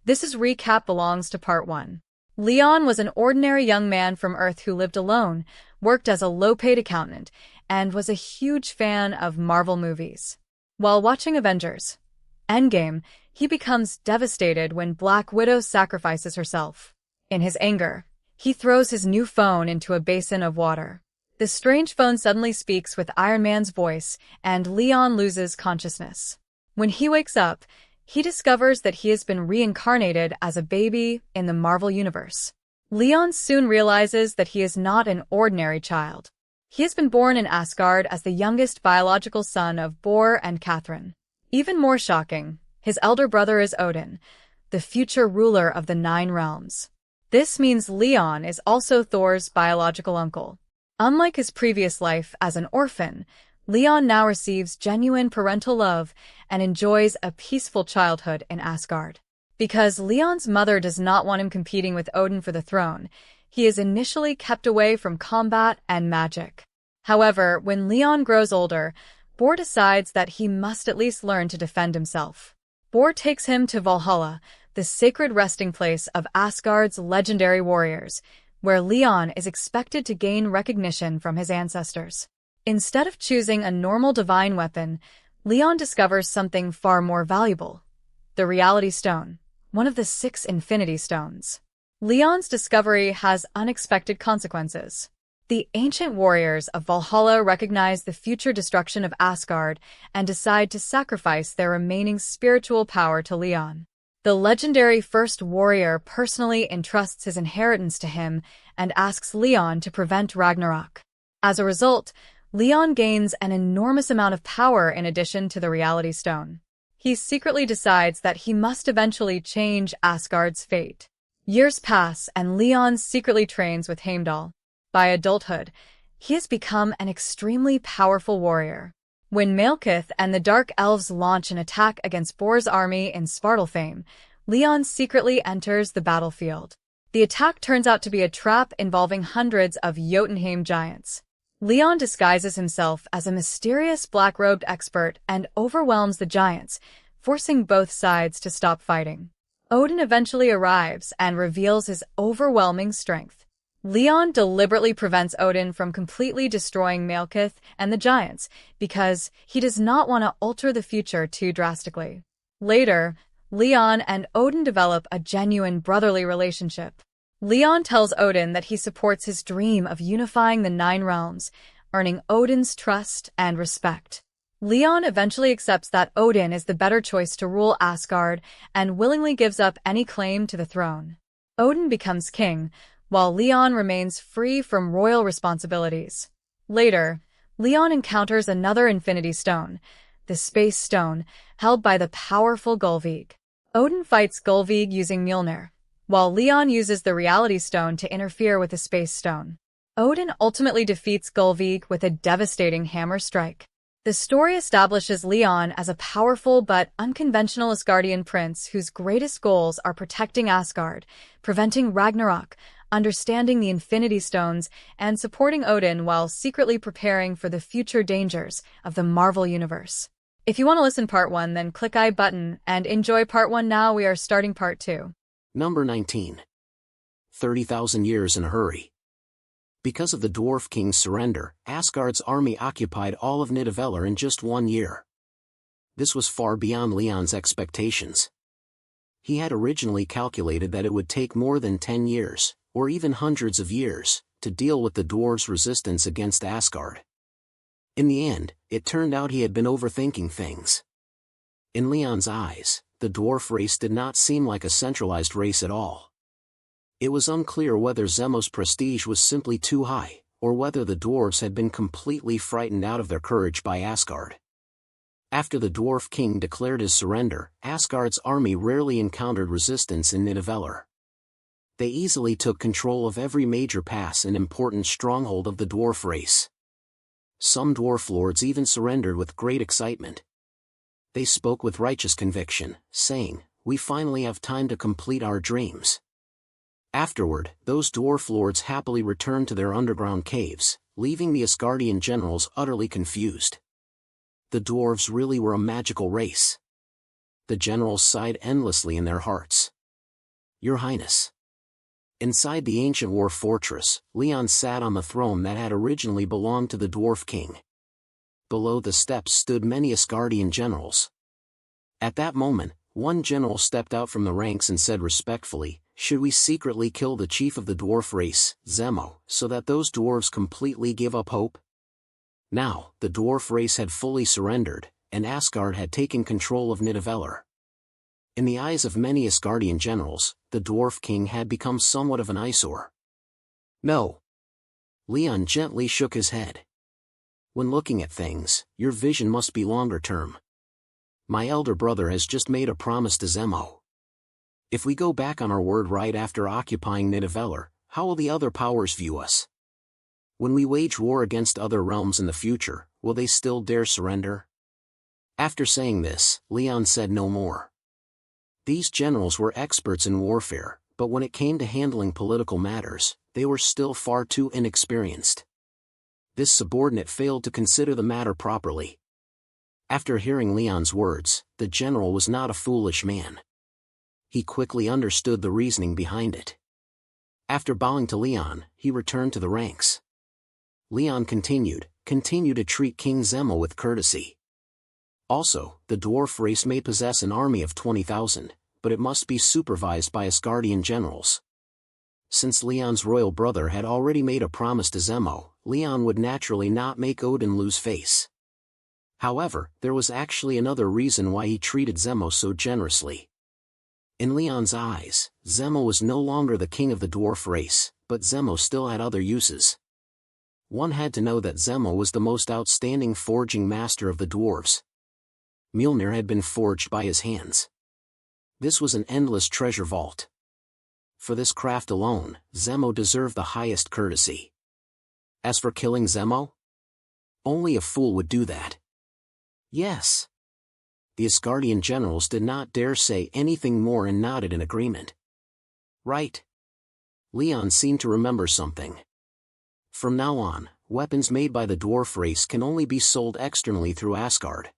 This recap belongs to part 1. Leon was an ordinary young man from Earth who lived alone, worked as a low-paid accountant, and was a huge fan of Marvel movies. While watching Avengers Endgame, he becomes devastated when Black Widow sacrifices herself. In his anger, he throws his new phone into a basin of water. The strange phone suddenly speaks with Iron Man's voice, and Leon loses consciousness. When he wakes up, he discovers that he has been reincarnated as a baby in the Marvel Universe. Leon soon realizes that he is not an ordinary child. He has been born in Asgard as the youngest biological son of Bor and Catherine. Even more shocking, his elder brother is Odin, the future ruler of the 9 realms. This means Leon is also Thor's biological uncle. Unlike his previous life as an orphan, Leon now receives genuine parental love and enjoys a peaceful childhood in Asgard. Because Leon's mother does not want him competing with Odin for the throne, he is initially kept away from combat and magic. However, when Leon grows older, Bor decides that he must at least learn to defend himself. Bor takes him to Valhalla, the sacred resting place of Asgard's legendary warriors, where Leon is expected to gain recognition from his ancestors. Instead of choosing a normal divine weapon, Leon discovers something far more valuable: the Reality Stone, one of the 6 Infinity Stones. Leon's discovery has unexpected consequences. The ancient warriors of Valhalla recognize the future destruction of Asgard and decide to sacrifice their remaining spiritual power to Leon. The legendary first warrior personally entrusts his inheritance to him and asks Leon to prevent Ragnarok. As a result, Leon gains an enormous amount of power in addition to the Reality Stone. He secretly decides that he must eventually change Asgard's fate. Years pass and Leon secretly trains with Heimdall. By adulthood, he has become an extremely powerful warrior. When Malekith and the Dark Elves launch an attack against Bor's army in Svartalfheim, Leon secretly enters the battlefield. The attack turns out to be a trap involving hundreds of Jotunheim giants. Leon disguises himself as a mysterious black-robed expert and overwhelms the giants, forcing both sides to stop fighting. Odin eventually arrives and reveals his overwhelming strength. Leon deliberately prevents Odin from completely destroying Malekith and the giants because he does not want to alter the future too drastically. Later, Leon and Odin develop a genuine brotherly relationship. Leon tells Odin that he supports his dream of unifying the 9 realms, earning Odin's trust and respect. Leon eventually accepts that Odin is the better choice to rule Asgard and willingly gives up any claim to the throne. Odin becomes king, while Leon remains free from royal responsibilities. Later, Leon encounters another Infinity Stone, the Space Stone, held by the powerful Gullveig. Odin fights Gullveig using Mjolnir, while Leon uses the Reality Stone to interfere with the Space Stone. Odin ultimately defeats Gullveig with a devastating hammer strike. The story establishes Leon as a powerful but unconventional Asgardian prince whose greatest goals are protecting Asgard, preventing Ragnarok, understanding the Infinity Stones, and supporting Odin while secretly preparing for the future dangers of the Marvel Universe. If you want to listen part 1, then click I button and enjoy part 1 now. We are starting part 2. Number 19. 30,000 years in a hurry. Because of the Dwarf King's surrender, Asgard's army occupied all of Nidavellir in just 1 year. This was far beyond Leon's expectations. He had originally calculated that it would take more than 10 years, or even hundreds of years, to deal with the dwarves' resistance against Asgard. In the end, it turned out he had been overthinking things. In Leon's eyes, the dwarf race did not seem like a centralized race at all. It was unclear whether Zemo's prestige was simply too high, or whether the dwarves had been completely frightened out of their courage by Asgard. After the Dwarf King declared his surrender, Asgard's army rarely encountered resistance in Nidavellir. They easily took control of every major pass and important stronghold of the dwarf race. Some dwarf lords even surrendered with great excitement. They spoke with righteous conviction, saying, "We finally have time to complete our dreams." Afterward, those dwarf lords happily returned to their underground caves, leaving the Asgardian generals utterly confused. The dwarves really were a magical race. The generals sighed endlessly in their hearts. Your Highness. Inside the ancient war fortress, Leon sat on the throne that had originally belonged to the Dwarf King. Below the steps stood many Asgardian generals. At that moment, one general stepped out from the ranks and said respectfully, "Should we secretly kill the chief of the dwarf race, Zemo, so that those dwarves completely give up hope?" Now, the dwarf race had fully surrendered, and Asgard had taken control of Nidavellir. In the eyes of many Asgardian generals, the Dwarf King had become somewhat of an eyesore. No. Leon gently shook his head. When looking at things, your vision must be longer term. My elder brother has just made a promise to Zemo. If we go back on our word right after occupying Nidavellir, how will the other powers view us? When we wage war against other realms in the future, will they still dare surrender? After saying this, Leon said no more. These generals were experts in warfare, but when it came to handling political matters, they were still far too inexperienced. This subordinate failed to consider the matter properly. After hearing Leon's words, the general was not a foolish man. He quickly understood the reasoning behind it. After bowing to Leon, he returned to the ranks. Leon continued to treat King Zemo with courtesy. Also, the dwarf race may possess an army of 20,000, but it must be supervised by Asgardian generals. Since Leon's royal brother had already made a promise to Zemo, Leon would naturally not make Odin lose face. However, there was actually another reason why he treated Zemo so generously. In Leon's eyes, Zemo was no longer the king of the dwarf race, but Zemo still had other uses. One had to know that Zemo was the most outstanding forging master of the dwarves. Mjolnir had been forged by his hands. This was an endless treasure vault. For this craft alone, Zemo deserved the highest courtesy. As for killing Zemo? Only a fool would do that. Yes. The Asgardian generals did not dare say anything more and nodded in agreement. Right. Leon seemed to remember something. From now on, weapons made by the dwarf race can only be sold externally through Asgard.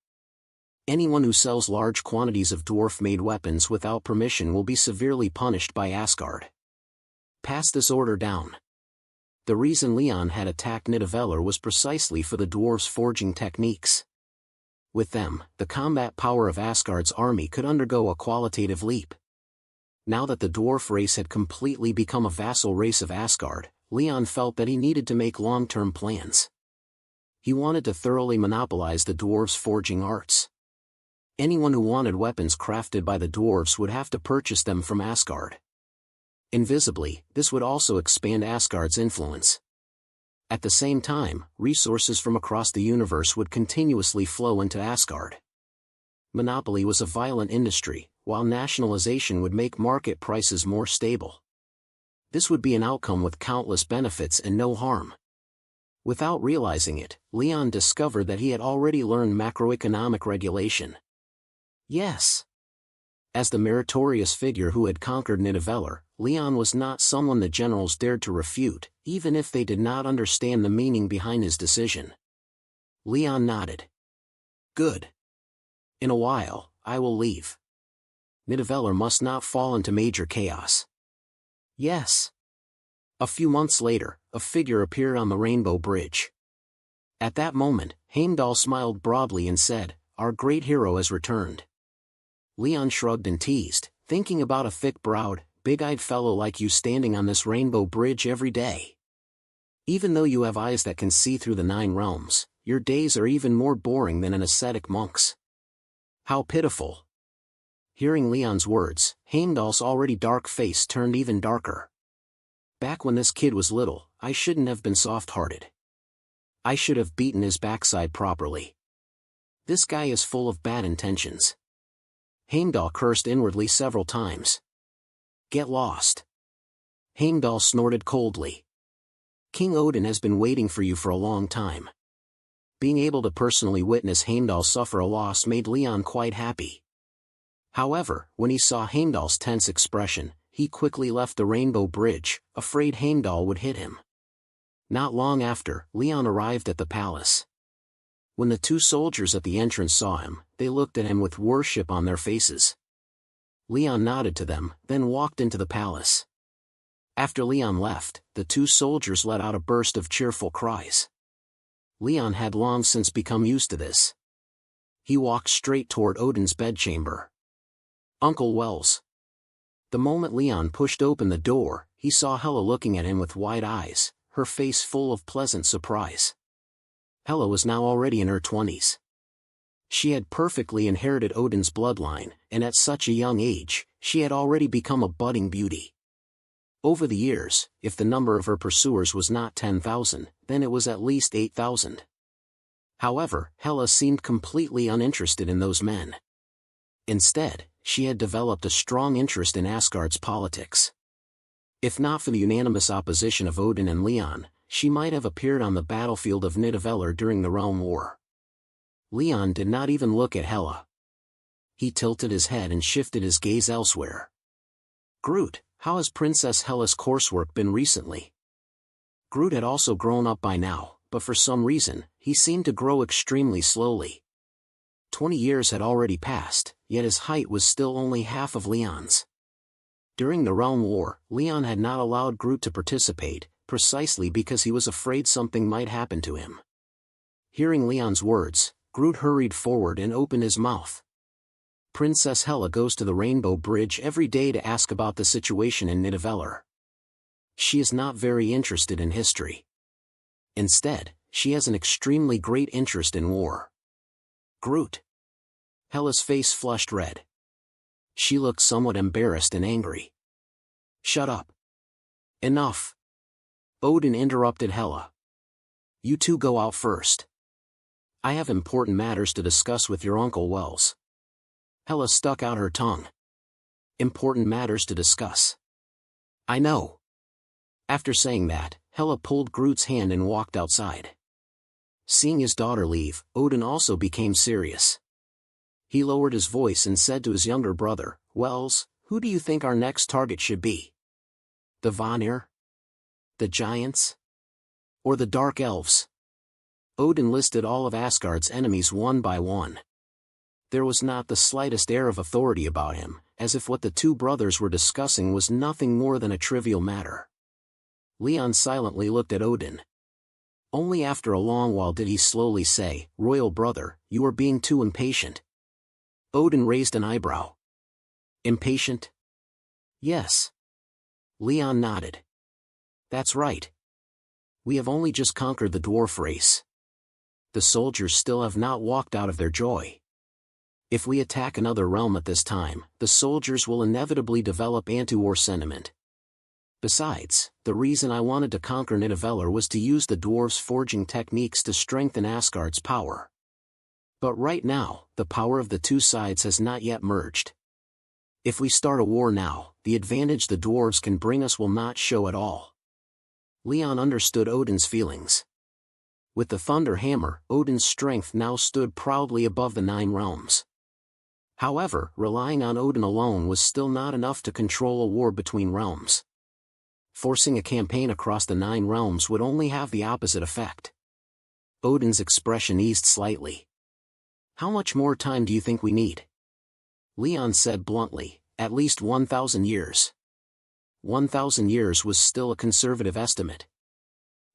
Anyone who sells large quantities of dwarf-made weapons without permission will be severely punished by Asgard. Pass this order down. The reason Leon had attacked Nidavellir was precisely for the dwarves' forging techniques. With them, the combat power of Asgard's army could undergo a qualitative leap. Now that the dwarf race had completely become a vassal race of Asgard, Leon felt that he needed to make long-term plans. He wanted to thoroughly monopolize the dwarves' forging arts. Anyone who wanted weapons crafted by the dwarves would have to purchase them from Asgard. Invisibly, this would also expand Asgard's influence. At the same time, resources from across the universe would continuously flow into Asgard. Monopoly was a violent industry, while nationalization would make market prices more stable. This would be an outcome with countless benefits and no harm. Without realizing it, Leon discovered that he had already learned macroeconomic regulation. Yes. As the meritorious figure who had conquered Nidavellir, Leon was not someone the generals dared to refute, even if they did not understand the meaning behind his decision. Leon nodded. Good. In a while, I will leave. Nidavellir must not fall into major chaos. Yes. A few months later, a figure appeared on the Rainbow Bridge. At that moment, Heimdall smiled broadly and said, "Our great hero has returned." Leon shrugged and teased, thinking about a thick-browed, big-eyed fellow like you standing on this rainbow bridge every day. Even though you have eyes that can see through the 9 realms, your days are even more boring than an ascetic monk's. How pitiful. Hearing Leon's words, Heimdall's already dark face turned even darker. Back when this kid was little, I shouldn't have been soft-hearted. I should have beaten his backside properly. This guy is full of bad intentions. Heimdall cursed inwardly several times. Get lost. Heimdall snorted coldly. King Odin has been waiting for you for a long time. Being able to personally witness Heimdall suffer a loss made Leon quite happy. However, when he saw Heimdall's tense expression, he quickly left the Rainbow Bridge, afraid Heimdall would hit him. Not long after, Leon arrived at the palace. When the 2 soldiers at the entrance saw him, they looked at him with worship on their faces. Leon nodded to them, then walked into the palace. After Leon left, the two soldiers let out a burst of cheerful cries. Leon had long since become used to this. He walked straight toward Odin's bedchamber. "Uncle Wells." The moment Leon pushed open the door, he saw Hela looking at him with wide eyes, her face full of pleasant surprise. Hela was now already in her 20s. She had perfectly inherited Odin's bloodline, and at such a young age, she had already become a budding beauty. Over the years, if the number of her pursuers was not 10,000, then it was at least 8,000. However, Hela seemed completely uninterested in those men. Instead, she had developed a strong interest in Asgard's politics. If not for the unanimous opposition of Odin and Leon, she might have appeared on the battlefield of Nidavellir during the Realm War. Leon did not even look at Hela. He tilted his head and shifted his gaze elsewhere. "Groot, how has Princess Hela's coursework been recently?" Groot had also grown up by now, but for some reason, he seemed to grow extremely slowly. 20 years had already passed, yet his height was still only half of Leon's. During the Realm War, Leon had not allowed Groot to participate, precisely because he was afraid something might happen to him. Hearing Leon's words, Groot hurried forward and opened his mouth. "Princess Hela goes to the Rainbow Bridge every day to ask about the situation in Nidavellir. She is not very interested in history. Instead, she has an extremely great interest in war." "Groot." Hela's face flushed red. She looked somewhat embarrassed and angry. "Shut up." "Enough." Odin interrupted Hela. "You two go out first. I have important matters to discuss with your Uncle Wells." Hela stuck out her tongue. "Important matters to discuss. I know." After saying that, Hela pulled Groot's hand and walked outside. Seeing his daughter leave, Odin also became serious. He lowered his voice and said to his younger brother, "Wells, who do you think our next target should be? The Vanir? The Giants? Or the Dark Elves?" Odin listed all of Asgard's enemies one by one. There was not the slightest air of authority about him, as if what the two brothers were discussing was nothing more than a trivial matter. Leon silently looked at Odin. Only after a long while did he slowly say, "Royal brother, you are being too impatient." Odin raised an eyebrow. "Impatient?" "Yes." Leon nodded. "That's right. We have only just conquered the dwarf race. The soldiers still have not walked out of their joy. If we attack another realm at this time, the soldiers will inevitably develop anti-war sentiment. Besides, the reason I wanted to conquer Nidavellir was to use the dwarves' forging techniques to strengthen Asgard's power. But right now, the power of the two sides has not yet merged. If we start a war now, the advantage the dwarves can bring us will not show at all." Leon understood Odin's feelings. With the Thunder Hammer, Odin's strength now stood proudly above the 9 realms. However, relying on Odin alone was still not enough to control a war between realms. Forcing a campaign across the 9 realms would only have the opposite effect. Odin's expression eased slightly. "How much more time do you think we need?" Leon said bluntly, "At least 1,000 years. 1,000 years was still a conservative estimate.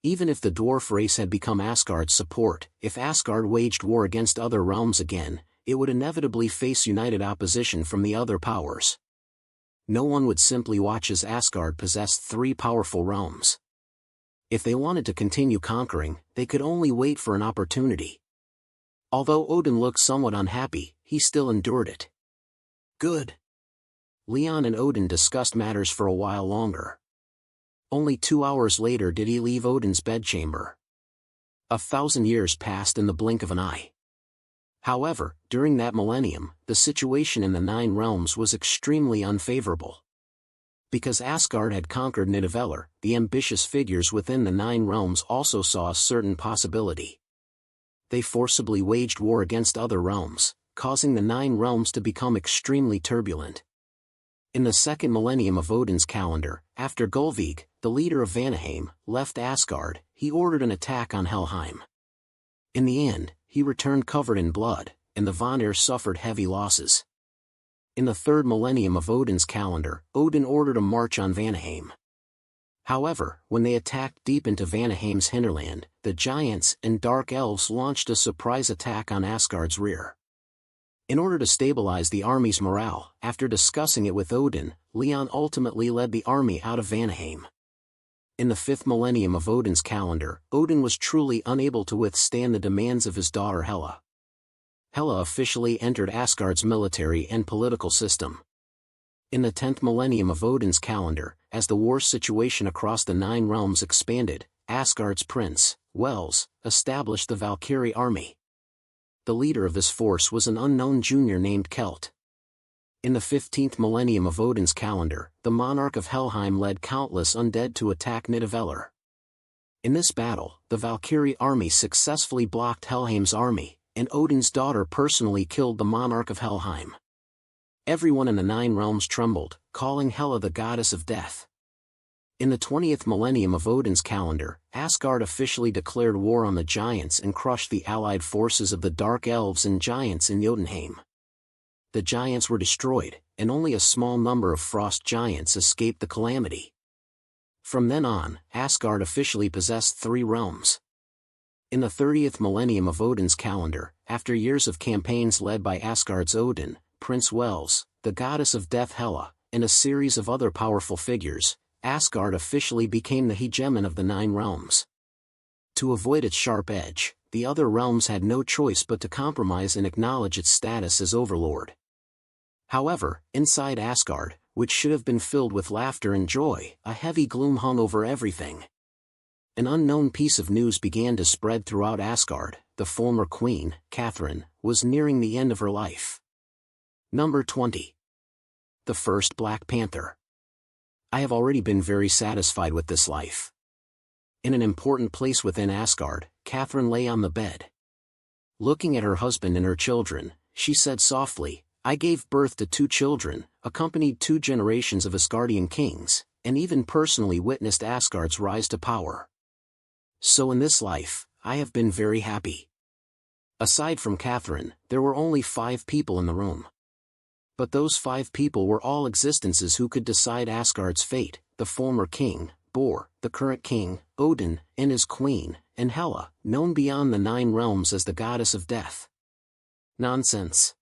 Even if the dwarf race had become Asgard's support, if Asgard waged war against other realms again, it would inevitably face united opposition from the other powers. No one would simply watch as Asgard possessed 3 powerful realms. If they wanted to continue conquering, they could only wait for an opportunity." Although Odin looked somewhat unhappy, he still endured it. "Good." Leon and Odin discussed matters for a while longer. Only 2 hours later did he leave Odin's bedchamber. 1,000 years passed in the blink of an eye. However, during that millennium, the situation in the 9 realms was extremely unfavorable. Because Asgard had conquered Nidavellir, the ambitious figures within the 9 realms also saw a certain possibility. They forcibly waged war against other realms, causing the 9 realms to become extremely turbulent. In the second millennium of Odin's calendar, after Gullveig, the leader of Vanaheim, left Asgard, he ordered an attack on Helheim. In the end, he returned covered in blood, and the Vanir suffered heavy losses. In the third millennium of Odin's calendar, Odin ordered a march on Vanaheim. However, when they attacked deep into Vanaheim's hinterland, the giants and dark elves launched a surprise attack on Asgard's rear. In order to stabilize the army's morale, after discussing it with Odin, Leon ultimately led the army out of Vanaheim. In the fifth millennium of Odin's calendar, Odin was truly unable to withstand the demands of his daughter Hela. Hela officially entered Asgard's military and political system. In the 10th millennium of Odin's calendar, as the war situation across the Nine Realms expanded, Asgard's prince, Wels, established the Valkyrie army. The leader of this force was an unknown junior named Kelt. In the 15th millennium of Odin's calendar, the monarch of Helheim led countless undead to attack Nidavellir. In this battle, the Valkyrie army successfully blocked Helheim's army, and Odin's daughter personally killed the monarch of Helheim. Everyone in the Nine Realms trembled, calling Hela the goddess of death. In the 20th millennium of Odin's calendar, Asgard officially declared war on the giants and crushed the allied forces of the Dark Elves and giants in Jotunheim. The giants were destroyed, and only a small number of frost giants escaped the calamity. From then on, Asgard officially possessed 3 realms. In the 30th millennium of Odin's calendar, after years of campaigns led by Asgard's Odin, Prince Wels, the goddess of death Hela, and a series of other powerful figures, Asgard officially became the hegemon of the 9 realms. To avoid its sharp edge, the other realms had no choice but to compromise and acknowledge its status as overlord. However, inside Asgard, which should have been filled with laughter and joy, a heavy gloom hung over everything. An unknown piece of news began to spread throughout Asgard. The former queen, Catherine, was nearing the end of her life. Number 20. The first Black Panther. I have already been very satisfied with this life. In an important place within Asgard, Catherine lay on the bed. Looking at her husband and her children, she said softly, "I gave birth to 2 children, accompanied 2 generations of Asgardian kings, and even personally witnessed Asgard's rise to power. So in this life, I have been very happy." Aside from Catherine, there were only 5 people in the room. But those 5 people were all existences who could decide Asgard's fate: the former king, Bor, the current king, Odin, and his queen, and Hela, known beyond the 9 realms as the goddess of death. Nonsense.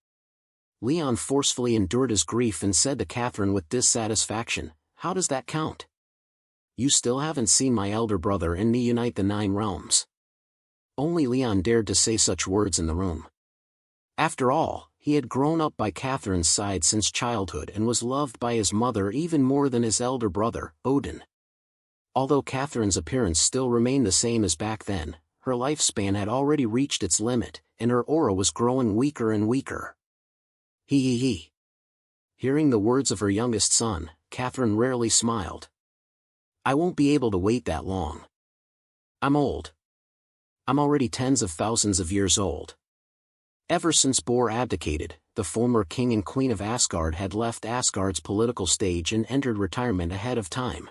Leon forcefully endured his grief and said to Catherine with dissatisfaction, "How does that count? You still haven't seen my elder brother and me unite the 9 realms." Only Leon dared to say such words in the room. After all, he had grown up by Catherine's side since childhood and was loved by his mother even more than his elder brother, Odin. Although Catherine's appearance still remained the same as back then, her lifespan had already reached its limit, and her aura was growing weaker and weaker. He. Hearing the words of her youngest son, Catherine rarely smiled. "I won't be able to wait that long. I'm old. I'm already tens of thousands of years old." Ever since Bor abdicated, the former king and queen of Asgard had left Asgard's political stage and entered retirement ahead of time.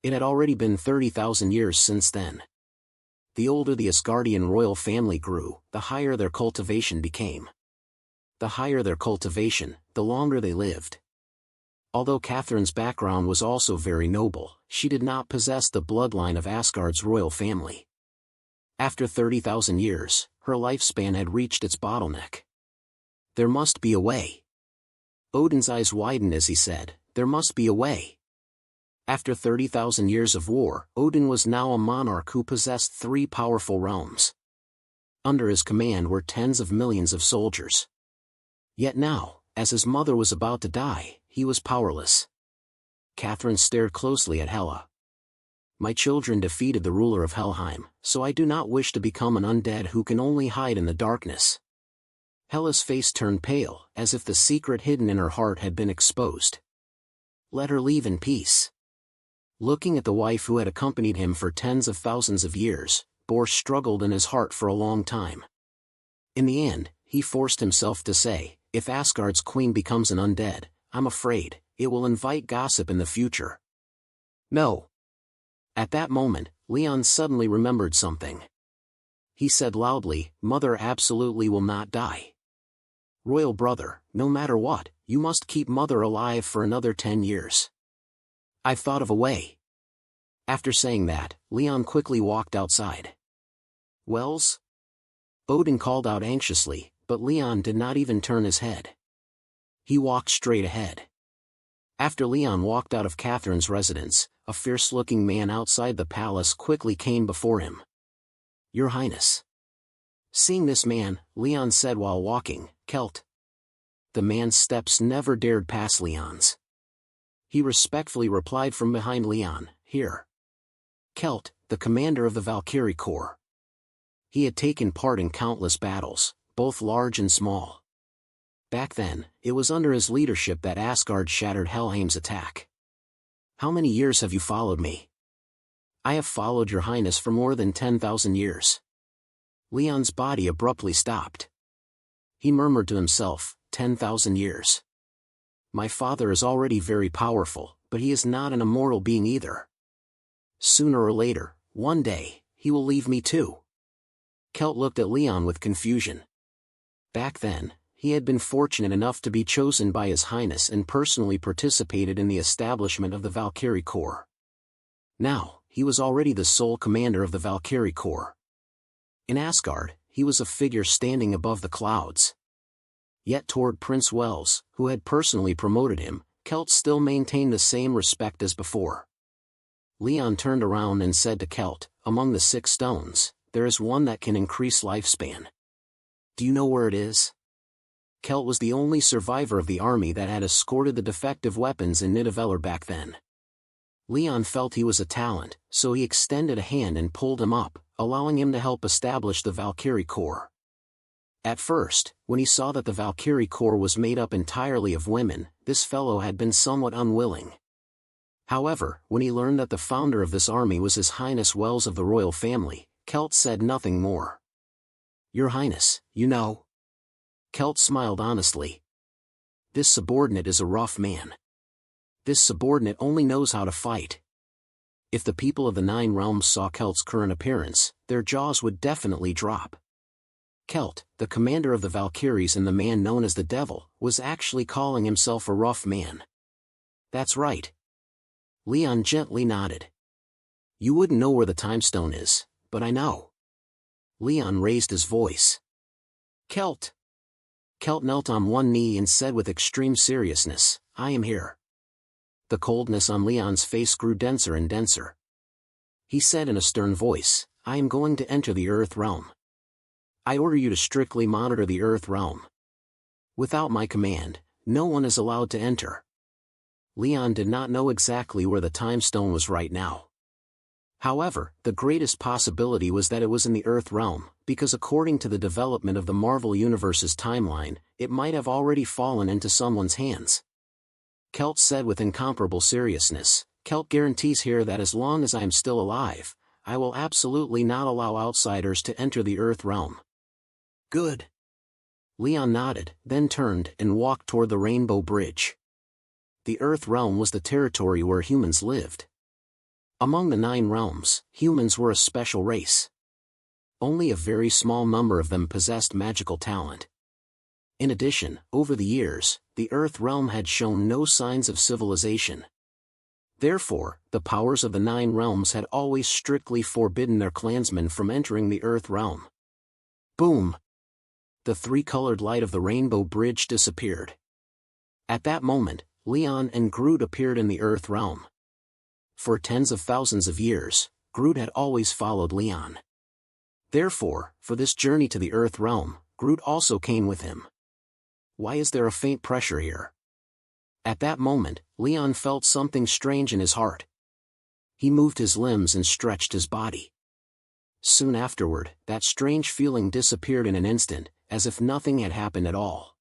It had already been 30,000 years since then. The older the Asgardian royal family grew, the higher their cultivation became. The higher their cultivation, the longer they lived. Although Catherine's background was also very noble, she did not possess the bloodline of Asgard's royal family. After 30,000 years, her lifespan had reached its bottleneck. There must be a way. Odin's eyes widened as he said, "There must be a way." After 30,000 years of war, Odin was now a monarch who possessed 3 powerful realms. Under his command were tens of millions of soldiers. Yet now, as his mother was about to die, he was powerless. Catherine stared closely at Hela. "My children defeated the ruler of Helheim, so I do not wish to become an undead who can only hide in the darkness." Hela's face turned pale, as if the secret hidden in her heart had been exposed. "Let her leave in peace." Looking at the wife who had accompanied him for tens of thousands of years, Bor struggled in his heart for a long time. In the end, he forced himself to say, "If Asgard's queen becomes an undead, I'm afraid it will invite gossip in the future." "No." At that moment, Leon suddenly remembered something. He said loudly, "Mother absolutely will not die. Royal brother, no matter what, You must keep Mother alive for another 10 years. I've thought of a way. After saying that, Leon quickly walked outside. Wells? Odin called out anxiously, but Leon did not even turn his head. He walked straight ahead. After Leon walked out of Catherine's residence, a fierce-looking man outside the palace quickly came before him. Your Highness. Seeing this man, Leon said while walking, Celt. The man's steps never dared pass Leon's. He respectfully replied from behind Leon, Here. Celt, the commander of the Valkyrie Corps. He had taken part in countless battles, both large and small. Back then, it was under his leadership that Asgard shattered Helheim's attack. How many years have you followed me? I have followed your Highness for more than 10,000 years. Leon's body abruptly stopped. He murmured to himself, 10,000 years. My father is already very powerful, but he is not an immortal being either. Sooner or later, one day, he will leave me too. Celt looked at Leon with confusion. Back then, he had been fortunate enough to be chosen by His Highness and personally participated in the establishment of the Valkyrie Corps. Now, he was already the sole commander of the Valkyrie Corps. In Asgard, he was a figure standing above the clouds. Yet toward Prince Wells, who had personally promoted him, Celt still maintained the same respect as before. Leon turned around and said to Celt, Among the 6 stones, there is one that can increase lifespan. Do you know where it is? Celt was the only survivor of the army that had escorted the defective weapons in Nidavellir back then. Leon felt he was a talent, so he extended a hand and pulled him up, allowing him to help establish the Valkyrie Corps. At first, when he saw that the Valkyrie Corps was made up entirely of women, this fellow had been somewhat unwilling. However, when he learned that the founder of this army was His Highness Wells of the royal family, Celt said nothing more. Your Highness, you know. Celt smiled honestly. This subordinate is a rough man. This subordinate only knows how to fight. If the people of the 9 realms saw Celt's current appearance, their jaws would definitely drop. Celt, the commander of the Valkyries and the man known as the Devil, was actually calling himself a rough man. That's right. Leon gently nodded. You wouldn't know where the time stone is, but I know. Leon raised his voice. Celt. Celt knelt on one knee and said with extreme seriousness, I am here. The coldness on Leon's face grew denser and denser. He said in a stern voice, I am going to enter the Earth Realm. I order you to strictly monitor the Earth Realm. Without my command, no one is allowed to enter. Leon did not know exactly where the time stone was right now. However, the greatest possibility was that it was in the Earth Realm, because according to the development of the Marvel Universe's timeline, it might have already fallen into someone's hands. Celt said with incomparable seriousness, Celt guarantees here that as long as I am still alive, I will absolutely not allow outsiders to enter the Earth Realm. Good. Leon nodded, then turned and walked toward the Rainbow Bridge. The Earth Realm was the territory where humans lived. Among the 9 realms, humans were a special race. Only a very small number of them possessed magical talent. In addition, over the years, the Earth Realm had shown no signs of civilization. Therefore, the powers of the 9 realms had always strictly forbidden their clansmen from entering the Earth Realm. Boom! The 3-colored light of the Rainbow Bridge disappeared. At that moment, Leon and Groot appeared in the Earth Realm. For tens of thousands of years, Groot had always followed Leon. Therefore, for this journey to the Earth Realm, Groot also came with him. Why is there a faint pressure here? At that moment, Leon felt something strange in his heart. He moved his limbs and stretched his body. Soon afterward, that strange feeling disappeared in an instant, as if nothing had happened at all.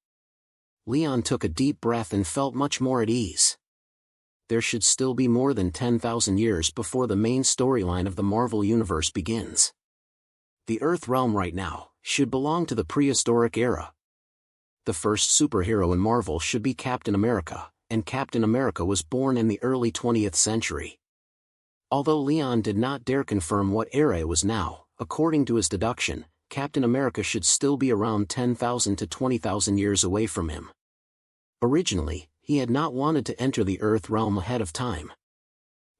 Leon took a deep breath and felt much more at ease. There should still be more than 10,000 years before the main storyline of the Marvel Universe begins. The Earth Realm right now should belong to the prehistoric era. The first superhero in Marvel should be Captain America, and Captain America was born in the early 20th century. Although Leon did not dare confirm what era it was now, according to his deduction, Captain America should still be around 10,000 to 20,000 years away from him. Originally, he had not wanted to enter the Earth realm ahead of time.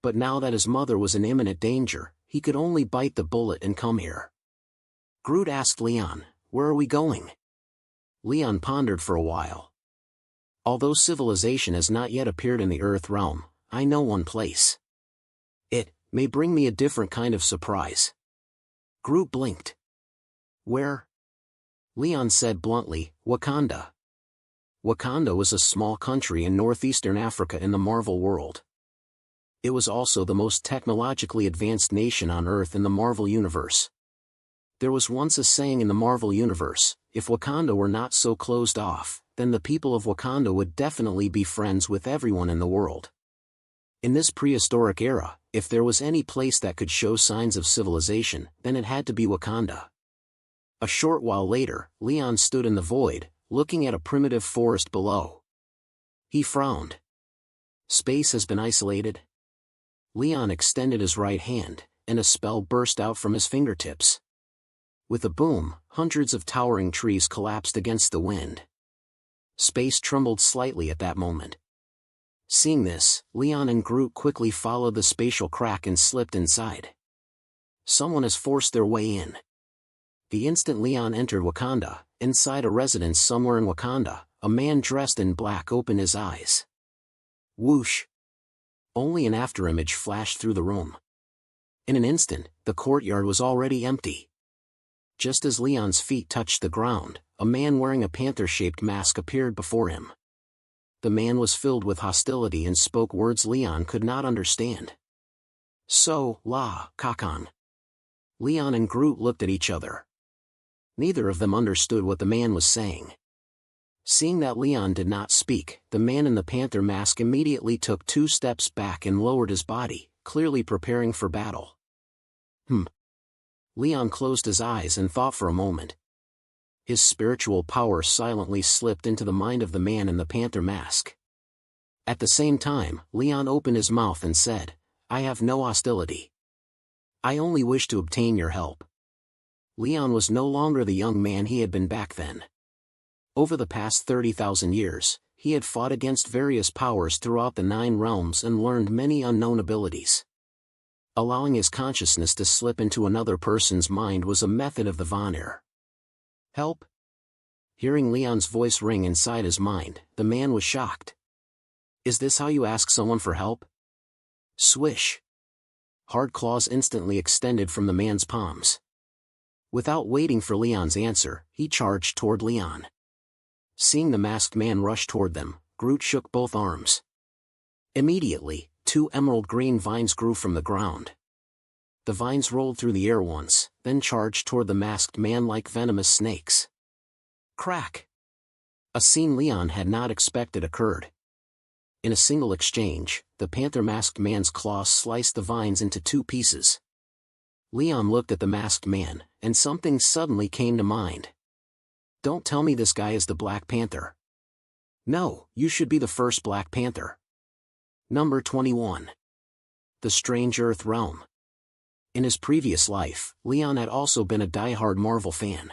But now that his mother was in imminent danger, he could only bite the bullet and come here. Groot asked Leon, "Where are we going?" Leon pondered for a while. "Although civilization has not yet appeared in the Earth realm, I know one place. It may bring me a different kind of surprise." Groot blinked. "Where?" Leon said bluntly, "Wakanda." Wakanda was a small country in northeastern Africa in the Marvel world. It was also the most technologically advanced nation on Earth in the Marvel universe. There was once a saying in the Marvel universe, if Wakanda were not so closed off, then the people of Wakanda would definitely be friends with everyone in the world. In this prehistoric era, if there was any place that could show signs of civilization, then it had to be Wakanda. A short while later, Leon stood in the void, looking at a primitive forest below. He frowned. "Space has been isolated?" Leon extended his right hand, and a spell burst out from his fingertips. With a boom, hundreds of towering trees collapsed against the wind. Space trembled slightly at that moment. Seeing this, Leon and Groot quickly followed the spatial crack and slipped inside. Someone has forced their way in. The instant Leon entered Wakanda, inside a residence somewhere in Wakanda, a man dressed in black opened his eyes. Whoosh! Only an afterimage flashed through the room. In an instant, the courtyard was already empty. Just as Leon's feet touched the ground, a man wearing a panther-shaped mask appeared before him. The man was filled with hostility and spoke words Leon could not understand. "So, la, Kakan." Leon and Groot looked at each other. Neither of them understood what the man was saying. Seeing that Leon did not speak, the man in the panther mask immediately took 2 steps back and lowered his body, clearly preparing for battle. Leon closed his eyes and thought for a moment. His spiritual power silently slipped into the mind of the man in the panther mask. At the same time, Leon opened his mouth and said, "I have no hostility. I only wish to obtain your help." Leon was no longer the young man he had been back then. Over the past 30,000 years, he had fought against various powers throughout the 9 realms and learned many unknown abilities. Allowing his consciousness to slip into another person's mind was a method of the Vanir. "Help?" Hearing Leon's voice ring inside his mind, the man was shocked. "Is this how you ask someone for help?" Swish! Hard claws instantly extended from the man's palms. Without waiting for Leon's answer, he charged toward Leon. Seeing the masked man rush toward them, Groot shook both arms. Immediately, 2 emerald green vines grew from the ground. The vines rolled through the air once, then charged toward the masked man like venomous snakes. Crack! A scene Leon had not expected occurred. In a single exchange, the panther masked man's claws sliced the vines into 2 pieces. Leon looked at the masked man, and something suddenly came to mind. "Don't tell me this guy is the Black Panther." "No, you should be the first Black Panther." Number 21. The Strange Earth Realm. In his previous life, Leon had also been a die-hard Marvel fan.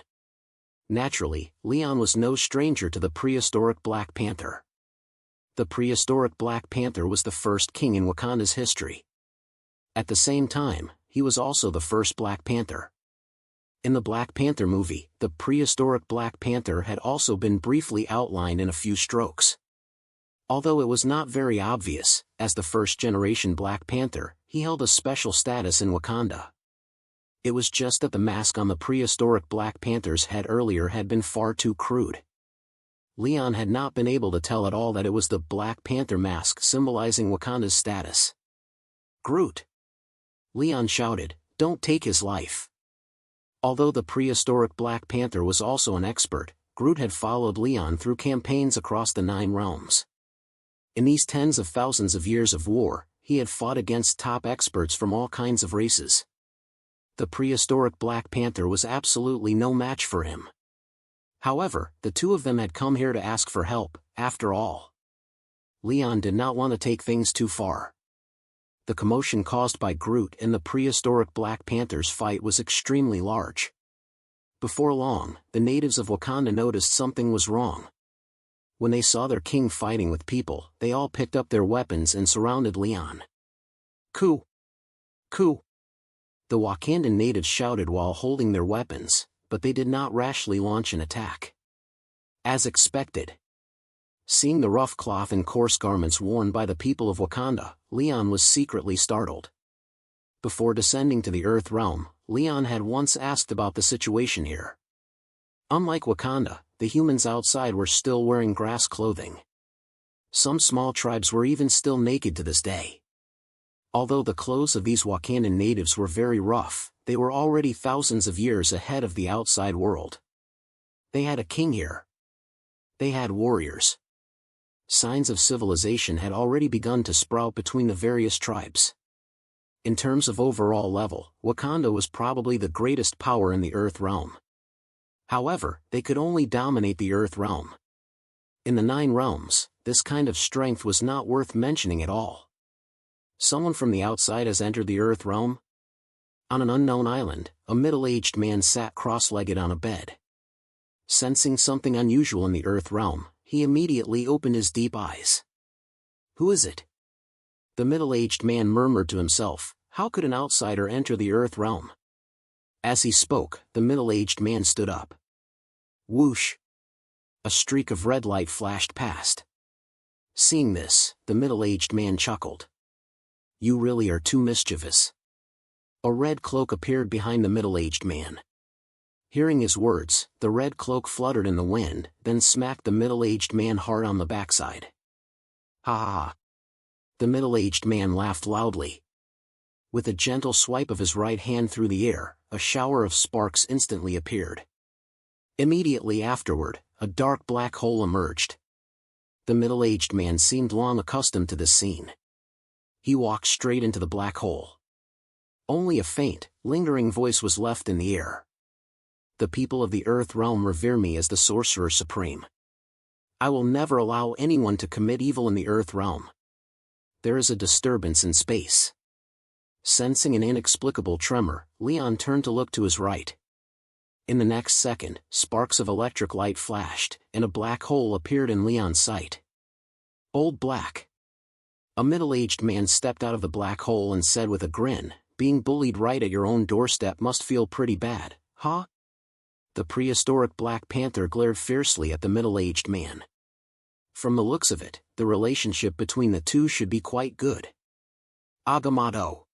Naturally, Leon was no stranger to the prehistoric Black Panther. The prehistoric Black Panther was the first king in Wakanda's history. At the same time, he was also the first Black Panther. In the Black Panther movie, the prehistoric Black Panther had also been briefly outlined in a few strokes. Although it was not very obvious, as the first-generation Black Panther, he held a special status in Wakanda. It was just that the mask on the prehistoric Black Panther's head earlier had been far too crude. Leon had not been able to tell at all that it was the Black Panther mask symbolizing Wakanda's status. "Groot!" Leon shouted, "Don't take his life." Although the prehistoric Black Panther was also an expert, Groot had followed Leon through campaigns across the 9 realms. In these tens of thousands of years of war, he had fought against top experts from all kinds of races. The prehistoric Black Panther was absolutely no match for him. However, the 2 of them had come here to ask for help, after all. Leon did not want to take things too far. The commotion caused by Groot and the prehistoric Black Panther's fight was extremely large. Before long, the natives of Wakanda noticed something was wrong. When they saw their king fighting with people, they all picked up their weapons and surrounded Leon. "Ku! Ku!" The Wakandan natives shouted while holding their weapons, but they did not rashly launch an attack. As expected. Seeing the rough cloth and coarse garments worn by the people of Wakanda, Leon was secretly startled. Before descending to the Earth realm, Leon had once asked about the situation here. Unlike Wakanda, the humans outside were still wearing grass clothing. Some small tribes were even still naked to this day. Although the clothes of these Wakandan natives were very rough, they were already thousands of years ahead of the outside world. They had a king here. They had warriors. Signs of civilization had already begun to sprout between the various tribes. In terms of overall level, Wakanda was probably the greatest power in the Earth realm. However, they could only dominate the Earth realm. In the 9 realms, this kind of strength was not worth mentioning at all. Someone from the outside has entered the Earth realm? On an unknown island, a middle-aged man sat cross-legged on a bed. Sensing something unusual in the Earth realm, he immediately opened his deep eyes. "Who is it?" The middle-aged man murmured to himself, "How could an outsider enter the Earth realm?" As he spoke, the middle-aged man stood up. Whoosh! A streak of red light flashed past. Seeing this, the middle-aged man chuckled. "You really are too mischievous." A red cloak appeared behind the middle-aged man. Hearing his words, the red cloak fluttered in the wind, then smacked the middle-aged man hard on the backside. "Ha ha ha!" The middle-aged man laughed loudly. With a gentle swipe of his right hand through the air, a shower of sparks instantly appeared. Immediately afterward, a dark black hole emerged. The middle-aged man seemed long accustomed to this scene. He walked straight into the black hole. Only a faint, lingering voice was left in the air. "The people of the Earth realm revere me as the Sorcerer Supreme. I will never allow anyone to commit evil in the Earth realm." There is a disturbance in space. Sensing an inexplicable tremor, Leon turned to look to his right. In the next second, sparks of electric light flashed, and a black hole appeared in Leon's sight. "Old Black." A middle-aged man stepped out of the black hole and said with a grin, "Being bullied right at your own doorstep must feel pretty bad, huh?" The prehistoric Black Panther glared fiercely at the middle-aged man. From the looks of it, the relationship between the two should be quite good. Agamotto.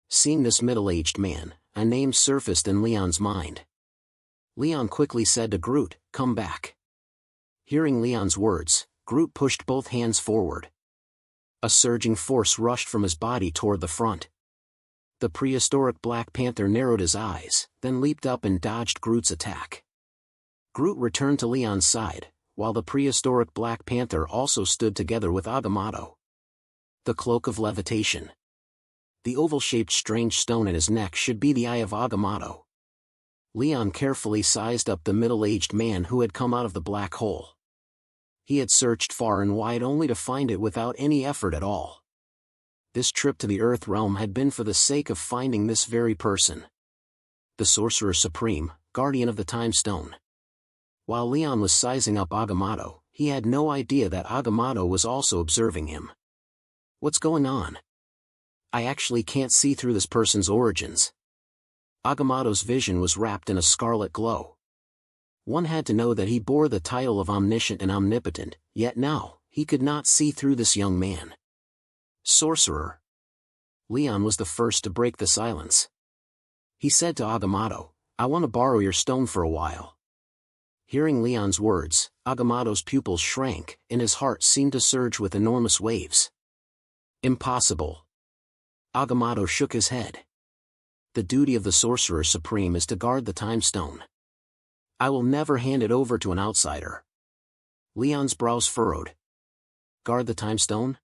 Seeing this middle-aged man, a name surfaced in Leon's mind. Leon quickly said to Groot, "Come back." Hearing Leon's words, Groot pushed both hands forward. A surging force rushed from his body toward the front. The prehistoric Black Panther narrowed his eyes, then leaped up and dodged Groot's attack. Groot returned to Leon's side, while the prehistoric Black Panther also stood together with Agamotto. The Cloak of Levitation. The oval-shaped strange stone at his neck should be the Eye of Agamotto. Leon carefully sized up the middle-aged man who had come out of the black hole. He had searched far and wide only to find it without any effort at all. This trip to the Earth realm had been for the sake of finding this very person. The Sorcerer Supreme, Guardian of the Time Stone. While Leon was sizing up Agamotto, he had no idea that Agamotto was also observing him. "What's going on? I actually can't see through this person's origins." Agamotto's vision was wrapped in a scarlet glow. One had to know that he bore the title of omniscient and omnipotent, yet now, he could not see through this young man. "Sorcerer." Leon was the first to break the silence. He said to Agamotto, "I want to borrow your stone for a while." Hearing Leon's words, Agamotto's pupils shrank, and his heart seemed to surge with enormous waves. "Impossible." Agamotto shook his head. "The duty of the Sorcerer Supreme is to guard the Time Stone. I will never hand it over to an outsider." Leon's brows furrowed. "Guard the Time Stone?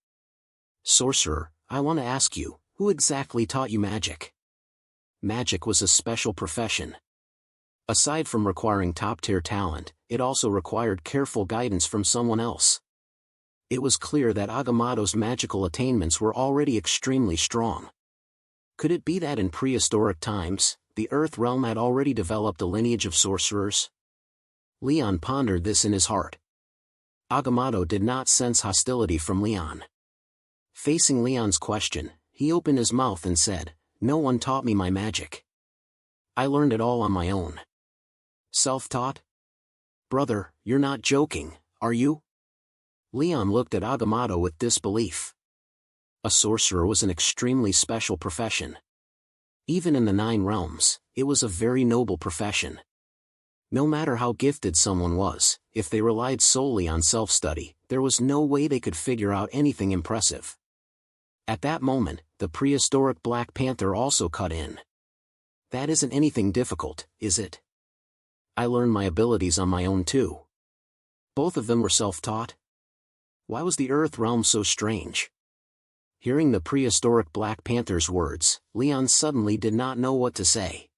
Sorcerer, I want to ask you, who exactly taught you magic?" Magic was a special profession. Aside from requiring top-tier talent, it also required careful guidance from someone else. It was clear that Agamotto's magical attainments were already extremely strong. Could it be that in prehistoric times, the Earth realm had already developed a lineage of sorcerers? Leon pondered this in his heart. Agamotto did not sense hostility from Leon. Facing Leon's question, he opened his mouth and said, "No one taught me my magic. I learned it all on my own." "Self-taught? Brother, you're not joking, are you?" Leon looked at Agamotto with disbelief. A sorcerer was an extremely special profession. Even in the 9 realms, it was a very noble profession. No matter how gifted someone was, if they relied solely on self-study, there was no way they could figure out anything impressive. At that moment, the prehistoric Black Panther also cut in. "That isn't anything difficult, is it? I learned my abilities on my own too." Both of them were self-taught? Why was the Earth realm so strange? Hearing the prehistoric Black Panther's words, Leon suddenly did not know what to say.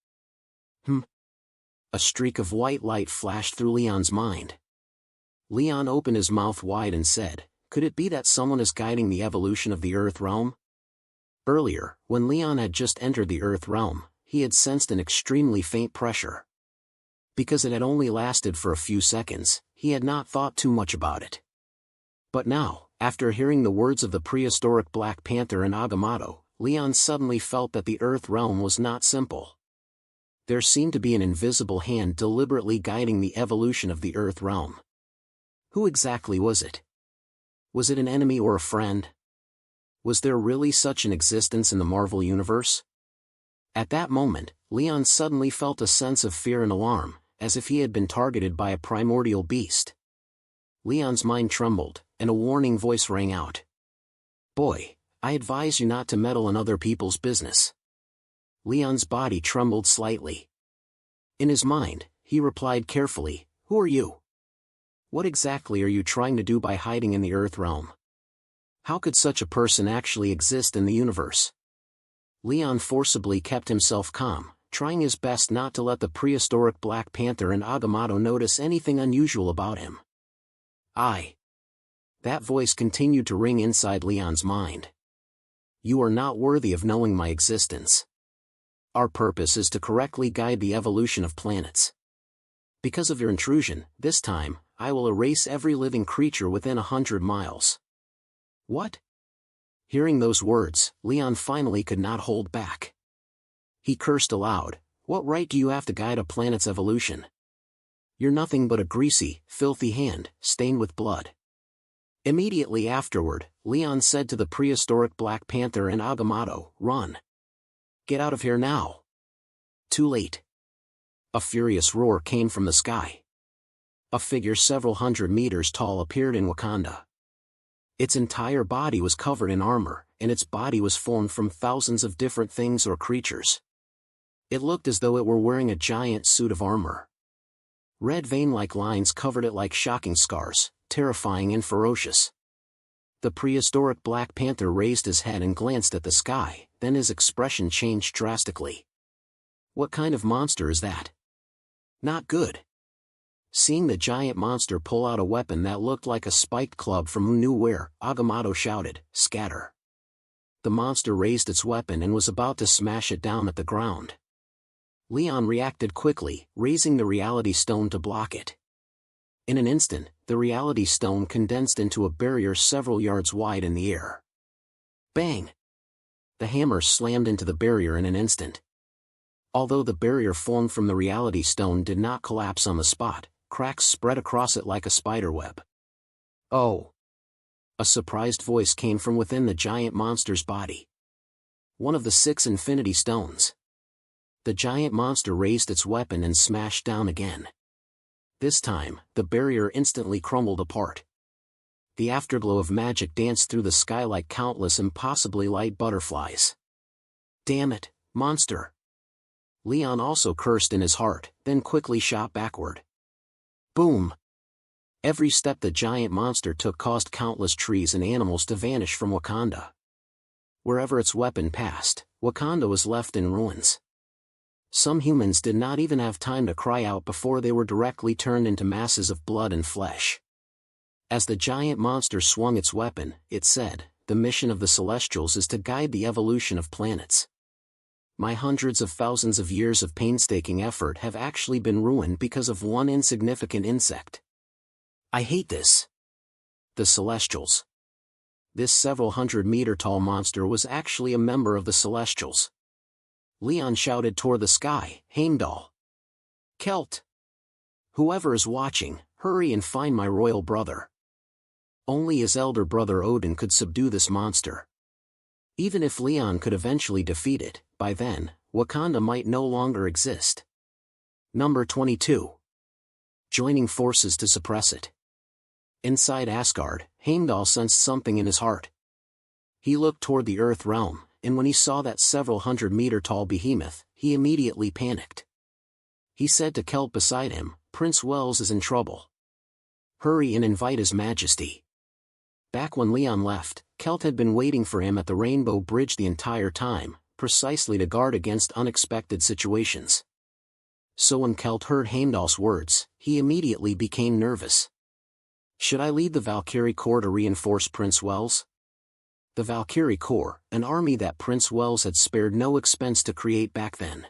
A streak of white light flashed through Leon's mind. Leon opened his mouth wide and said, "Could it be that someone is guiding the evolution of the Earth realm?" Earlier, when Leon had just entered the Earth realm, he had sensed an extremely faint pressure. Because it had only lasted for a few seconds, he had not thought too much about it. But now, after hearing the words of the prehistoric Black Panther and Agamotto, Leon suddenly felt that the Earth realm was not simple. There seemed to be an invisible hand deliberately guiding the evolution of the Earth realm. Who exactly was it? Was it an enemy or a friend? Was there really such an existence in the Marvel universe? At that moment, Leon suddenly felt a sense of fear and alarm, as if he had been targeted by a primordial beast. Leon's mind trembled, and a warning voice rang out. "Boy, I advise you not to meddle in other people's business." Leon's body trembled slightly. In his mind, he replied carefully, "Who are you? What exactly are you trying to do by hiding in the Earth realm? How could such a person actually exist in the universe?" Leon forcibly kept himself calm, trying his best not to let the prehistoric Black Panther and Agamotto notice anything unusual about him. That voice continued to ring inside Leon's mind. "You are not worthy of knowing my existence. Our purpose is to correctly guide the evolution of planets. Because of your intrusion, this time, I will erase every living creature within 100 miles. "What?" Hearing those words, Leon finally could not hold back. He cursed aloud, "What right do you have to guide a planet's evolution? You're nothing but a greasy, filthy hand, stained with blood." Immediately afterward, Leon said to the prehistoric Black Panther and Agamotto, "Run. Get out of here now." Too late. A furious roar came from the sky. A figure several hundred meters tall appeared in Wakanda. Its entire body was covered in armor, and its body was formed from thousands of different things or creatures. It looked as though it were wearing a giant suit of armor. Red vein-like lines covered it like shocking scars, terrifying and ferocious. The prehistoric Black Panther raised his head and glanced at the sky, then his expression changed drastically. "What kind of monster is that? Not good." Seeing the giant monster pull out a weapon that looked like a spiked club from who knew where, Agamotto shouted, "Scatter." The monster raised its weapon and was about to smash it down at the ground. Leon reacted quickly, raising the reality stone to block it. In an instant, the reality stone condensed into a barrier several yards wide in the air. Bang! The hammer slammed into the barrier in an instant. Although the barrier formed from the reality stone did not collapse on the spot, cracks spread across it like a spiderweb. "Oh!" A surprised voice came from within the giant monster's body. "One of the 6 Infinity Stones." The giant monster raised its weapon and smashed down again. This time, the barrier instantly crumbled apart. The afterglow of magic danced through the sky like countless impossibly light butterflies. "Damn it, monster!" Leon also cursed in his heart, then quickly shot backward. Boom! Every step the giant monster took caused countless trees and animals to vanish from Wakanda. Wherever its weapon passed, Wakanda was left in ruins. Some humans did not even have time to cry out before they were directly turned into masses of blood and flesh. As the giant monster swung its weapon, it said, "The mission of the Celestials is to guide the evolution of planets. My hundreds of thousands of years of painstaking effort have actually been ruined because of one insignificant insect. I hate this." The Celestials. This several hundred-meter-tall monster was actually a member of the Celestials. Leon shouted toward the sky, "Heimdall! Kelt! Whoever is watching, hurry and find my royal brother." Only his elder brother Odin could subdue this monster. Even if Leon could eventually defeat it, by then, Wakanda might no longer exist. Number 22. Joining forces to suppress it. Inside Asgard, Heimdall sensed something in his heart. He looked toward the Earth realm, and when he saw that several hundred-meter-tall behemoth, he immediately panicked. He said to Kelt beside him, "Prince Wells is in trouble. Hurry and invite His Majesty." Back when Leon left, Kelt had been waiting for him at the Rainbow Bridge the entire time, precisely to guard against unexpected situations. So when Kelt heard Heimdall's words, he immediately became nervous. Should I lead the Valkyrie Corps to reinforce Prince Wells? The Valkyrie Corps, an army that Prince Wells had spared no expense to create back then.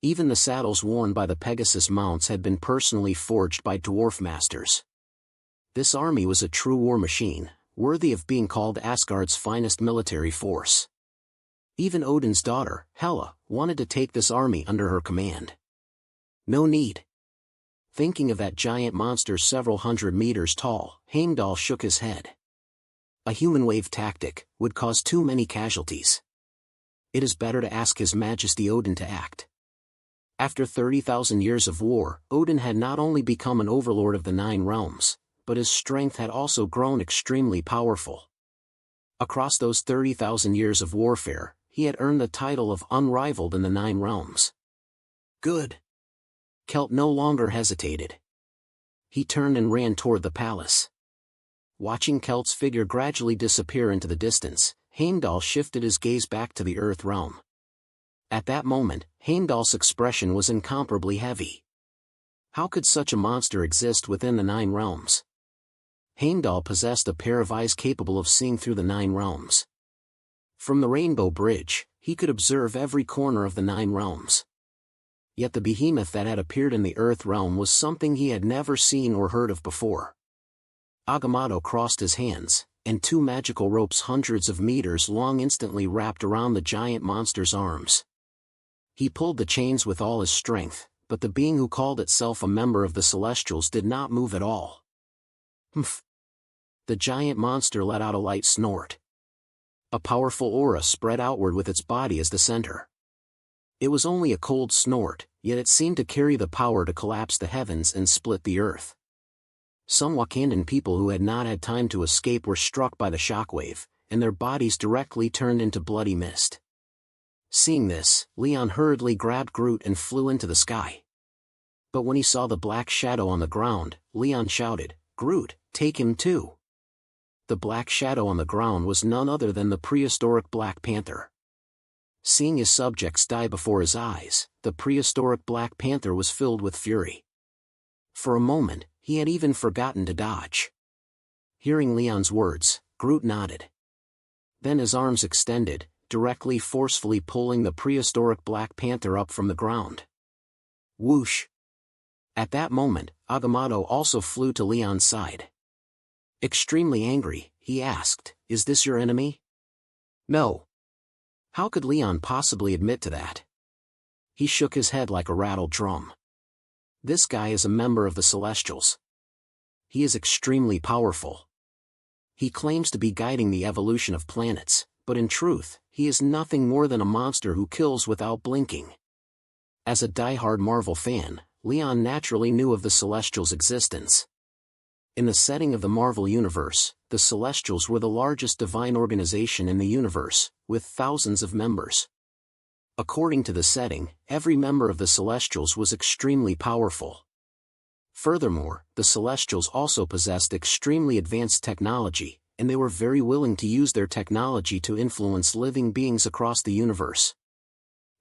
Even the saddles worn by the Pegasus mounts had been personally forged by dwarf masters. This army was a true war machine, worthy of being called Asgard's finest military force. Even Odin's daughter, Hela, wanted to take this army under her command. No need. Thinking of that giant monster several hundred meters tall, Heimdall shook his head. A human wave tactic would cause too many casualties. It is better to ask His Majesty Odin to act. After 30,000 years of war, Odin had not only become an overlord of the 9 realms, but his strength had also grown extremely powerful. Across those 30,000 years of warfare, he had earned the title of unrivaled in the 9 realms. Good. Kelt no longer hesitated. He turned and ran toward the palace. Watching Kelt's figure gradually disappear into the distance, Heimdall shifted his gaze back to the Earth realm. At that moment, Heimdall's expression was incomparably heavy. How could such a monster exist within the 9 realms? Heimdall possessed a pair of eyes capable of seeing through the 9 realms. From the Rainbow Bridge, he could observe every corner of the 9 realms. Yet the behemoth that had appeared in the Earth realm was something he had never seen or heard of before. Agamotto crossed his hands, and 2 magical ropes hundreds of meters long instantly wrapped around the giant monster's arms. He pulled the chains with all his strength, but the being who called itself a member of the Celestials did not move at all. Humph! The giant monster let out a light snort. A powerful aura spread outward with its body as the center. It was only a cold snort, yet it seemed to carry the power to collapse the heavens and split the earth. Some Wakandan people who had not had time to escape were struck by the shockwave, and their bodies directly turned into bloody mist. Seeing this, Leon hurriedly grabbed Groot and flew into the sky. But when he saw the black shadow on the ground, Leon shouted, "Groot, take him too." The black shadow on the ground was none other than the prehistoric Black Panther. Seeing his subjects die before his eyes, the prehistoric Black Panther was filled with fury. For a moment, he had even forgotten to dodge. Hearing Leon's words, Groot nodded. Then his arms extended, directly forcefully pulling the prehistoric Black Panther up from the ground. Whoosh! At that moment, Agamotto also flew to Leon's side. Extremely angry, he asked, "Is this your enemy?" No. How could Leon possibly admit to that? He shook his head like a rattled drum. This guy is a member of the Celestials. He is extremely powerful. He claims to be guiding the evolution of planets, but in truth, he is nothing more than a monster who kills without blinking. As a die-hard Marvel fan, Leon naturally knew of the Celestials' existence. In the setting of the Marvel Universe, the Celestials were the largest divine organization in the universe, with thousands of members. According to the setting, every member of the Celestials was extremely powerful. Furthermore, the Celestials also possessed extremely advanced technology, and they were very willing to use their technology to influence living beings across the universe.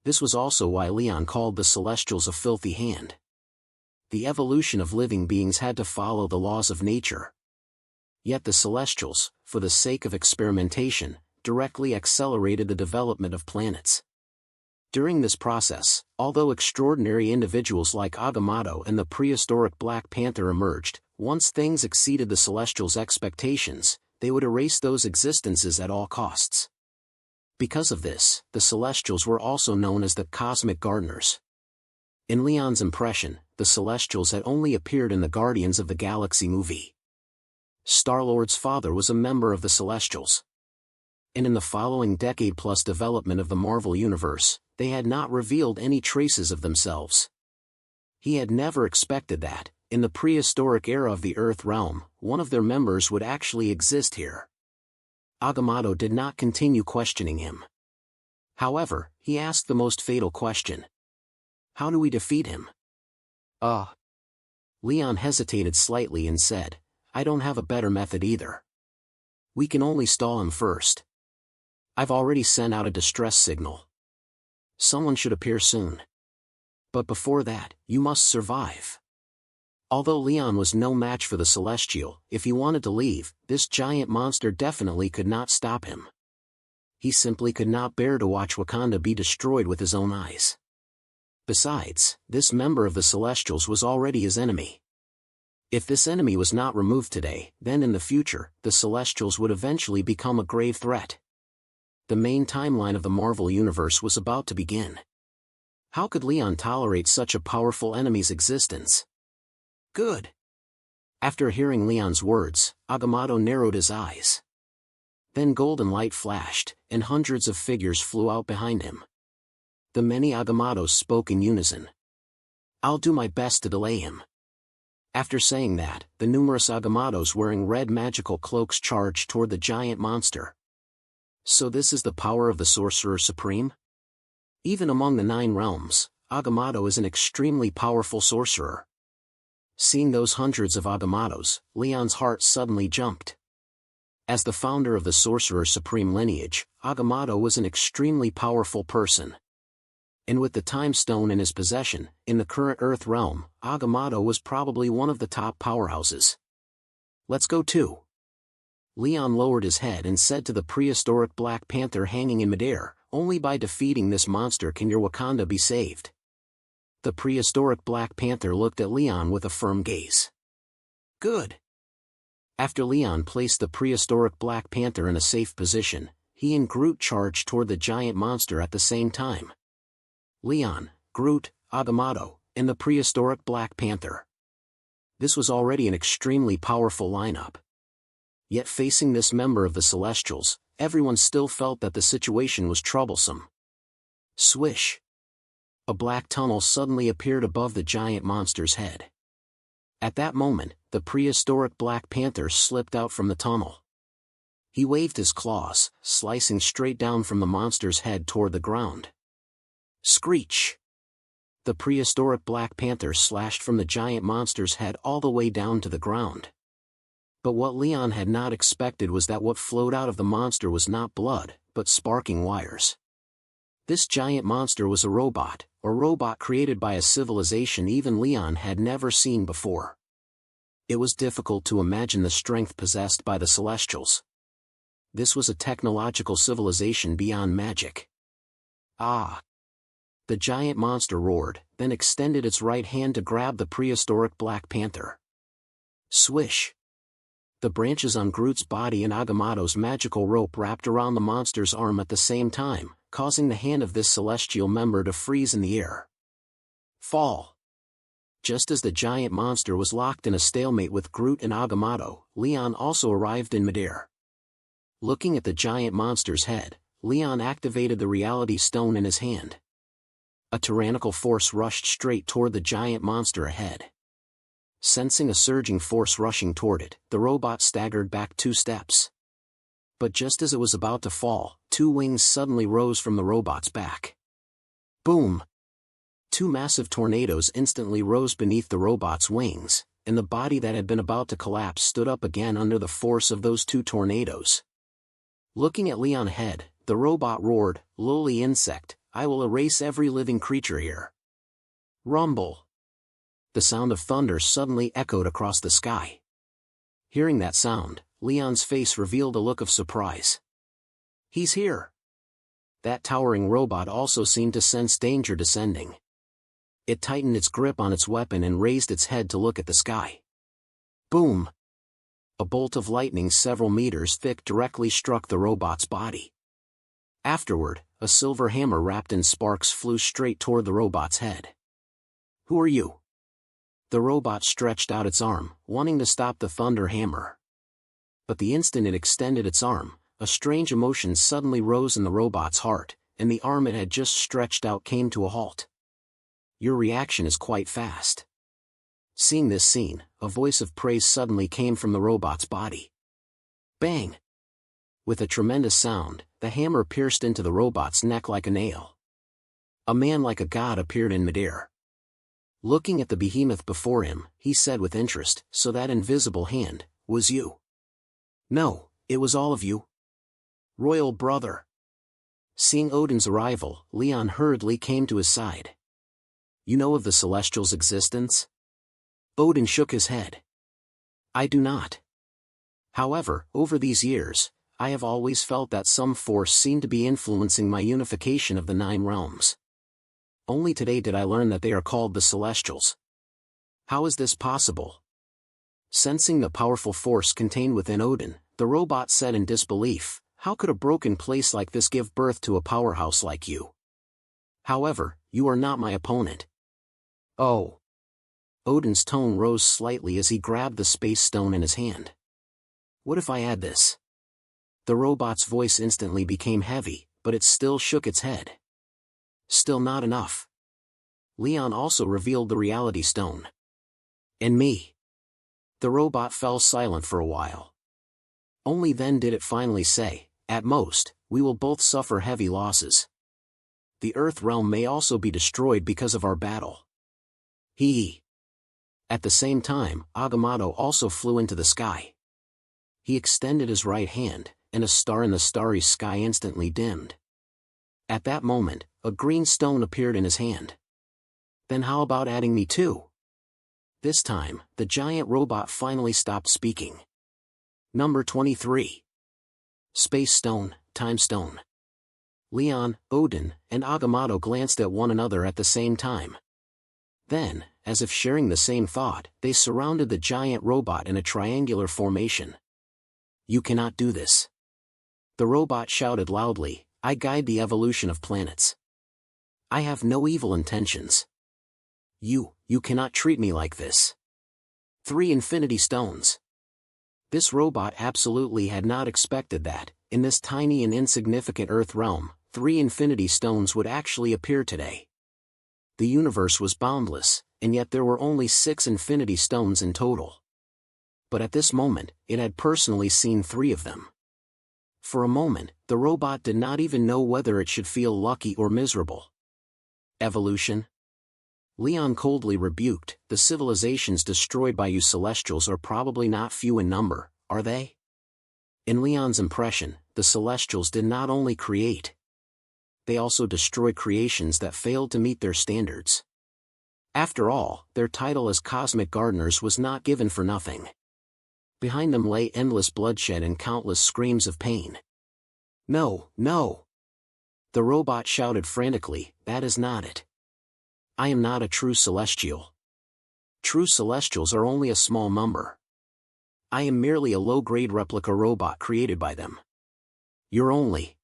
This was also why Leon called the Celestials a filthy hand. The evolution of living beings had to follow the laws of nature. Yet the Celestials, for the sake of experimentation, directly accelerated the development of planets. During this process, although extraordinary individuals like Agamotto and the prehistoric Black Panther emerged, once things exceeded the Celestials' expectations, they would erase those existences at all costs. Because of this, the Celestials were also known as the Cosmic Gardeners. In Leon's impression, the Celestials had only appeared in the Guardians of the Galaxy movie. Star-Lord's father was a member of the Celestials. And in the following decade-plus development of the Marvel Universe, they had not revealed any traces of themselves. He had never expected that, in the prehistoric era of the Earth realm, one of their members would actually exist here. Agamotto did not continue questioning him. However, he asked the most fatal question. How do we defeat him? Leon hesitated slightly and said, I don't have a better method either. We can only stall him first. I've already sent out a distress signal. Someone should appear soon. But before that, you must survive. Although Leon was no match for the Celestial, if he wanted to leave, this giant monster definitely could not stop him. He simply could not bear to watch Wakanda be destroyed with his own eyes. Besides, this member of the Celestials was already his enemy. If this enemy was not removed today, then in the future, the Celestials would eventually become a grave threat. The main timeline of the Marvel Universe was about to begin. How could Leon tolerate such a powerful enemy's existence? Good. After hearing Leon's words, Agamotto narrowed his eyes. Then golden light flashed, and hundreds of figures flew out behind him. The many Agamottos spoke in unison. I'll do my best to delay him. After saying that, the numerous Agamottos wearing red magical cloaks charged toward the giant monster. So this is the power of the Sorcerer Supreme? Even among the 9 realms, Agamotto is an extremely powerful sorcerer. Seeing those hundreds of Agamottos, Leon's heart suddenly jumped. As the founder of the Sorcerer Supreme lineage, Agamotto was an extremely powerful person. And with the Time Stone in his possession, in the current Earth realm, Agamotto was probably one of the top powerhouses. Let's go too. Leon lowered his head and said to the prehistoric Black Panther hanging in midair, only by defeating this monster can your Wakanda be saved. The prehistoric Black Panther looked at Leon with a firm gaze. Good. After Leon placed the prehistoric Black Panther in a safe position, he and Groot charged toward the giant monster at the same time. Leon, Groot, Agamotto, and the prehistoric Black Panther. This was already an extremely powerful lineup. Yet facing this member of the Celestials, everyone still felt that the situation was troublesome. Swish! A black tunnel suddenly appeared above the giant monster's head. At that moment, the prehistoric Black Panther slipped out from the tunnel. He waved his claws, slicing straight down from the monster's head toward the ground. Screech! The prehistoric Black Panther slashed from the giant monster's head all the way down to the ground. But what Leon had not expected was that what flowed out of the monster was not blood, but sparking wires. This giant monster was a robot created by a civilization even Leon had never seen before. It was difficult to imagine the strength possessed by the Celestials. This was a technological civilization beyond magic. Ah! The giant monster roared, then extended its right hand to grab the prehistoric Black Panther. Swish! The branches on Groot's body and Agamotto's magical rope wrapped around the monster's arm at the same time, causing the hand of this celestial member to freeze in the air. Fall! Just as the giant monster was locked in a stalemate with Groot and Agamotto, Leon also arrived in midair. Looking at the giant monster's head, Leon activated the reality stone in his hand. A tyrannical force rushed straight toward the giant monster ahead. Sensing a surging force rushing toward it, the robot staggered back 2 steps. But just as it was about to fall, 2 wings suddenly rose from the robot's back. Boom! 2 massive tornadoes instantly rose beneath the robot's wings, and the body that had been about to collapse stood up again under the force of those 2 tornadoes. Looking at Leon ahead, the robot roared, "Lowly insect, I will erase every living creature here." Rumble! The sound of thunder suddenly echoed across the sky. Hearing that sound, Leon's face revealed a look of surprise. He's here! That towering robot also seemed to sense danger descending. It tightened its grip on its weapon and raised its head to look at the sky. Boom! A bolt of lightning several meters thick directly struck the robot's body. Afterward, a silver hammer wrapped in sparks flew straight toward the robot's head. Who are you? The robot stretched out its arm, wanting to stop the thunder hammer. But the instant it extended its arm, a strange emotion suddenly rose in the robot's heart, and the arm it had just stretched out came to a halt. Your reaction is quite fast. Seeing this scene, a voice of praise suddenly came from the robot's body. Bang! With a tremendous sound, the hammer pierced into the robot's neck like a nail. A man like a god appeared in midair. Looking at the behemoth before him, he said with interest, "So that invisible hand was you?" "No, it was all of you. Royal brother." Seeing Odin's arrival, Leon hurriedly came to his side. "You know of the Celestials' existence?" Odin shook his head. "I do not. However, over these years, I have always felt that some force seemed to be influencing my unification of the 9 realms. Only today did I learn that they are called the Celestials. How is this possible?" Sensing the powerful force contained within Odin, the robot said in disbelief, "How could a broken place like this give birth to a powerhouse like you? However, you are not my opponent." "Oh." Odin's tone rose slightly as he grabbed the space stone in his hand. "What if I add this?" The robot's voice instantly became heavy, but it still shook its head. "Still not enough." Leon also revealed the reality stone. "And me." The robot fell silent for a while. Only then did it finally say, "At most, we will both suffer heavy losses. The Earth realm may also be destroyed because of our battle." He. At the same time, Agamotto also flew into the sky. He extended his right hand, and a star in the starry sky instantly dimmed. At that moment, a green stone appeared in his hand. "Then how about adding me too?" This time, the giant robot finally stopped speaking. Number 23. Space Stone, Time Stone. Leon, Odin, and Agamotto glanced at one another at the same time. Then, as if sharing the same thought, they surrounded the giant robot in a triangular formation. "You cannot do this." The robot shouted loudly, "I guide the evolution of planets. I have no evil intentions. You cannot treat me like this." 3 Infinity Stones. This robot absolutely had not expected that, in this tiny and insignificant Earth realm, 3 Infinity Stones would actually appear today. The universe was boundless, and yet there were only 6 Infinity Stones in total. But at this moment, it had personally seen 3 of them. For a moment, the robot did not even know whether it should feel lucky or miserable. Evolution? Leon coldly rebuked, "The civilizations destroyed by you Celestials are probably not few in number, are they?" In Leon's impression, the Celestials did not only create, they also destroyed creations that failed to meet their standards. After all, their title as cosmic gardeners was not given for nothing. Behind them lay endless bloodshed and countless screams of pain. "No, no!" The robot shouted frantically, "That is not it. I am not a true Celestial. True Celestials are only a small number. I am merely a low-grade replica robot created by them." "You're only..."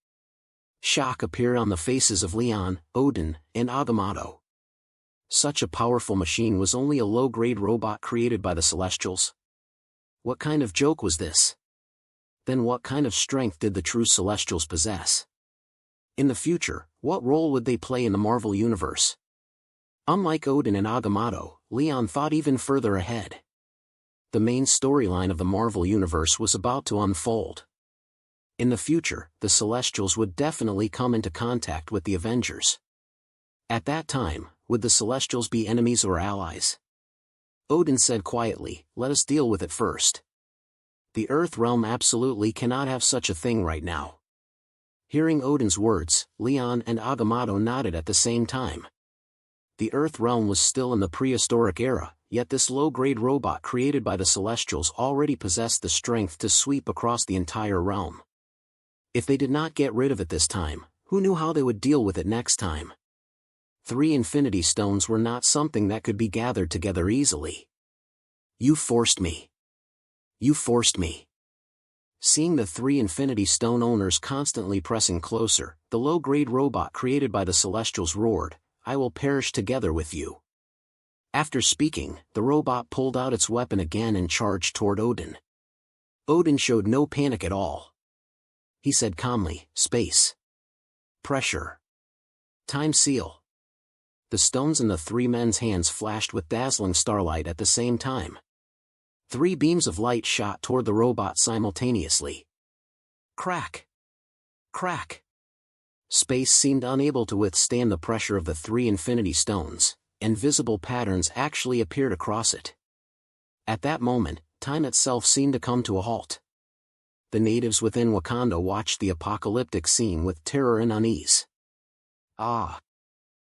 Shock appeared on the faces of Leon, Odin, and Agamotto. Such a powerful machine was only a low-grade robot created by the Celestials? What kind of joke was this? Then what kind of strength did the true Celestials possess? In the future, what role would they play in the Marvel Universe? Unlike Odin and Agamotto, Leon thought even further ahead. The main storyline of the Marvel Universe was about to unfold. In the future, the Celestials would definitely come into contact with the Avengers. At that time, would the Celestials be enemies or allies? Odin said quietly, "Let us deal with it first. The Earth realm absolutely cannot have such a thing right now." Hearing Odin's words, Leon and Agamotto nodded at the same time. The Earth realm was still in the prehistoric era, yet this low-grade robot created by the Celestials already possessed the strength to sweep across the entire realm. If they did not get rid of it this time, who knew how they would deal with it next time? 3 Infinity Stones were not something that could be gathered together easily. "You forced me." You forced me. Seeing the three Infinity Stone owners constantly pressing closer, the low-grade robot created by the Celestials roared, I will perish together with you. After speaking, the robot pulled out its weapon again and charged toward Odin. Odin showed no panic at all. He said calmly, space. Pressure. Time seal. The stones in the three men's hands flashed with dazzling starlight at the same time. 3 beams of light shot toward the robot simultaneously. Crack. Crack. Space seemed unable to withstand the pressure of the 3 Infinity Stones, and visible patterns actually appeared across it. At that moment, time itself seemed to come to a halt. The natives within Wakanda watched the apocalyptic scene with terror and unease. Ah!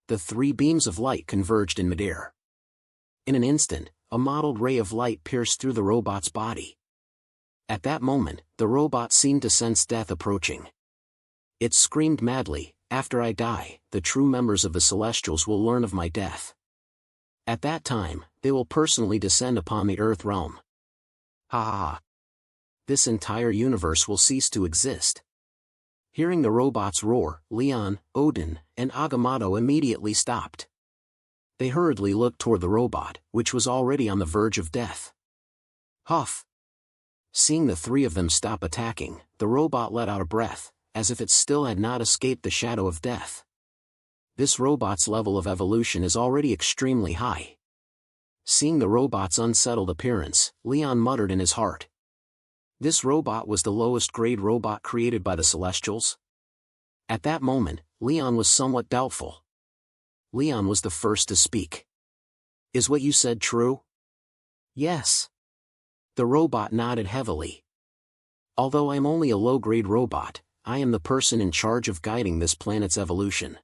The 3 beams of light converged in midair. In an instant, a mottled ray of light pierced through the robot's body. At that moment, the robot seemed to sense death approaching. It screamed madly, after I die, the true members of the Celestials will learn of my death. At that time, they will personally descend upon the Earth realm. Ha ha ha. This entire universe will cease to exist. Hearing the robot's roar, Leon, Odin, and Agamotto immediately stopped. They hurriedly looked toward the robot, which was already on the verge of death. Huff! Seeing the 3 of them stop attacking, the robot let out a breath, as if it still had not escaped the shadow of death. This robot's level of evolution is already extremely high. Seeing the robot's unsettled appearance, Leon muttered in his heart. This robot was the lowest grade robot created by the Celestials? At that moment, Leon was somewhat doubtful. Leon was the first to speak. Is what you said true? Yes. The robot nodded heavily. Although I'm only a low-grade robot, I am the person in charge of guiding this planet's evolution.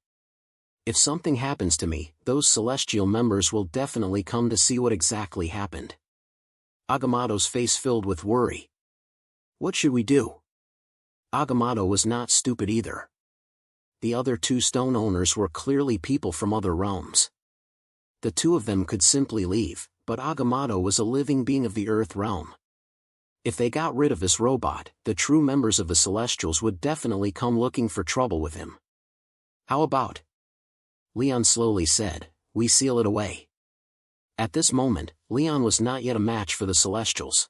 If something happens to me, those celestial members will definitely come to see what exactly happened. Agamotto's face filled with worry. What should we do? Agamotto was not stupid either. The other 2 stone owners were clearly people from other realms. The 2 of them could simply leave, but Agamotto was a living being of the Earth realm. If they got rid of this robot, the true members of the Celestials would definitely come looking for trouble with him. How about? Leon slowly said, we seal it away. At this moment, Leon was not yet a match for the Celestials.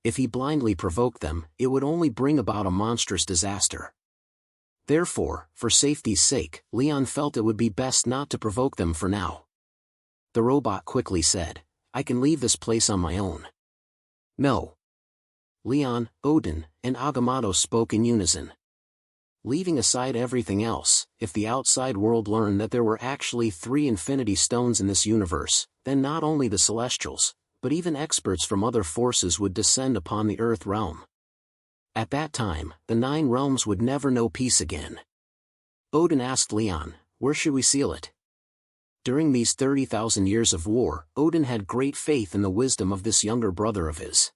If he blindly provoked them, it would only bring about a monstrous disaster. Therefore, for safety's sake, Leon felt it would be best not to provoke them for now. The robot quickly said, I can leave this place on my own. No. Leon, Odin, and Agamotto spoke in unison. Leaving aside everything else, if the outside world learned that there were actually 3 Infinity Stones in this universe, then not only the Celestials, but even experts from other forces would descend upon the Earth realm. At that time, the 9 realms would never know peace again. Odin asked Leon, where should we seal it? During these 30,000 years of war, Odin had great faith in the wisdom of this younger brother of his.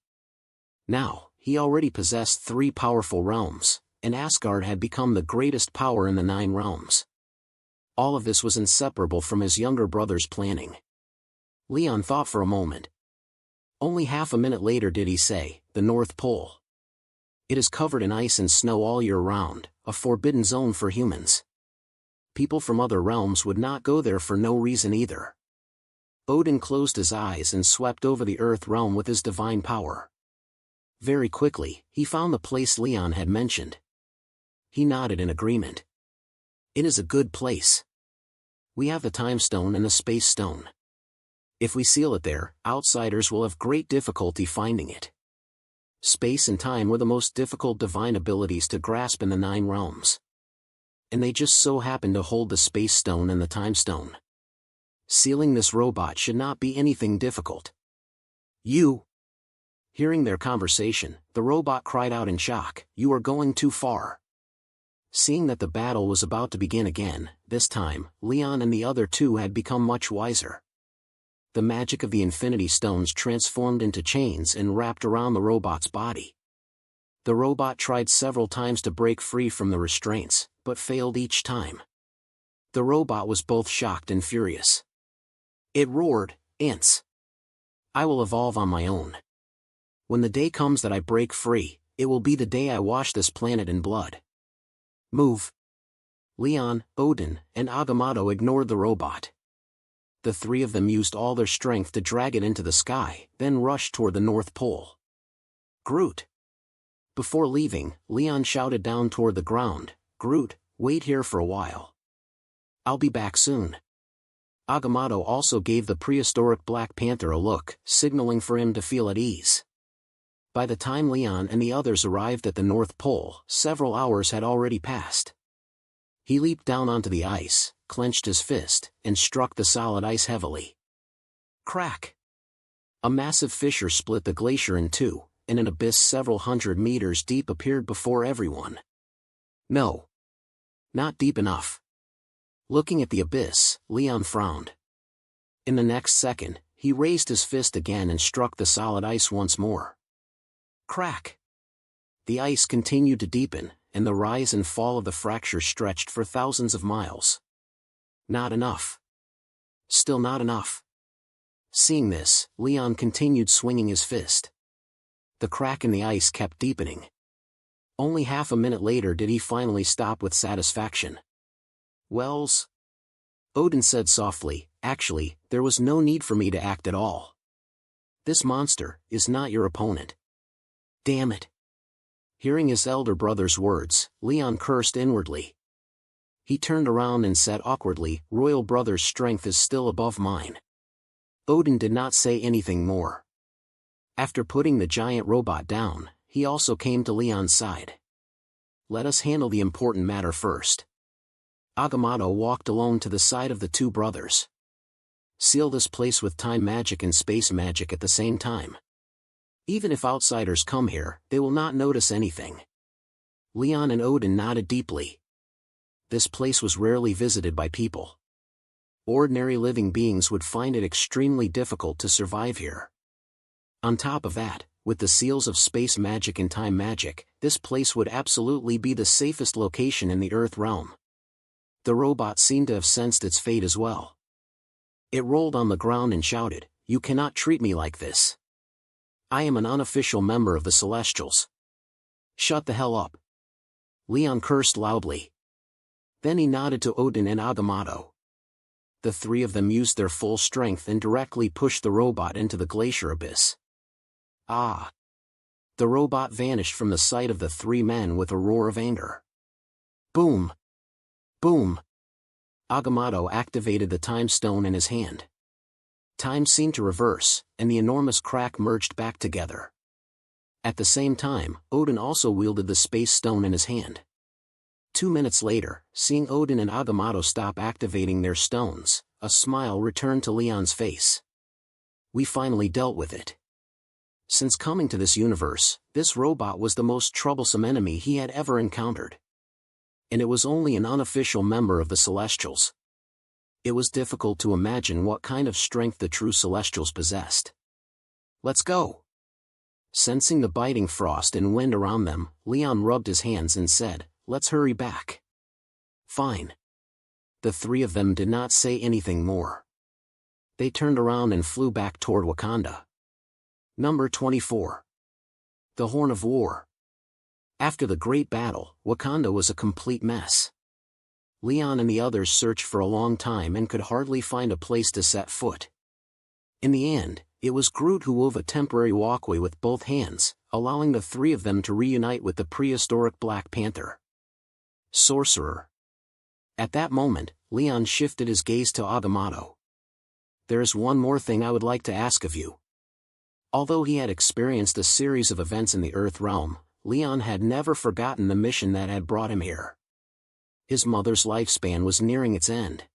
Now, he already possessed 3 powerful realms, and Asgard had become the greatest power in the 9 realms. All of this was inseparable from his younger brother's planning. Leon thought for a moment. Only half a minute later did he say, the North Pole. It is covered in ice and snow all year round, a forbidden zone for humans. People from other realms would not go there for no reason either. Odin closed his eyes and swept over the Earth realm with his divine power. Very quickly, he found the place Leon had mentioned. He nodded in agreement. It is a good place. We have the Time Stone and the Space Stone. If we seal it there, outsiders will have great difficulty finding it. Space and time were the most difficult divine abilities to grasp in the 9 realms. And they just so happen to hold the Space Stone and the Time Stone. Sealing this robot should not be anything difficult. You! Hearing their conversation, the robot cried out in shock, you are going too far. Seeing that the battle was about to begin again, this time, Leon and the other 2 had become much wiser. The magic of the Infinity Stones transformed into chains and wrapped around the robot's body. The robot tried several times to break free from the restraints, but failed each time. The robot was both shocked and furious. It roared, Ants! I will evolve on my own. When the day comes that I break free, it will be the day I wash this planet in blood. Move. Leon, Odin, and Agamotto ignored the robot. The three of them used all their strength to drag it into the sky, then rushed toward the North Pole. Groot. Before leaving, Leon shouted down toward the ground, "Groot, wait here for a while. I'll be back soon." Agamotto also gave the prehistoric Black Panther a look, signaling for him to feel at ease. By the time Leon and the others arrived at the North Pole, several hours had already passed. He leaped down onto the ice, clenched his fist, and struck the solid ice heavily. Crack! A massive fissure split the glacier in two, and an abyss several hundred meters deep appeared before everyone. No. Not deep enough. Looking at the abyss, Leon frowned. In the next second, he raised his fist again and struck the solid ice once more. Crack! The ice continued to deepen, and the rise and fall of the fracture stretched for thousands of miles. Not enough. Still not enough. Seeing this, Leon continued swinging his fist. The crack in the ice kept deepening. Only half a minute later did he finally stop with satisfaction. "Wells?" Odin said softly, "Actually, there was no need for me to act at all. This monster is not your opponent." Damn it. Hearing his elder brother's words, Leon cursed inwardly. He turned around and said awkwardly, "Royal brother's strength is still above mine." Odin did not say anything more. After putting the giant robot down, he also came to Leon's side. "Let us handle the important matter first." Agamotto walked alone to the side of the two brothers. "Seal this place with time magic and space magic at the same time. Even if outsiders come here, they will not notice anything." Leon and Odin nodded deeply. This place was rarely visited by people. Ordinary living beings would find it extremely difficult to survive here. On top of that, with the seals of space magic and time magic, this place would absolutely be the safest location in the Earth realm. The robot seemed to have sensed its fate as well. It rolled on the ground and shouted, "You cannot treat me like this. I am an unofficial member of the Celestials. Shut the hell up." Leon cursed loudly. Then he nodded to Odin and Agamotto. The three of them used their full strength and directly pushed the robot into the glacier abyss. Ah! The robot vanished from the sight of the three men with a roar of anger. Boom! Boom! Agamotto activated the time stone in his hand. Time seemed to reverse, and the enormous crack merged back together. At the same time, Odin also wielded the space stone in his hand. 2 minutes later, seeing Odin and Agamotto stop activating their stones, a smile returned to Leon's face. "We finally dealt with it." Since coming to this universe, this robot was the most troublesome enemy he had ever encountered. And it was only an unofficial member of the Celestials. It was difficult to imagine what kind of strength the true Celestials possessed. "Let's go." Sensing the biting frost and wind around them, Leon rubbed his hands and said, "Let's hurry back." Fine. The three of them did not say anything more. They turned around and flew back toward Wakanda. Number 24. The Horn of War. After the Great Battle, Wakanda was a complete mess. Leon and the others searched for a long time and could hardly find a place to set foot. In the end, it was Groot who wove a temporary walkway with both hands, allowing the three of them to reunite with the prehistoric Black Panther. Sorcerer. At that moment, Leon shifted his gaze to Agamotto. "There is one more thing I would like to ask of you." Although he had experienced a series of events in the Earth realm, Leon had never forgotten the mission that had brought him here. His mother's lifespan was nearing its end.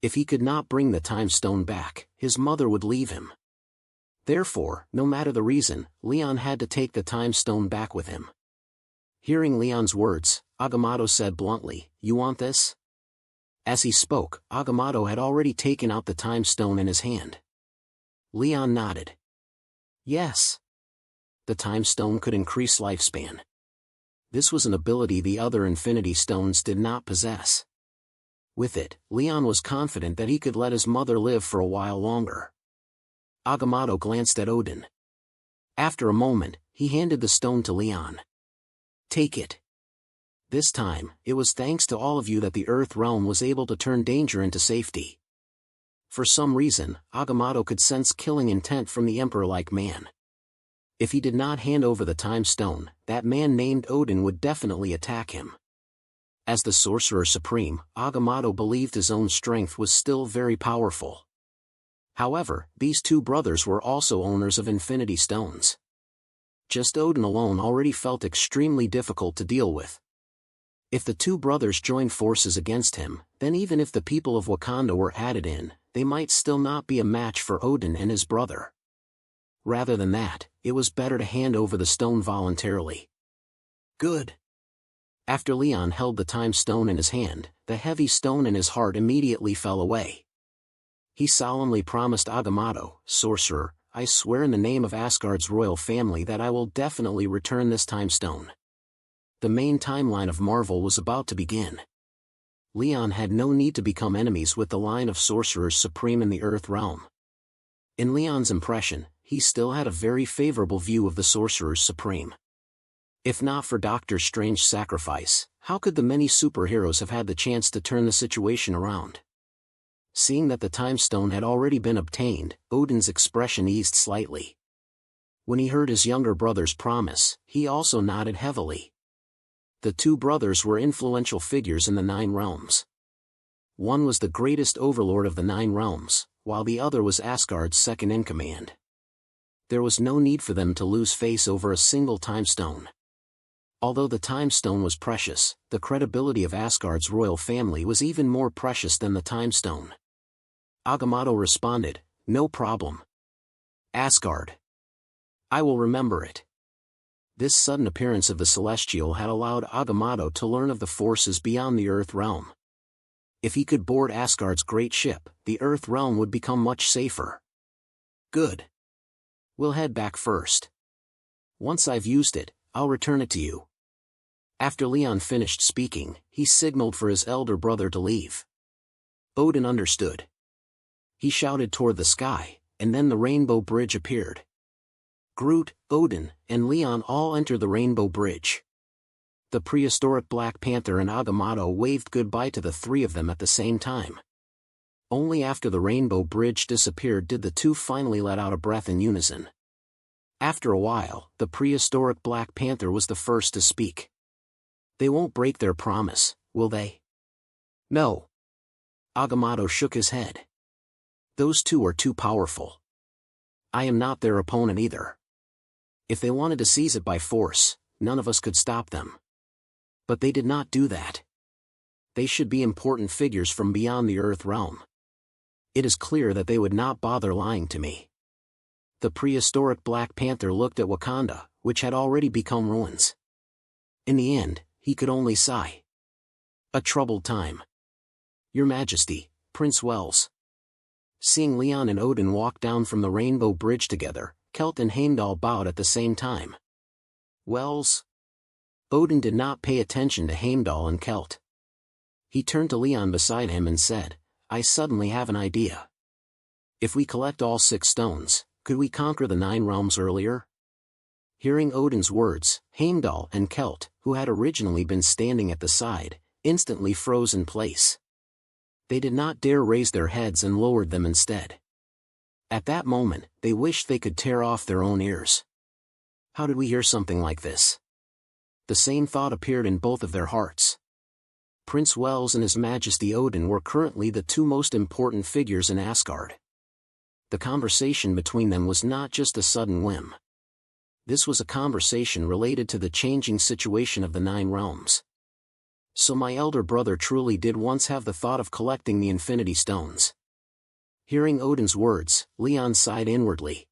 If he could not bring the time stone back, his mother would leave him. Therefore, no matter the reason, Leon had to take the time stone back with him. Hearing Leon's words, Agamotto said bluntly, "You want this?" As he spoke, Agamotto had already taken out the time stone in his hand. Leon nodded. Yes. The time stone could increase lifespan. This was an ability the other Infinity Stones did not possess. With it, Leon was confident that he could let his mother live for a while longer. Agamotto glanced at Odin. After a moment, he handed the stone to Leon. "Take it. This time, it was thanks to all of you that the Earth realm was able to turn danger into safety." For some reason, Agamotto could sense killing intent from the emperor-like man. If he did not hand over the time stone, that man named Odin would definitely attack him. As the Sorcerer Supreme, Agamotto believed his own strength was still very powerful. However, these two brothers were also owners of Infinity Stones. Just Odin alone already felt extremely difficult to deal with. If the two brothers joined forces against him, then even if the people of Wakanda were added in, they might still not be a match for Odin and his brother. Rather than that, it was better to hand over the stone voluntarily. Good. After Leon held the time stone in his hand, the heavy stone in his heart immediately fell away. He solemnly promised Agamotto, "Sorcerer, I swear in the name of Asgard's royal family that I will definitely return this time stone." The main timeline of Marvel was about to begin. Leon had no need to become enemies with the line of sorcerers supreme in the Earth realm. In Leon's impression, he still had a very favorable view of the sorcerers supreme. If not for Doctor Strange's sacrifice, how could the many superheroes have had the chance to turn the situation around? Seeing that the time stone had already been obtained, Odin's expression eased slightly. When he heard his younger brother's promise, he also nodded heavily. The two brothers were influential figures in the Nine Realms. One was the greatest overlord of the Nine Realms, while the other was Asgard's second-in-command. There was no need for them to lose face over a single time stone. Although the time stone was precious, the credibility of Asgard's royal family was even more precious than the time stone. Agamotto responded, "No problem. Asgard. I will remember it." This sudden appearance of the Celestial had allowed Agamotto to learn of the forces beyond the Earth realm. If he could board Asgard's great ship, the Earth realm would become much safer. "Good. We'll head back first. Once I've used it, I'll return it to you." After Leon finished speaking, he signaled for his elder brother to leave. Odin understood. He shouted toward the sky, and then the Rainbow Bridge appeared. Groot, Odin, and Leon all entered the Rainbow Bridge. The prehistoric Black Panther and Agamotto waved goodbye to the three of them at the same time. Only after the Rainbow Bridge disappeared did the two finally let out a breath in unison. After a while, the prehistoric Black Panther was the first to speak. "They won't break their promise, will they?" "No." Agamotto shook his head. "Those two are too powerful. I am not their opponent either. If they wanted to seize it by force, none of us could stop them. But they did not do that. They should be important figures from beyond the Earth realm. It is clear that they would not bother lying to me." The prehistoric Black Panther looked at Wakanda, which had already become ruins. In the end, he could only sigh. "A troubled time. Your Majesty, Prince Wells." Seeing Leon and Odin walk down from the Rainbow Bridge together, Kelt and Heimdall bowed at the same time. "Wells?" Odin did not pay attention to Heimdall and Kelt. He turned to Leon beside him and said, "I suddenly have an idea. If we collect all 6 stones, could we conquer the 9 realms earlier?" Hearing Odin's words, Heimdall and Kelt, who had originally been standing at the side, instantly froze in place. They did not dare raise their heads and lowered them instead. At that moment, they wished they could tear off their own ears. How did we hear something like this? The same thought appeared in both of their hearts. Prince Wells and His Majesty Odin were currently the two most important figures in Asgard. The conversation between them was not just a sudden whim. This was a conversation related to the changing situation of the 9 realms. So my elder brother truly did once have the thought of collecting the Infinity Stones. Hearing Odin's words, Leon sighed inwardly.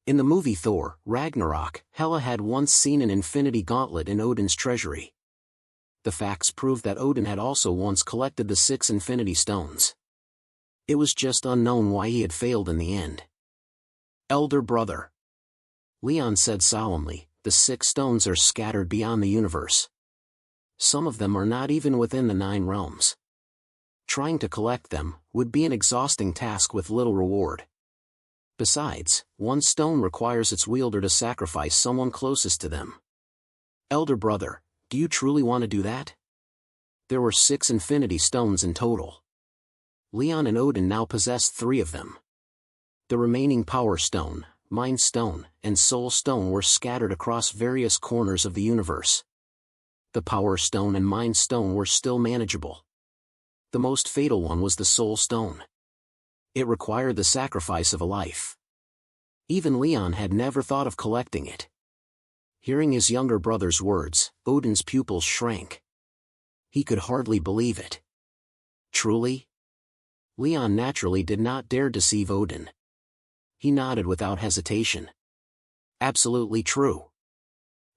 In the movie Thor, Ragnarok, Hela had once seen an Infinity Gauntlet in Odin's treasury. The facts proved that Odin had also once collected the 6 Infinity Stones. It was just unknown why he had failed in the end. "Elder brother," Leon said solemnly, "the 6 stones are scattered beyond the universe. Some of them are not even within the 9 realms. Trying to collect them would be an exhausting task with little reward. Besides, one stone requires its wielder to sacrifice someone closest to them. Elder brother, do you truly want to do that? There were 6 infinity stones in total. Leon and Odin now possessed 3 of them. The remaining Power Stone, Mind Stone, and Soul Stone were scattered across various corners of the universe. The Power Stone and Mind Stone were still manageable. The most fatal one was the Soul Stone. It required the sacrifice of a life. Even Leon had never thought of collecting it. Hearing his younger brother's words, Odin's pupils shrank. He could hardly believe it. Truly? Leon naturally did not dare deceive Odin. He nodded without hesitation. Absolutely true.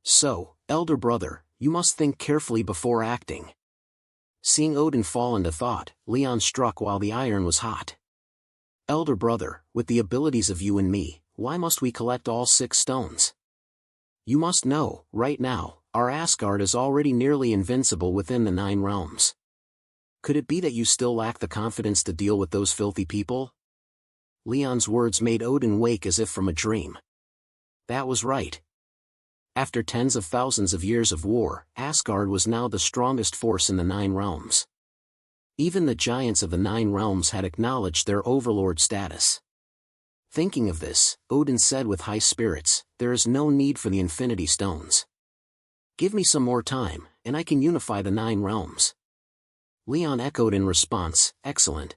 So, elder brother, you must think carefully before acting. Seeing Odin fall into thought, Leon struck while the iron was hot. Elder brother, with the abilities of you and me, why must we collect all 6 stones? You must know, right now, our Asgard is already nearly invincible within the 9 realms. Could it be that you still lack the confidence to deal with those filthy people? Leon's words made Odin wake as if from a dream. That was right. After tens of thousands of years of war, Asgard was now the strongest force in the 9 realms. Even the giants of the 9 realms had acknowledged their overlord status. Thinking of this, Odin said with high spirits, "There is no need for the Infinity Stones. Give me some more time, and I can unify the 9 realms." Leon echoed in response, "Excellent."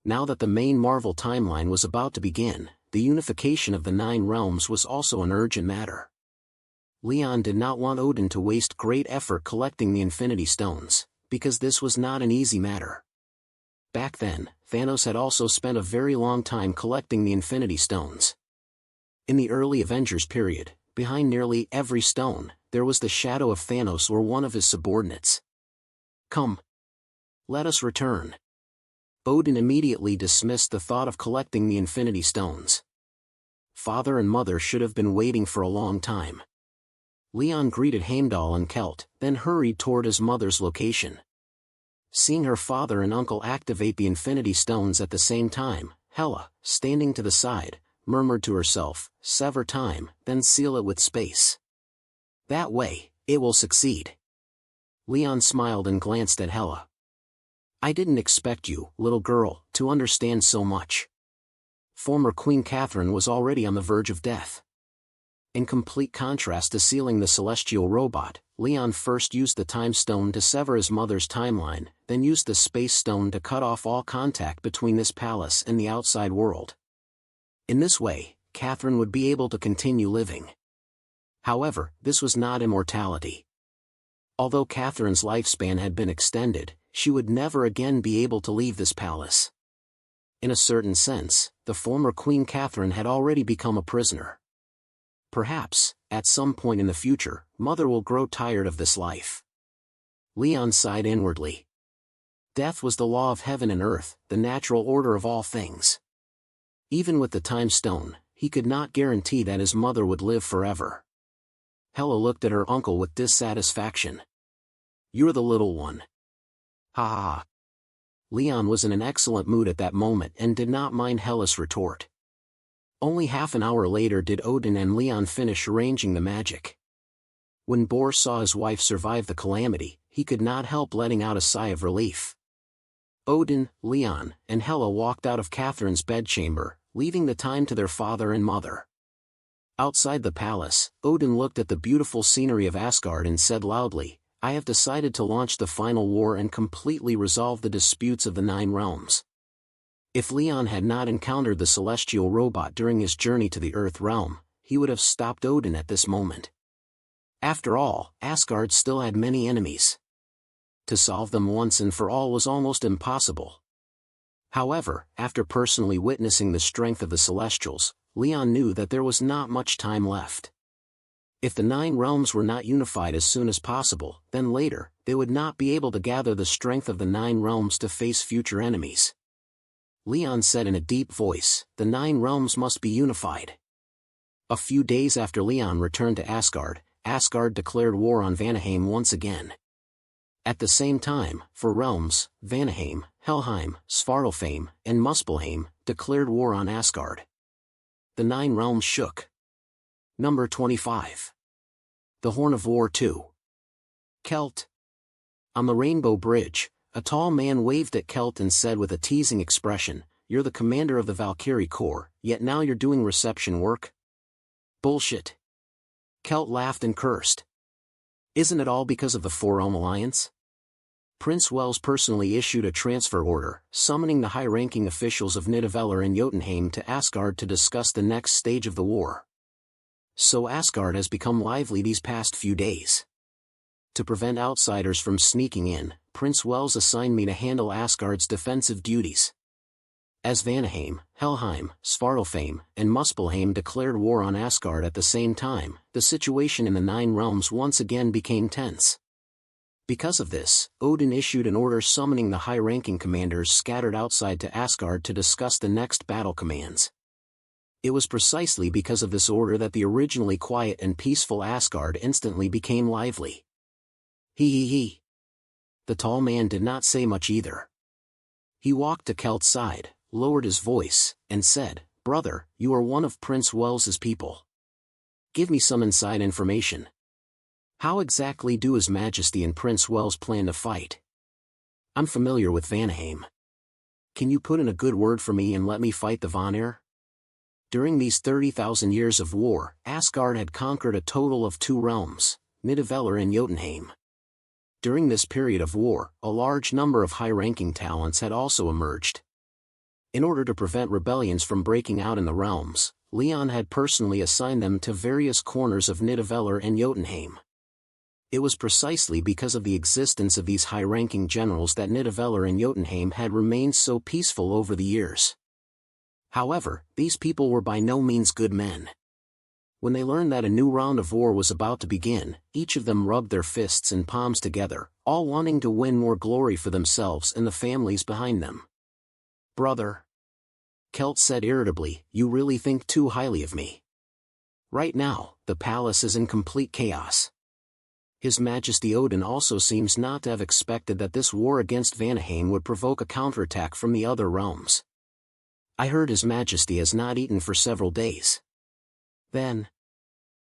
Now that the main Marvel timeline was about to begin, the unification of the 9 realms was also an urgent matter. Leon did not want Odin to waste great effort collecting the Infinity Stones, because this was not an easy matter. Back then, Thanos had also spent a very long time collecting the Infinity Stones. In the early Avengers period, behind nearly every stone, there was the shadow of Thanos or one of his subordinates. "Come. Let us return." Odin immediately dismissed the thought of collecting the Infinity Stones. Father and mother should have been waiting for a long time. Leon greeted Heimdall and Kelt, then hurried toward his mother's location. Seeing her father and uncle activate the Infinity Stones at the same time, Hela, standing to the side, murmured to herself, "Sever time, then seal it with space. That way, it will succeed." Leon smiled and glanced at Hela. "I didn't expect you, little girl, to understand so much." Former Queen Catherine was already on the verge of death. In complete contrast to sealing the celestial robot, Leon first used the Time Stone to sever his mother's timeline, then used the Space Stone to cut off all contact between this palace and the outside world. In this way, Catherine would be able to continue living. However, this was not immortality. Although Catherine's lifespan had been extended, she would never again be able to leave this palace. In a certain sense, the former Queen Catherine had already become a prisoner. Perhaps, at some point in the future, Mother will grow tired of this life. Leon sighed inwardly. Death was the law of heaven and earth, the natural order of all things. Even with the Time Stone, he could not guarantee that his mother would live forever. Hela looked at her uncle with dissatisfaction. "You're the little one." Ha ha ha. Leon was in an excellent mood at that moment and did not mind Hela's retort. Only half an hour later did Odin and Leon finish arranging the magic. When Bor saw his wife survive the calamity, he could not help letting out a sigh of relief. Odin, Leon, and Hela walked out of Catherine's bedchamber, leaving the time to their father and mother. Outside the palace, Odin looked at the beautiful scenery of Asgard and said loudly, "I have decided to launch the final war and completely resolve the disputes of the 9 realms." If Leon had not encountered the celestial robot during his journey to the Earth realm, he would have stopped Odin at this moment. After all, Asgard still had many enemies. To solve them once and for all was almost impossible. However, after personally witnessing the strength of the Celestials, Leon knew that there was not much time left. If the 9 realms were not unified as soon as possible, then later, they would not be able to gather the strength of the 9 realms to face future enemies. Leon said in a deep voice, "The 9 realms must be unified." A few days after Leon returned to Asgard, Asgard declared war on Vanaheim once again. At the same time, 4 realms, Vanaheim, Helheim, Svartalfheim, and Muspelheim, declared war on Asgard. The Nine Realms Shook. Number 25. The Horn of War 2. Kelt. On the Rainbow Bridge, a tall man waved at Kelt and said with a teasing expression, "You're the commander of the Valkyrie Corps, yet now you're doing reception work? Bullshit." Kelt laughed and cursed. "Isn't it all because of the Four-Realm Alliance?" Prince Wells personally issued a transfer order, summoning the high-ranking officials of Nidavellir and Jotunheim to Asgard to discuss the next stage of the war. So Asgard has become lively these past few days. To prevent outsiders from sneaking in, Prince Wells assigned me to handle Asgard's defensive duties. As Vanaheim, Helheim, Svartalfheim, and Muspelheim declared war on Asgard at the same time, the situation in the Nine Realms once again became tense. Because of this, Odin issued an order summoning the high-ranking commanders scattered outside to Asgard to discuss the next battle commands. It was precisely because of this order that the originally quiet and peaceful Asgard instantly became lively. He. The tall man did not say much either. He walked to Kelt's side, lowered his voice, and said, "Brother, you are one of Prince Wells's people. Give me some inside information. How exactly do His Majesty and Prince Wells plan to fight? I'm familiar with Vanaheim. Can you put in a good word for me and let me fight the Vanir?" During these 30,000 years of war, Asgard had conquered a total of 2 realms, Nidavellir and Jotunheim. During this period of war, a large number of high-ranking talents had also emerged. In order to prevent rebellions from breaking out in the realms, Leon had personally assigned them to various corners of Nidavellir and Jotunheim. It was precisely because of the existence of these high-ranking generals that Nidavellir and Jotunheim had remained so peaceful over the years. However, these people were by no means good men. When they learned that a new round of war was about to begin, each of them rubbed their fists and palms together, all wanting to win more glory for themselves and the families behind them. "Brother," Kelt said irritably, "you really think too highly of me. Right now, the palace is in complete chaos. His Majesty Odin also seems not to have expected that this war against Vanaheim would provoke a counterattack from the other realms. I heard His Majesty has not eaten for several days." Then,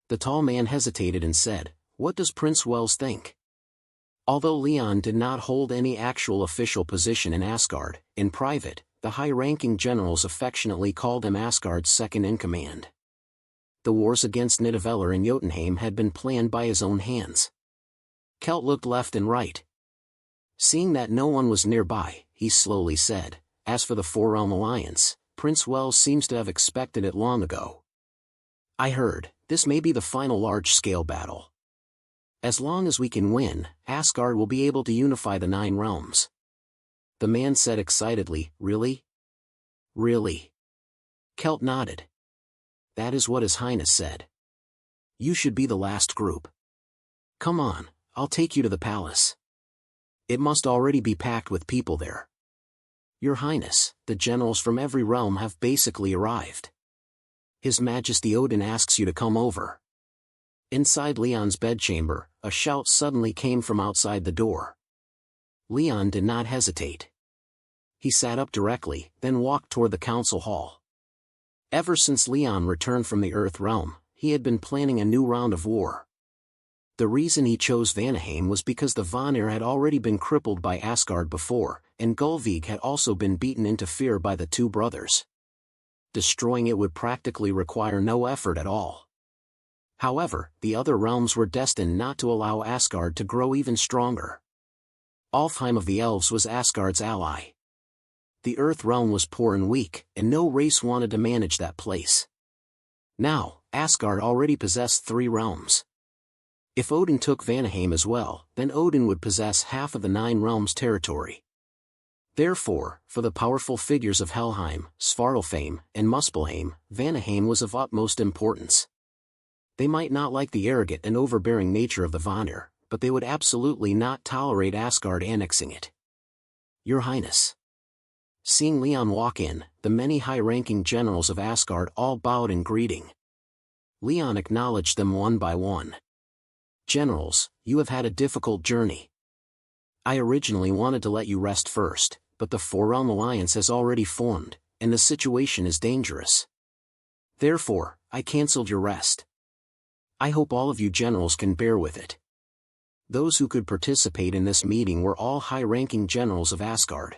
the tall man hesitated and said, "What does Prince Wells think?" Although Leon did not hold any actual official position in Asgard, in private, the high-ranking generals affectionately called him Asgard's second-in-command. The wars against Nidavellir and Jotunheim had been planned by his own hands. Kelt looked left and right. Seeing that no one was nearby, he slowly said, "As for the Four-Realm Alliance, Prince Wells seems to have expected it long ago. I heard, this may be the final large-scale battle. As long as we can win, Asgard will be able to unify the 9 realms." The man said excitedly, "Really? Really?" Kelt nodded. "That is what His Highness said. You should be the last group. Come on, I'll take you to the palace. It must already be packed with people there. Your Highness, the generals from every realm have basically arrived. His Majesty Odin asks you to come over." Inside Leon's bedchamber, a shout suddenly came from outside the door. Leon did not hesitate. He sat up directly, then walked toward the council hall. Ever since Leon returned from the Earth realm, he had been planning a new round of war. The reason he chose Vanaheim was because the Vanir had already been crippled by Asgard before, and Gullveig had also been beaten into fear by the 2 brothers. Destroying it would practically require no effort at all. However, the other realms were destined not to allow Asgard to grow even stronger. Alfheim of the Elves was Asgard's ally. The Earth realm was poor and weak, and no race wanted to manage that place. Now, Asgard already possessed 3 realms. If Odin took Vanaheim as well, then Odin would possess half of the 9 realms' territory. Therefore, for the powerful figures of Helheim, Svartalfheim, and Muspelheim, Vanaheim was of utmost importance. They might not like the arrogant and overbearing nature of the Vanir, but they would absolutely not tolerate Asgard annexing it. "Your Highness." Seeing Leon walk in, the many high-ranking generals of Asgard all bowed in greeting. Leon acknowledged them one by one. "Generals, you have had a difficult journey. I originally wanted to let you rest first, but the Four-Realm Alliance has already formed, and the situation is dangerous. Therefore, I cancelled your rest. I hope all of you generals can bear with it. Those who could participate in this meeting were all high-ranking generals of Asgard.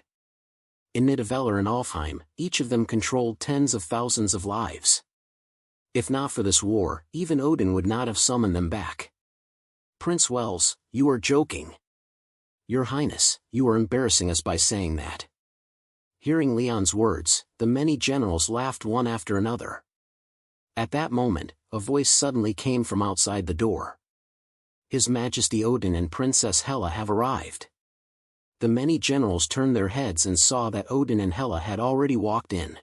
In Nidavellir and Alfheim, each of them controlled tens of thousands of lives. If not for this war, even Odin would not have summoned them back. Prince Wells, you are joking. Your Highness, you are embarrassing us by saying that. Hearing Leon's words, the many generals laughed one after another. At that moment, a voice suddenly came from outside the door. His Majesty Odin and Princess Hela have arrived. The many generals turned their heads and saw that Odin and Hela had already walked in.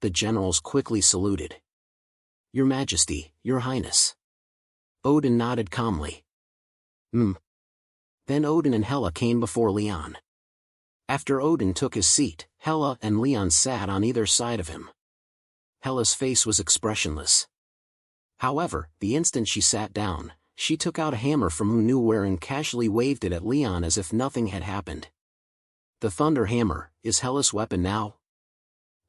The generals quickly saluted. Your Majesty, Your Highness. Odin nodded calmly. Then Odin and Hela came before Leon. After Odin took his seat, Hela and Leon sat on either side of him. Hela's face was expressionless. However, the instant she sat down, she took out a hammer from who knew where and casually waved it at Leon as if nothing had happened. The Thunder Hammer is Hela's weapon now.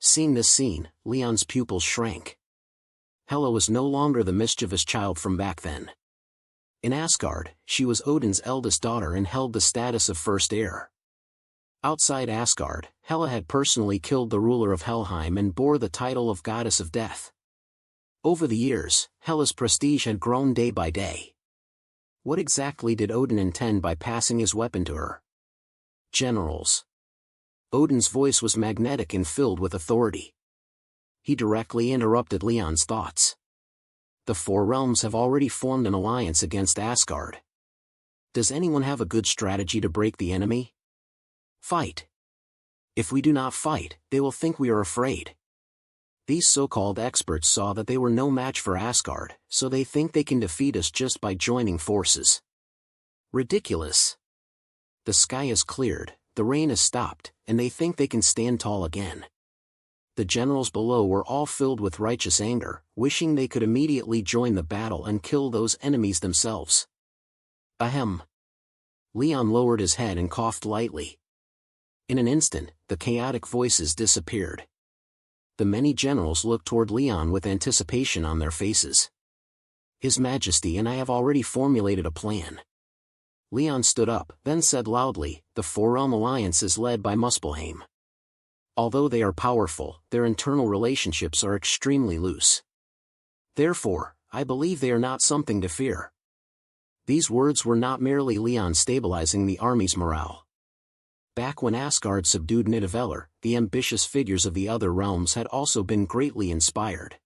Seeing this scene, Leon's pupils shrank. Hela was no longer the mischievous child from back then. In Asgard, she was Odin's eldest daughter and held the status of first heir. Outside Asgard, Hela had personally killed the ruler of Helheim and bore the title of Goddess of Death. Over the years, Hela's prestige had grown day by day. What exactly did Odin intend by passing his weapon to her? Generals. Odin's voice was magnetic and filled with authority. He directly interrupted Leon's thoughts. The four realms have already formed an alliance against Asgard. Does anyone have a good strategy to break the enemy? Fight. If we do not fight, they will think we are afraid. These so-called experts saw that they were no match for Asgard, so they think they can defeat us just by joining forces. Ridiculous. The sky is cleared, the rain has stopped, and they think they can stand tall again. The generals below were all filled with righteous anger, wishing they could immediately join the battle and kill those enemies themselves. Ahem. Leon lowered his head and coughed lightly. In an instant, the chaotic voices disappeared. The many generals looked toward Leon with anticipation on their faces. His Majesty and I have already formulated a plan. Leon stood up, then said loudly, the Four-Realm Alliance is led by Muspelheim. Although they are powerful, their internal relationships are extremely loose. Therefore, I believe they are not something to fear. These words were not merely Leon stabilizing the army's morale. Back when Asgard subdued Nidavellir, the ambitious figures of the other realms had also been greatly inspired.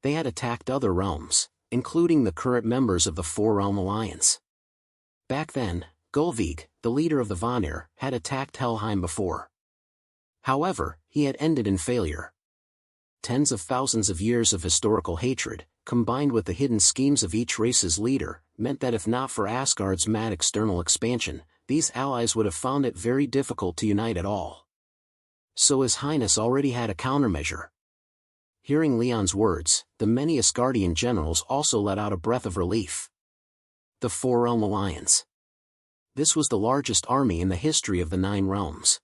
They had attacked other realms, including the current members of the Four-Realm Alliance. Back then, Gulveig, the leader of the Vanir, had attacked Helheim before. However, he had ended in failure. Tens of thousands of years of historical hatred, combined with the hidden schemes of each race's leader, meant that if not for Asgard's mad external expansion, these allies would have found it very difficult to unite at all. So His Highness already had a countermeasure. Hearing Leon's words, the many Asgardian generals also let out a breath of relief. The Four-Realm Alliance. This was the largest army in the history of the Nine Realms.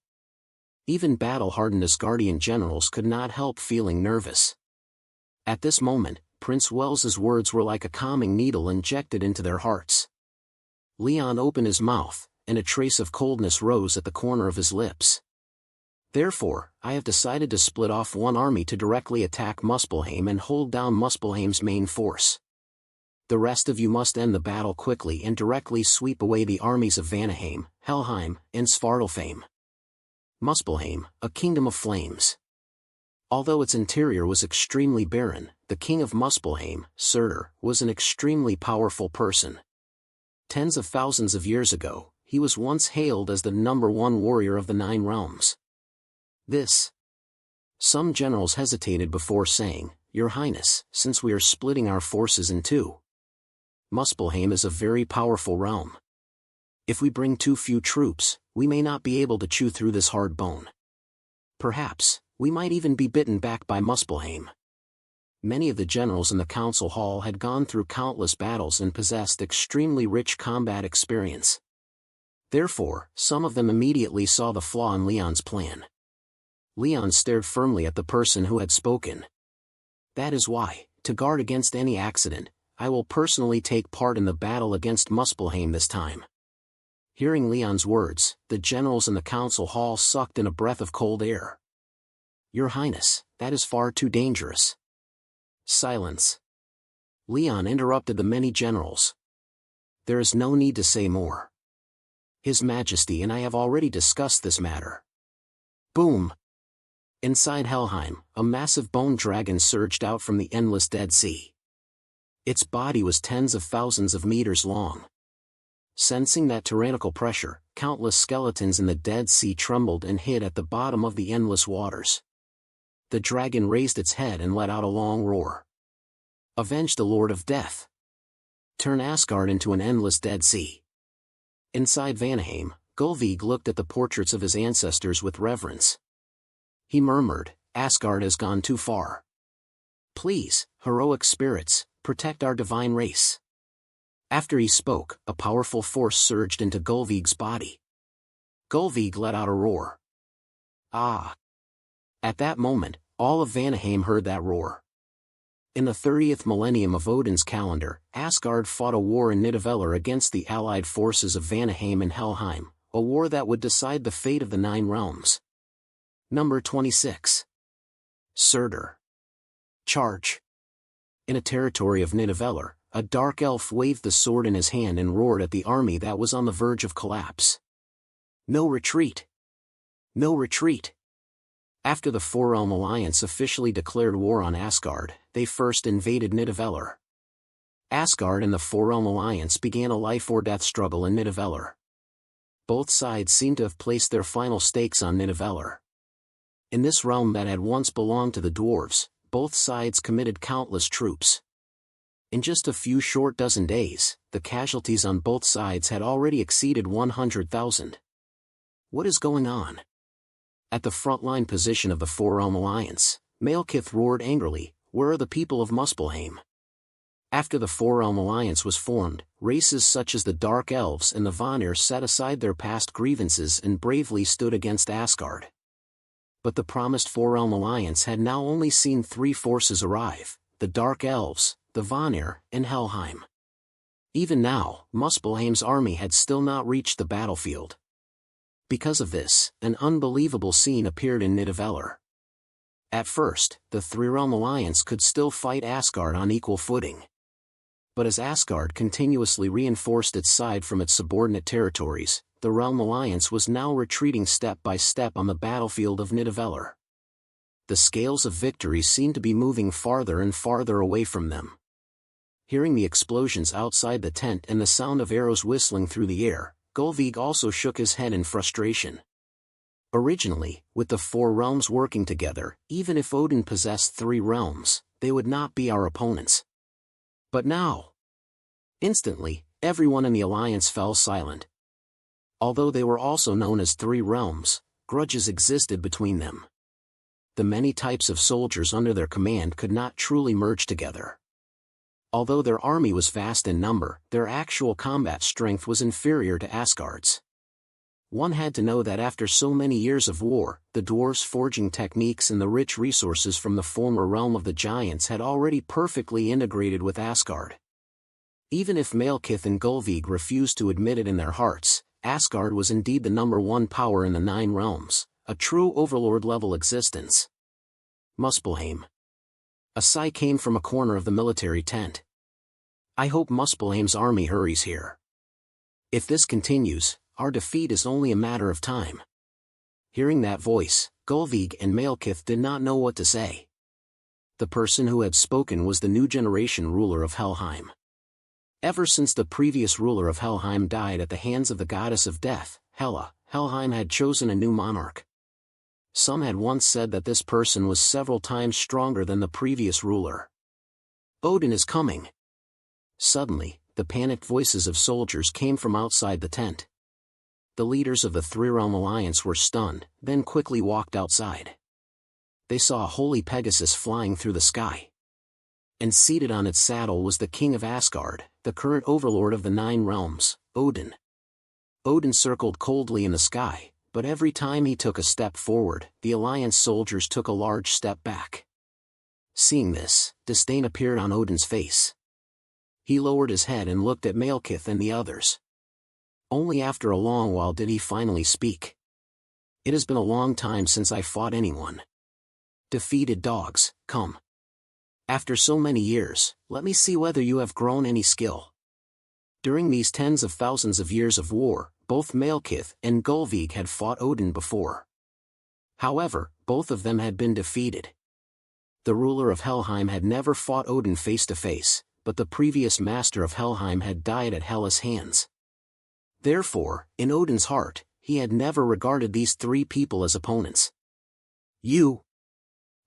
Even battle-hardened Asgardian generals could not help feeling nervous. At this moment, Prince Wells's words were like a calming needle injected into their hearts. Leon opened his mouth, and a trace of coldness rose at the corner of his lips. Therefore, I have decided to split off one army to directly attack Muspelheim and hold down Muspelheim's main force. The rest of you must end the battle quickly and directly sweep away the armies of Vanaheim, Helheim, and Svartalfheim. Muspelheim, a kingdom of flames. Although its interior was extremely barren, the king of Muspelheim, Surtur, was an extremely powerful person. Tens of thousands of years ago, he was once hailed as the #1 warrior of the Nine Realms. Some generals hesitated before saying, Your Highness, since we are splitting our forces in two. Muspelheim is a very powerful realm. If we bring too few troops, we may not be able to chew through this hard bone. Perhaps, we might even be bitten back by Muspelheim. Many of the generals in the council hall had gone through countless battles and possessed extremely rich combat experience. Therefore, some of them immediately saw the flaw in Leon's plan. Leon stared firmly at the person who had spoken. That is why, to guard against any accident, I will personally take part in the battle against Muspelheim this time." Hearing Leon's words, the generals in the council hall sucked in a breath of cold air. "Your Highness, that is far too dangerous." "Silence." Leon interrupted the many generals. "There is no need to say more. His Majesty and I have already discussed this matter." Boom! Inside Helheim, a massive bone dragon surged out from the endless Dead Sea. Its body was tens of thousands of meters long. Sensing that tyrannical pressure, countless skeletons in the Dead Sea trembled and hid at the bottom of the endless waters. The dragon raised its head and let out a long roar. "Avenge the Lord of Death! Turn Asgard into an endless Dead Sea!" Inside Vanaheim, Gullveig looked at the portraits of his ancestors with reverence. He murmured, "Asgard has gone too far. Please, heroic spirits, protect our divine race." After he spoke, a powerful force surged into Gullveig's body. Gullveig let out a roar. "Ah!" At that moment, all of Vanaheim heard that roar. In the 30th millennium of Odin's calendar, Asgard fought a war in Nidavellir against the allied forces of Vanaheim and Helheim, a war that would decide the fate of the 9 realms. Number 26. Surtur. Charge. In a territory of Nidavellir, a dark elf waved the sword in his hand and roared at the army that was on the verge of collapse. "No retreat! No retreat!" After the Four-Realm Alliance officially declared war on Asgard, they first invaded Nidavellir. Asgard and the Four-Realm Alliance began a life-or-death struggle in Nidavellir. Both sides seemed to have placed their final stakes on Nidavellir. In this realm that had once belonged to the dwarves, both sides committed countless troops. In just a few short dozen days, the casualties on both sides had already exceeded 100,000. What is going on? At the frontline position of the Four-Realm Alliance, Malekith roared angrily, "Where are the people of Muspelheim?" After the Four-Realm Alliance was formed, races such as the Dark Elves and the Vanir set aside their past grievances and bravely stood against Asgard. But the promised Four-Realm Alliance had now only seen 3 forces arrive: the Dark Elves, the Vanir, and Helheim. Even now, Muspelheim's army had still not reached the battlefield. Because of this, an unbelievable scene appeared in Nidavellir. At first, the Three-Realm Alliance could still fight Asgard on equal footing. But as Asgard continuously reinforced its side from its subordinate territories, the Realm Alliance was now retreating step by step on the battlefield of Nidavellir. The scales of victory seemed to be moving farther and farther away from them. Hearing the explosions outside the tent and the sound of arrows whistling through the air, Gullveig also shook his head in frustration. Originally, with the 4 realms working together, even if Odin possessed 3 realms, they would not be our opponents. But now... Instantly, everyone in the alliance fell silent. Although they were also known as 3 realms, grudges existed between them. The many types of soldiers under their command could not truly merge together. Although their army was vast in number, their actual combat strength was inferior to Asgard's. One had to know that after so many years of war, the dwarves' forging techniques and the rich resources from the former realm of the giants had already perfectly integrated with Asgard. Even if Malekith and Gullveig refused to admit it in their hearts, Asgard was indeed the number 1 power in the 9 realms, a true overlord-level existence. Muspelheim. A sigh came from a corner of the military tent. "I hope Muspelheim's army hurries here. If this continues, our defeat is only a matter of time." Hearing that voice, Gullveig and Malekith did not know what to say. The person who had spoken was the new generation ruler of Helheim. Ever since the previous ruler of Helheim died at the hands of the goddess of death, Hela, Helheim had chosen a new monarch. Some had once said that this person was several times stronger than the previous ruler. "Odin is coming!" Suddenly, the panicked voices of soldiers came from outside the tent. The leaders of the Three-Realm Alliance were stunned, then quickly walked outside. They saw a holy Pegasus flying through the sky. And seated on its saddle was the king of Asgard, the current overlord of the 9 realms, Odin. Odin circled coldly in the sky, but every time he took a step forward, the Alliance soldiers took a large step back. Seeing this, disdain appeared on Odin's face. He lowered his head and looked at Malekith and the others. Only after a long while did he finally speak. It has been a long time since I fought anyone. Defeated dogs, come. After so many years, let me see whether you have grown any skill. During these tens of thousands of years of war, both Malekith and Gullveig had fought Odin before. However, both of them had been defeated. The ruler of Helheim had never fought Odin face to face, but the previous master of Helheim had died at Hela's hands. Therefore, in Odin's heart, he had never regarded these three people as opponents. You!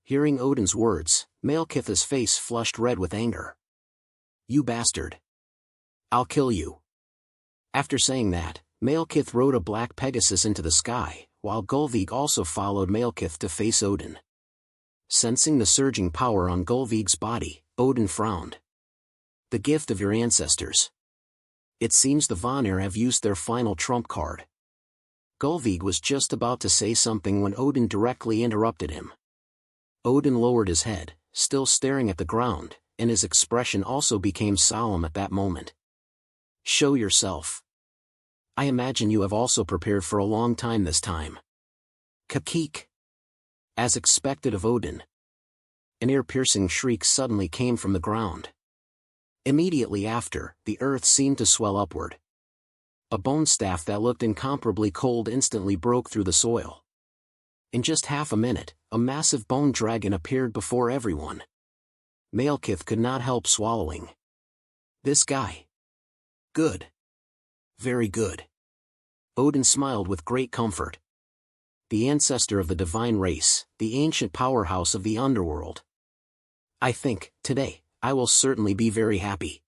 Hearing Odin's words, Malekith's face flushed red with anger. You bastard! I'll kill you. After saying that, Malekith rode a black Pegasus into the sky, while Gullveig also followed Malekith to face Odin. Sensing the surging power on Gullveig's body, Odin frowned. The gift of your ancestors. It seems the Vanir have used their final trump card. Gullveig was just about to say something when Odin directly interrupted him. Odin lowered his head, still staring at the ground, and his expression also became solemn at that moment. Show yourself. I imagine you have also prepared for a long time this time. Kakik. As expected of Odin. An ear-piercing shriek suddenly came from the ground. Immediately after, the earth seemed to swell upward. A bone staff that looked incomparably cold instantly broke through the soil. In just half a minute, a massive bone dragon appeared before everyone. Malekith could not help swallowing. This guy. Good. Very good. Odin smiled with great comfort. The ancestor of the divine race, the ancient powerhouse of the underworld. I think, today, I will certainly be very happy.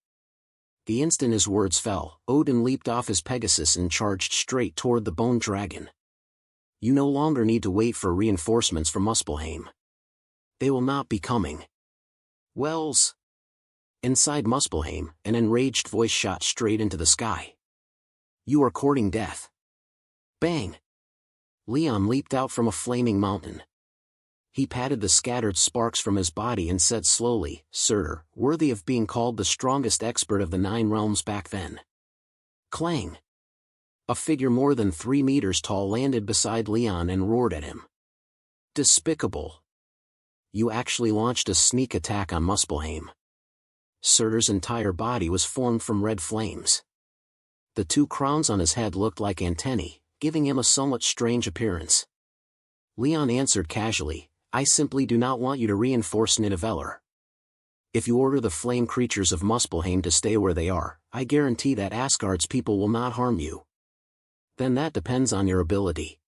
The instant his words fell, Odin leaped off his Pegasus and charged straight toward the bone dragon. You no longer need to wait for reinforcements from Muspelheim. They will not be coming. Wells. Inside Muspelheim, an enraged voice shot straight into the sky. You are courting death. Bang! Leon leaped out from a flaming mountain. He patted the scattered sparks from his body and said slowly, Surtur, worthy of being called the strongest expert of the 9 realms back then. Clang! A figure more than 3 meters tall landed beside Leon and roared at him. Despicable! You actually launched a sneak attack on Muspelheim. Surtur's entire body was formed from red flames. The 2 crowns on his head looked like antennae, giving him a somewhat strange appearance. Leon answered casually, I simply do not want you to reinforce Nidavellir. If you order the flame creatures of Muspelheim to stay where they are, I guarantee that Asgard's people will not harm you. Then that depends on your ability.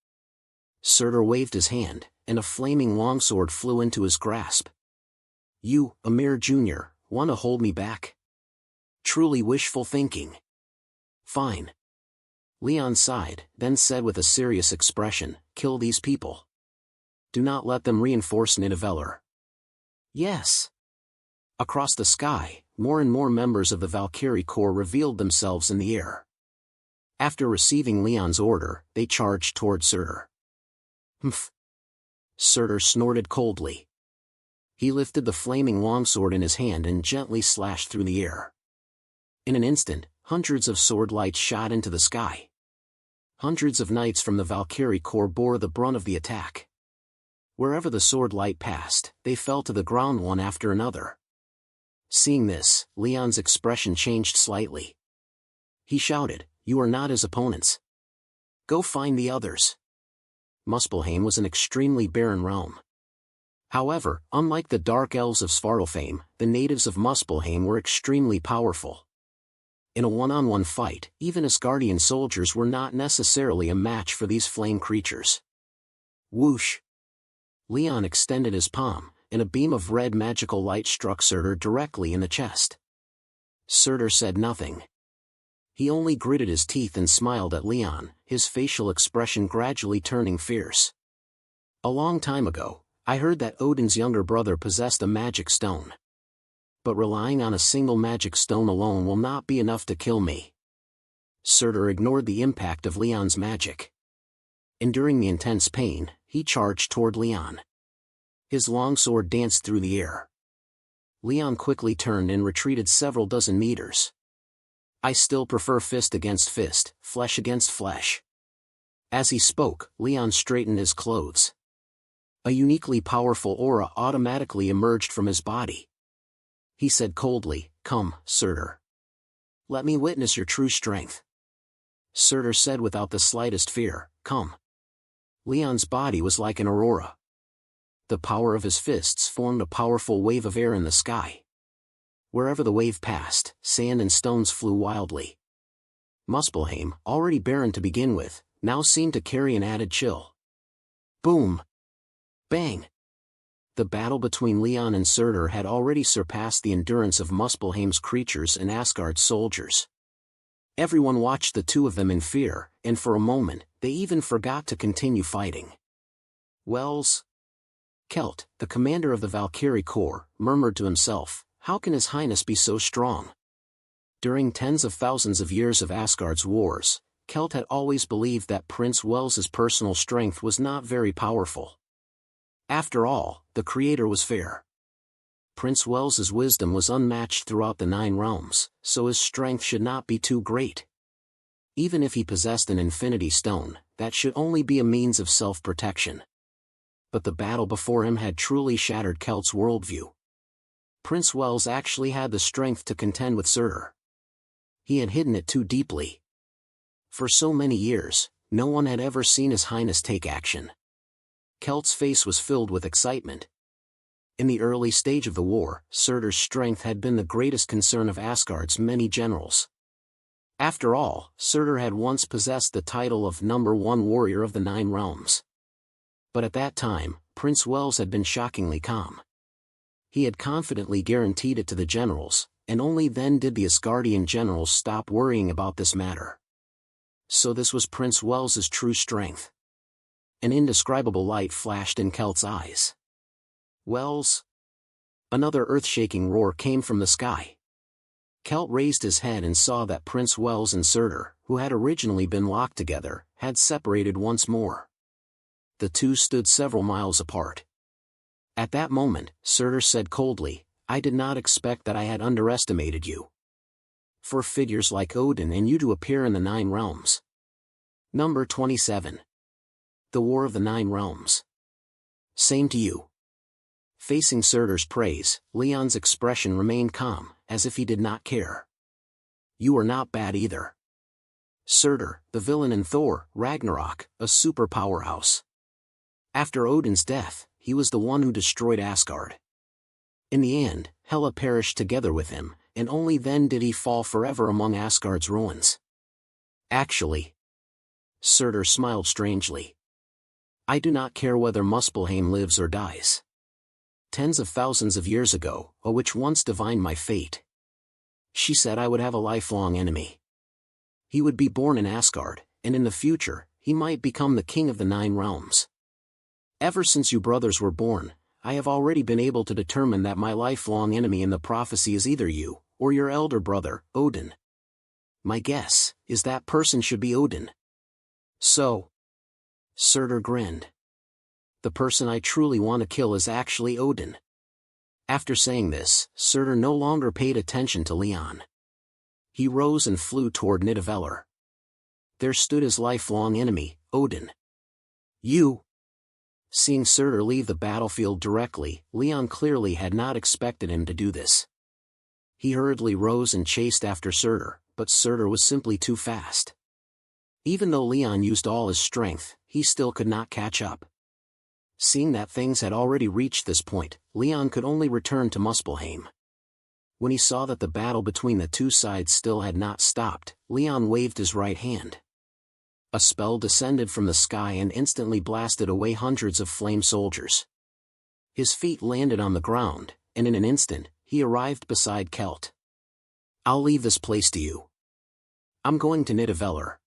Surtur waved his hand, and a flaming longsword flew into his grasp. You, Amir Jr., want to hold me back? Truly wishful thinking. Fine. Leon sighed, then said with a serious expression, kill these people. Do not let them reinforce Nidavellir. Yes. Across the sky, more and more members of the Valkyrie Corps revealed themselves in the air. After receiving Leon's order, they charged toward Surtur. Humph. Surtur snorted coldly. He lifted the flaming longsword in his hand and gently slashed through the air. In an instant, hundreds of sword lights shot into the sky. Hundreds of knights from the Valkyrie Corps bore the brunt of the attack. Wherever the sword light passed, they fell to the ground one after another. Seeing this, Leon's expression changed slightly. He shouted, You are not his opponents. Go find the others. Muspelheim was an extremely barren realm. However, unlike the Dark Elves of Svartalfheim, the natives of Muspelheim were extremely powerful. In a one-on-one fight, even Asgardian soldiers were not necessarily a match for these flame creatures. Whoosh! Leon extended his palm, and a beam of red magical light struck Surtur directly in the chest. Surtur said nothing. He only gritted his teeth and smiled at Leon, his facial expression gradually turning fierce. A long time ago, I heard that Odin's younger brother possessed a magic stone. But relying on a single magic stone alone will not be enough to kill me. Surtur ignored the impact of Leon's magic. Enduring the intense pain, he charged toward Leon. His longsword danced through the air. Leon quickly turned and retreated several dozen meters. I still prefer fist against fist, flesh against flesh. As he spoke, Leon straightened his clothes. A uniquely powerful aura automatically emerged from his body. He said coldly, "Come, Surtur. Let me witness your true strength." Surtur said without the slightest fear, "Come." Leon's body was like an aurora. The power of his fists formed a powerful wave of air in the sky. Wherever the wave passed, sand and stones flew wildly. Muspelheim, already barren to begin with, now seemed to carry an added chill. Boom! Bang! The battle between Leon and Surtur had already surpassed the endurance of Muspelheim's creatures and Asgard's soldiers. Everyone watched the two of them in fear, and for a moment, they even forgot to continue fighting. Wells? Kelt, the commander of the Valkyrie Corps, murmured to himself, "How can His Highness be so strong?" During tens of thousands of years of Asgard's wars, Kelt had always believed that Prince Wels's personal strength was not very powerful. After all, the Creator was fair. Prince Wels's wisdom was unmatched throughout the 9 realms, so his strength should not be too great. Even if he possessed an Infinity Stone, that should only be a means of self-protection. But the battle before him had truly shattered Kelt's worldview. Prince Wels actually had the strength to contend with Surtur. He had hidden it too deeply. For so many years, no one had ever seen His Highness take action. Kelt's face was filled with excitement. In the early stage of the war, Surtur's strength had been the greatest concern of Asgard's many generals. After all, Surtur had once possessed the title of #1 warrior of the 9 realms. But at that time, Prince Wels had been shockingly calm. He had confidently guaranteed it to the generals, and only then did the Asgardian generals stop worrying about this matter. So this was Prince Wels's true strength. An indescribable light flashed in Kelt's eyes. Wels? Another earth-shaking roar came from the sky. Kelt raised his head and saw that Prince Wels and Surtur, who had originally been locked together, had separated once more. The two stood several miles apart. At that moment, Surtur said coldly, "I did not expect that I had underestimated you. For figures like Odin and you to appear in the 9 realms. Number 27. The War of the 9 Realms. Same to you." Facing Surtur's praise, Leon's expression remained calm, as if he did not care. "You are not bad either. Surtur, the villain in Thor, Ragnarok, a super powerhouse. After Odin's death, he was the one who destroyed Asgard. In the end, Hela perished together with him, and only then did he fall forever among Asgard's ruins. Actually," Surtur smiled strangely, "I do not care whether Muspelheim lives or dies. Tens of thousands of years ago, a witch once divined my fate. She said I would have a lifelong enemy. He would be born in Asgard, and in the future, he might become the king of the 9 realms. Ever since you brothers were born, I have already been able to determine that my lifelong enemy in the prophecy is either you, or your elder brother, Odin. My guess is that person should be Odin." "So?" Surtur grinned. "The person I truly want to kill is actually Odin." After saying this, Surtur no longer paid attention to Leon. He rose and flew toward Nidavellir. There stood his lifelong enemy, Odin. "You!" Seeing Surtur leave the battlefield directly, Leon clearly had not expected him to do this. He hurriedly rose and chased after Surtur, but Surtur was simply too fast. Even though Leon used all his strength, he still could not catch up. Seeing that things had already reached this point, Leon could only return to Muspelheim. When he saw that the battle between the two sides still had not stopped, Leon waved his right hand. A spell descended from the sky and instantly blasted away hundreds of flame soldiers. His feet landed on the ground, and in an instant, he arrived beside Kelt. "I'll leave this place to you. I'm going to Nidavellir."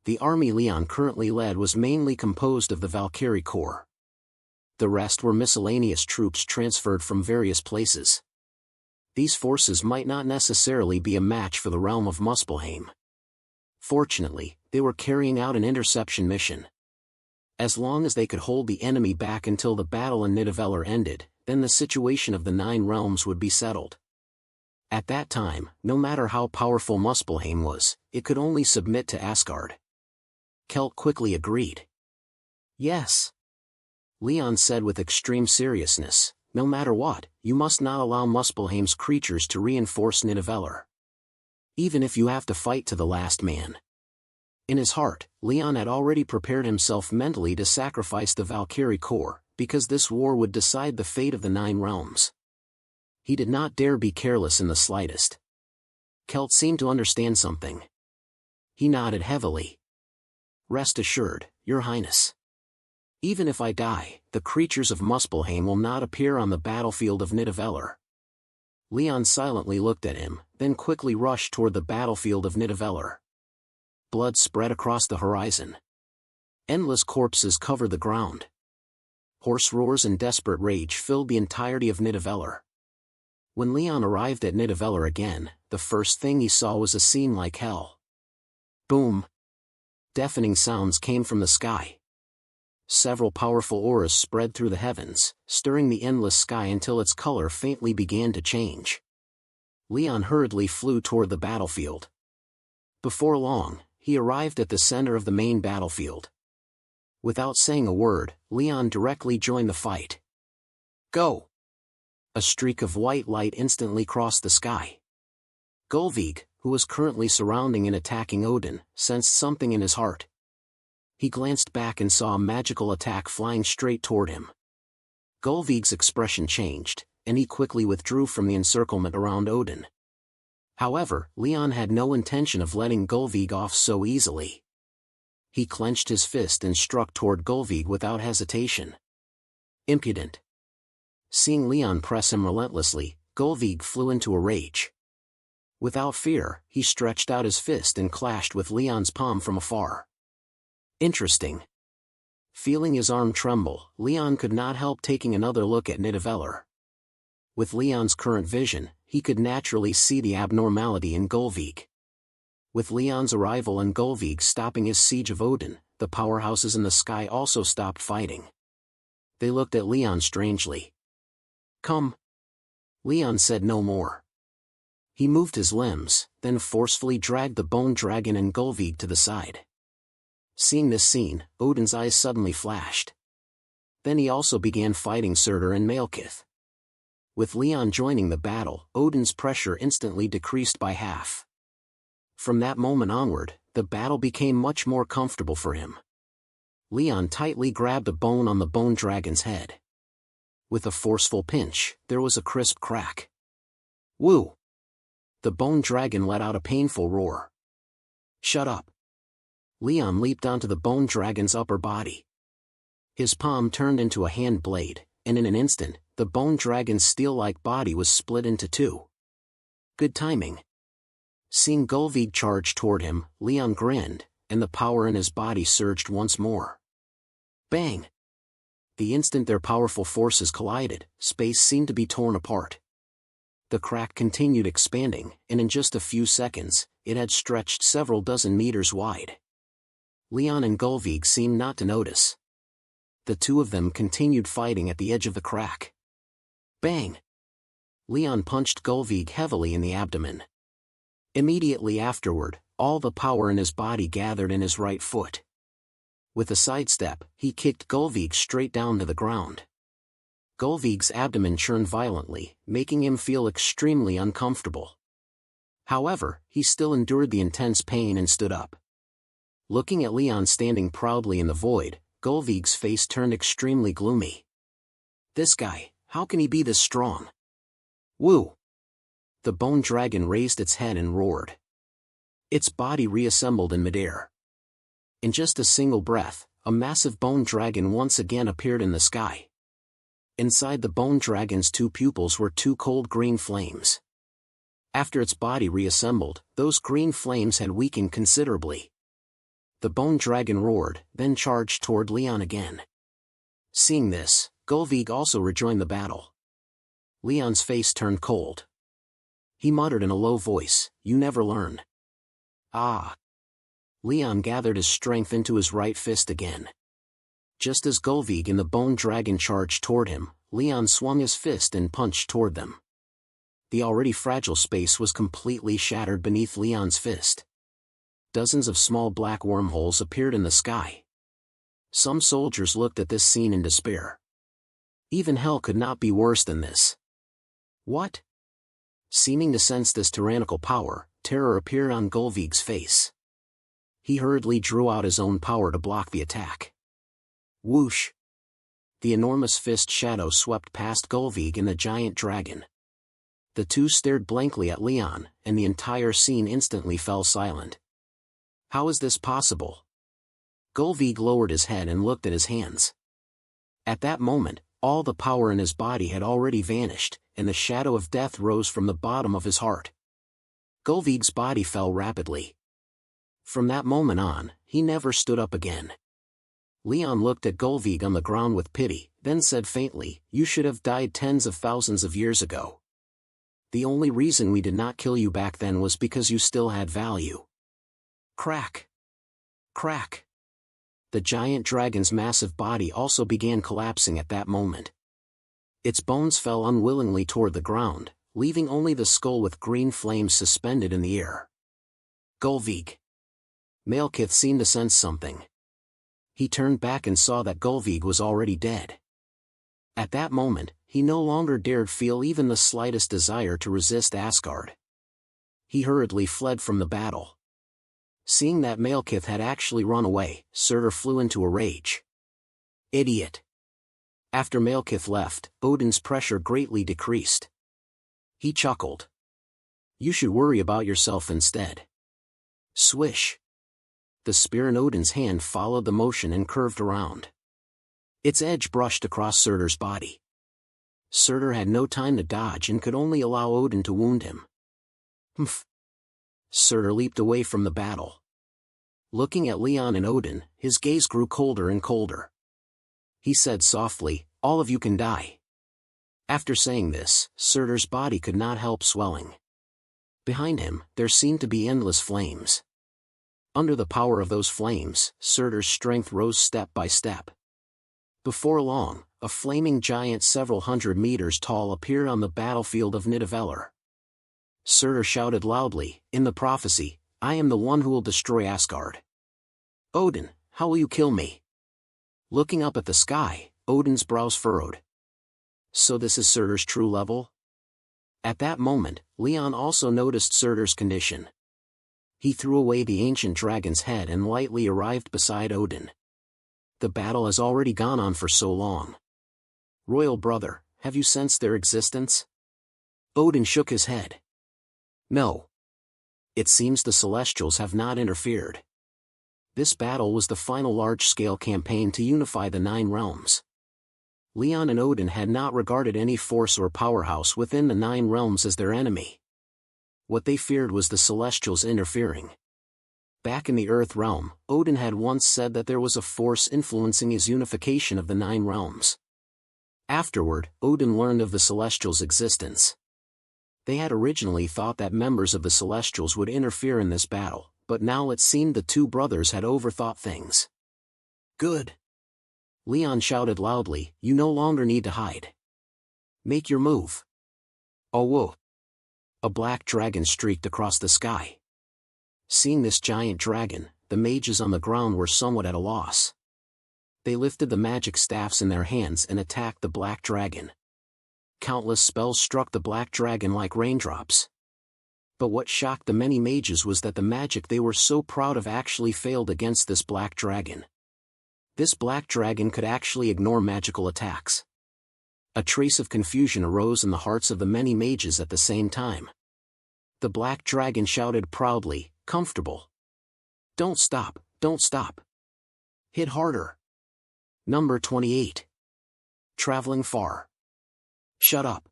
The army Leon currently led was mainly composed of the Valkyrie Corps. The rest were miscellaneous troops transferred from various places. These forces might not necessarily be a match for the realm of Muspelheim. Fortunately, they were carrying out an interception mission. As long as they could hold the enemy back until the battle in Nidavellir ended, then the situation of the 9 realms would be settled. At that time, no matter how powerful Muspelheim was, it could only submit to Asgard. Kelt quickly agreed. Yes. Leon said with extreme seriousness, no matter what, you must not allow Muspelheim's creatures to reinforce Nidavellir. Even if you have to fight to the last man. In his heart, Leon had already prepared himself mentally to sacrifice the Valkyrie Corps, because this war would decide the fate of the 9 realms. He did not dare be careless in the slightest. Kelt seemed to understand something. He nodded heavily. Rest assured, Your Highness. Even if I die, the creatures of Muspelheim will not appear on the battlefield of Nidavellir. Leon silently looked at him, then quickly rushed toward the battlefield of Nidavellir. Blood spread across the horizon. Endless corpses covered the ground. Hoarse roars and desperate rage filled the entirety of Nidavellir. When Leon arrived at Nidavellir again, the first thing he saw was a scene like hell. Boom! Deafening sounds came from the sky. Several powerful auras spread through the heavens, stirring the endless sky until its color faintly began to change. Leon hurriedly flew toward the battlefield. Before long, he arrived at the center of the main battlefield. Without saying a word, Leon directly joined the fight. Go! A streak of white light instantly crossed the sky. Gullveig, who was currently surrounding and attacking Odin, sensed something in his heart. He glanced back and saw a magical attack flying straight toward him. Gullveig's expression changed, and he quickly withdrew from the encirclement around Odin. However, Leon had no intention of letting Gullveig off so easily. He clenched his fist and struck toward Gullveig without hesitation. Impudent! Seeing Leon press him relentlessly, Gullveig flew into a rage. Without fear, he stretched out his fist and clashed with Leon's palm from afar. Interesting. Feeling his arm tremble, Leon could not help taking another look at Nidavellir. With Leon's current vision, he could naturally see the abnormality in Gullveig. With Leon's arrival and Gullveig stopping his siege of Odin, the powerhouses in the sky also stopped fighting. They looked at Leon strangely. Come. Leon said no more. He moved his limbs, then forcefully dragged the bone dragon and Gullveig to the side. Seeing this scene, Odin's eyes suddenly flashed. Then he also began fighting Surtur and Malekith. With Leon joining the battle, Odin's pressure instantly decreased by half. From that moment onward, the battle became much more comfortable for him. Leon tightly grabbed a bone on the bone dragon's head. With a forceful pinch, there was a crisp crack. Woo! The bone dragon let out a painful roar. Shut up! Leon leaped onto the bone dragon's upper body. His palm turned into a hand blade, and in an instant, the bone dragon's steel-like body was split into 2. Good timing. Seeing Gullveig charge toward him, Leon grinned, and the power in his body surged once more. Bang! The instant their powerful forces collided, space seemed to be torn apart. The crack continued expanding, and in just a few seconds, it had stretched several dozen meters wide. Leon and Gullveig seemed not to notice. The two of them continued fighting at the edge of the crack. Bang! Leon punched Gullveig heavily in the abdomen. Immediately afterward, all the power in his body gathered in his right foot. With a sidestep, he kicked Gullveig straight down to the ground. Gullveig's abdomen churned violently, making him feel extremely uncomfortable. However, he still endured the intense pain and stood up. Looking at Leon standing proudly in the void, Gullveig's face turned extremely gloomy. This guy, how can he be this strong? Woo! The bone dragon raised its head and roared. Its body reassembled in midair. In just a single breath, a massive bone dragon once again appeared in the sky. Inside the bone dragon's 2 pupils were 2 cold green flames. After its body reassembled, those green flames had weakened considerably. The bone dragon roared, then charged toward Leon again. Seeing this, Gullveig also rejoined the battle. Leon's face turned cold. He muttered in a low voice, "You never learn." Ah! Leon gathered his strength into his right fist again. Just as Gulvig and the bone dragon charged toward him, Leon swung his fist and punched toward them. The already fragile space was completely shattered beneath Leon's fist. Dozens of small black wormholes appeared in the sky. Some soldiers looked at this scene in despair. Even hell could not be worse than this. What? Seeming to sense this tyrannical power, terror appeared on Gulvig's face. He hurriedly drew out his own power to block the attack. Whoosh! The enormous fist shadow swept past Gulvig and the giant dragon. The two stared blankly at Leon, and the entire scene instantly fell silent. How is this possible? Gulvig lowered his head and looked at his hands. At that moment, all the power in his body had already vanished, and the shadow of death rose from the bottom of his heart. Gulvig's body fell rapidly. From that moment on, he never stood up again. Leon looked at Gulvig on the ground with pity, then said faintly, "You should have died tens of thousands of years ago. The only reason we did not kill you back then was because you still had value." Crack! Crack! The giant dragon's massive body also began collapsing at that moment. Its bones fell unwillingly toward the ground, leaving only the skull with green flames suspended in the air. Gulvig! Malekith seemed to sense something. He turned back and saw that Gulvig was already dead. At that moment, he no longer dared feel even the slightest desire to resist Asgard. He hurriedly fled from the battle. Seeing that Malekith had actually run away, Surtur flew into a rage. Idiot! After Malekith left, Odin's pressure greatly decreased. He chuckled. You should worry about yourself instead. Swish! The spear in Odin's hand followed the motion and curved around. Its edge brushed across Surtur's body. Surtur had no time to dodge and could only allow Odin to wound him. Humph! Surtur leaped away from the battle. Looking at Leon and Odin, his gaze grew colder and colder. He said softly, "All of you can die." After saying this, Surtur's body could not help swelling. Behind him, there seemed to be endless flames. Under the power of those flames, Surtur's strength rose step by step. Before long, a flaming giant several hundred meters tall appeared on the battlefield of Nidavellir. Surtur shouted loudly, "In the prophecy, I am the one who will destroy Asgard. Odin, how will you kill me?" Looking up at the sky, Odin's brows furrowed. So this is Surtur's true level? At that moment, Leon also noticed Surtur's condition. He threw away the ancient dragon's head and lightly arrived beside Odin. The battle has already gone on for so long. Royal brother, have you sensed their existence? Odin shook his head. No. It seems the Celestials have not interfered. This battle was the final large-scale campaign to unify the 9 realms. Leon and Odin had not regarded any force or powerhouse within the 9 realms as their enemy. What they feared was the Celestials interfering. Back in the Earth realm, Odin had once said that there was a force influencing his unification of the 9 realms. Afterward, Odin learned of the Celestials' existence. They had originally thought that members of the Celestials would interfere in this battle, but now it seemed the two brothers had overthought things. Good! Leon shouted loudly, "You no longer need to hide. Make your move." Oh whoa! A black dragon streaked across the sky. Seeing this giant dragon, the mages on the ground were somewhat at a loss. They lifted the magic staffs in their hands and attacked the black dragon. Countless spells struck the black dragon like raindrops. But what shocked the many mages was that the magic they were so proud of actually failed against this black dragon. This black dragon could actually ignore magical attacks. A trace of confusion arose in the hearts of the many mages at the same time. The black dragon shouted proudly, "Comfortable. Don't stop, don't stop. Hit harder." Number 28. Traveling far. Shut up.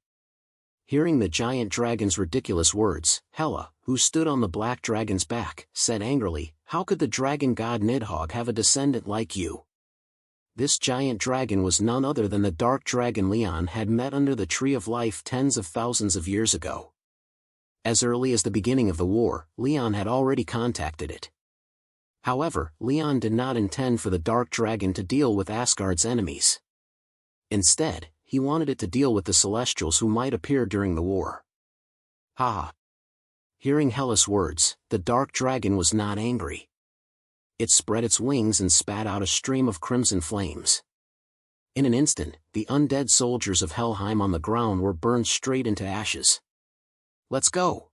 Hearing the giant dragon's ridiculous words, Hela, who stood on the black dragon's back, said angrily, "How could the dragon god Nidhogg have a descendant like you?" This giant dragon was none other than the dark dragon Leon had met under the Tree of Life tens of thousands of years ago. As early as the beginning of the war, Leon had already contacted it. However, Leon did not intend for the Dark Dragon to deal with Asgard's enemies. Instead, he wanted it to deal with the Celestials who might appear during the war. Ha! Hearing Hela's words, the Dark Dragon was not angry. It spread its wings and spat out a stream of crimson flames. In an instant, the undead soldiers of Helheim on the ground were burned straight into ashes. Let's go!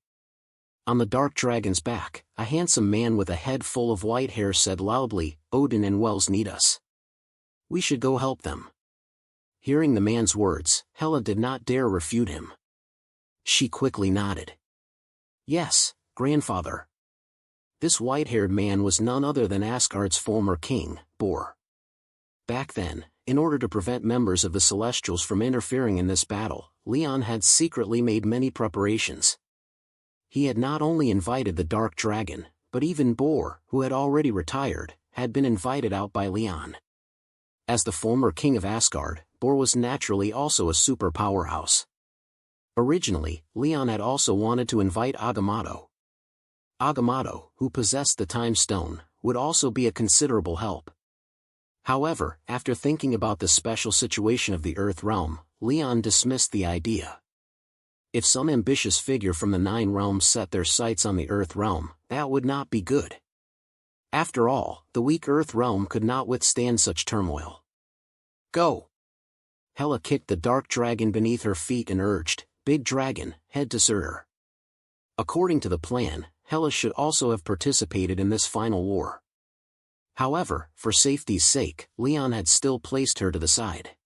On the Dark Dragon's back, a handsome man with a head full of white hair said loudly, "Odin and Wells need us. We should go help them." Hearing the man's words, Hela did not dare refute him. She quickly nodded. "Yes, grandfather." This white-haired man was none other than Asgard's former king, Bor. Back then, in order to prevent members of the Celestials from interfering in this battle, Leon had secretly made many preparations. He had not only invited the Dark Dragon, but even Bor, who had already retired, had been invited out by Leon. As the former king of Asgard, Bor was naturally also a super powerhouse. Originally, Leon had also wanted to invite Agamotto. Agamotto, who possessed the Time Stone, would also be a considerable help. However, after thinking about the special situation of the Earth realm, Leon dismissed the idea. If some ambitious figure from the Nine Realms set their sights on the Earth realm, that would not be good. After all, the weak Earth realm could not withstand such turmoil. Go! Hela kicked the Dark Dragon beneath her feet and urged, "Big Dragon, head to Surtur." According to the plan, Hela should also have participated in this final war. However, for safety's sake, Leon had still placed her to the side.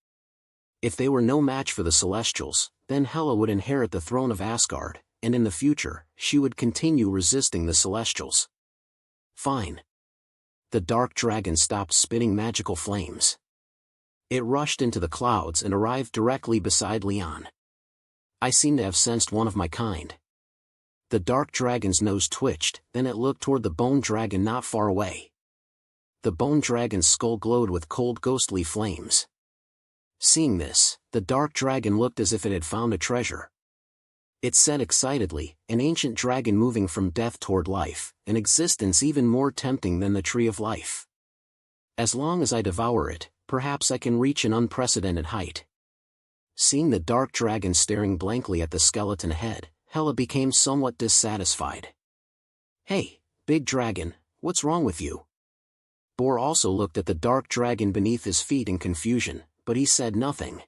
If they were no match for the Celestials, then Hela would inherit the throne of Asgard, and in the future, she would continue resisting the Celestials. Fine. The Dark Dragon stopped spitting magical flames. It rushed into the clouds and arrived directly beside Leon. I seem to have sensed one of my kind. The Dark Dragon's nose twitched, then it looked toward the Bone Dragon not far away. The Bone Dragon's skull glowed with cold ghostly flames. Seeing this, the Dark Dragon looked as if it had found a treasure. It said excitedly, "An ancient dragon moving from death toward life, an existence even more tempting than the Tree of Life. As long as I devour it, perhaps I can reach an unprecedented height." Seeing the Dark Dragon staring blankly at the skeleton head, Hela became somewhat dissatisfied. "Hey, Big Dragon, what's wrong with you?" Bor also looked at the Dark Dragon beneath his feet in confusion, but he said nothing.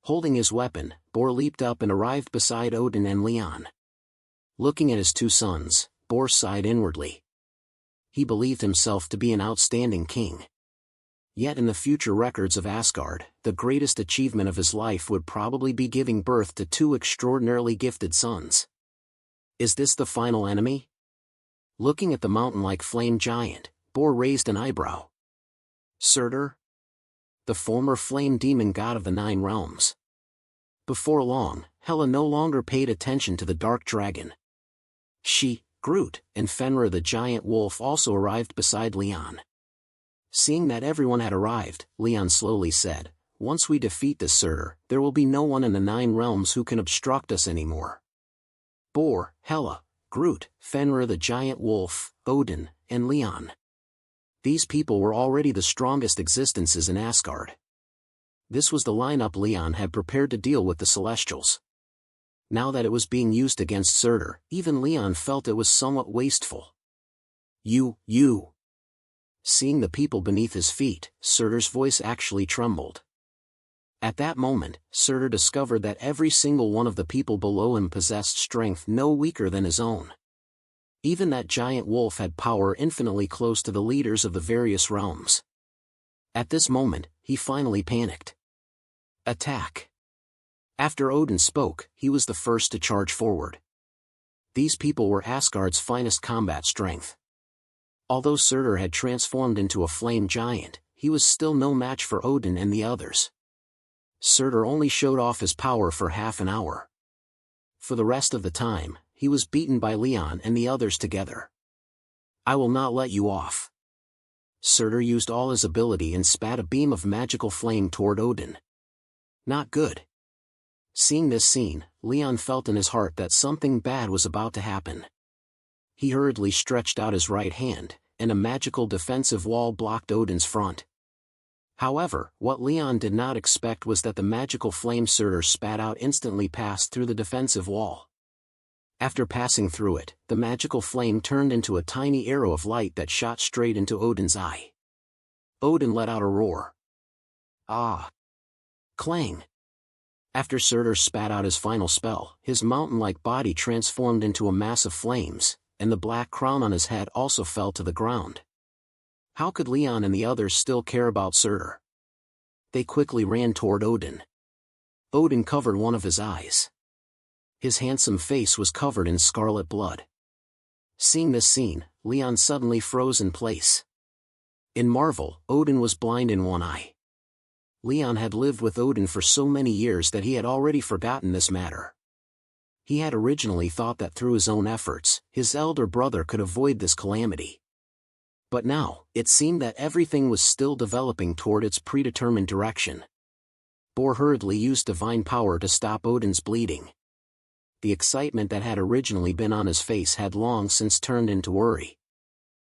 Holding his weapon, Bor leaped up and arrived beside Odin and Leon. Looking at his two sons, Bor sighed inwardly. He believed himself to be an outstanding king. Yet in the future records of Asgard, the greatest achievement of his life would probably be giving birth to two extraordinarily gifted sons. Is this the final enemy? Looking at the mountain-like flame giant, Bor raised an eyebrow. Surtur? The former flame demon god of the Nine Realms. Before long, Hela no longer paid attention to the Dark Dragon. She, Groot, and Fenrir the giant wolf also arrived beside Leon. Seeing that everyone had arrived, Leon slowly said, "Once we defeat the Surtur, there will be no one in the Nine Realms who can obstruct us anymore." Bor, Hela, Groot, Fenrir the giant wolf, Odin, and Leon. These people were already the strongest existences in Asgard. This was the lineup Leon had prepared to deal with the Celestials. Now that it was being used against Surtur, even Leon felt it was somewhat wasteful. You. Seeing the people beneath his feet, Surtur's voice actually trembled. At that moment, Surtur discovered that every single one of the people below him possessed strength no weaker than his own. Even that giant wolf had power infinitely close to the leaders of the various realms. At this moment, he finally panicked. Attack! After Odin spoke, he was the first to charge forward. These people were Asgard's finest combat strength. Although Surtur had transformed into a flame giant, he was still no match for Odin and the others. Surtur only showed off his power for half an hour. For the rest of the time, he was beaten by Leon and the others together. "I will not let you off." Surtur used all his ability and spat a beam of magical flame toward Odin. Not good. Seeing this scene, Leon felt in his heart that something bad was about to happen. He hurriedly stretched out his right hand, and a magical defensive wall blocked Odin's front. However, what Leon did not expect was that the magical flame Surtur spat out instantly passed through the defensive wall. After passing through it, the magical flame turned into a tiny arrow of light that shot straight into Odin's eye. Odin let out a roar. Ah! Clang! After Surtur spat out his final spell, his mountain-like body transformed into a mass of flames, and the black crown on his head also fell to the ground. How could Leon and the others still care about Surtur? They quickly ran toward Odin. Odin covered one of his eyes. His handsome face was covered in scarlet blood. Seeing this scene, Leon suddenly froze in place. In Marvel, Odin was blind in one eye. Leon had lived with Odin for so many years that he had already forgotten this matter. He had originally thought that through his own efforts, his elder brother could avoid this calamity. But now, it seemed that everything was still developing toward its predetermined direction. Bor hurriedly used divine power to stop Odin's bleeding. The excitement that had originally been on his face had long since turned into worry.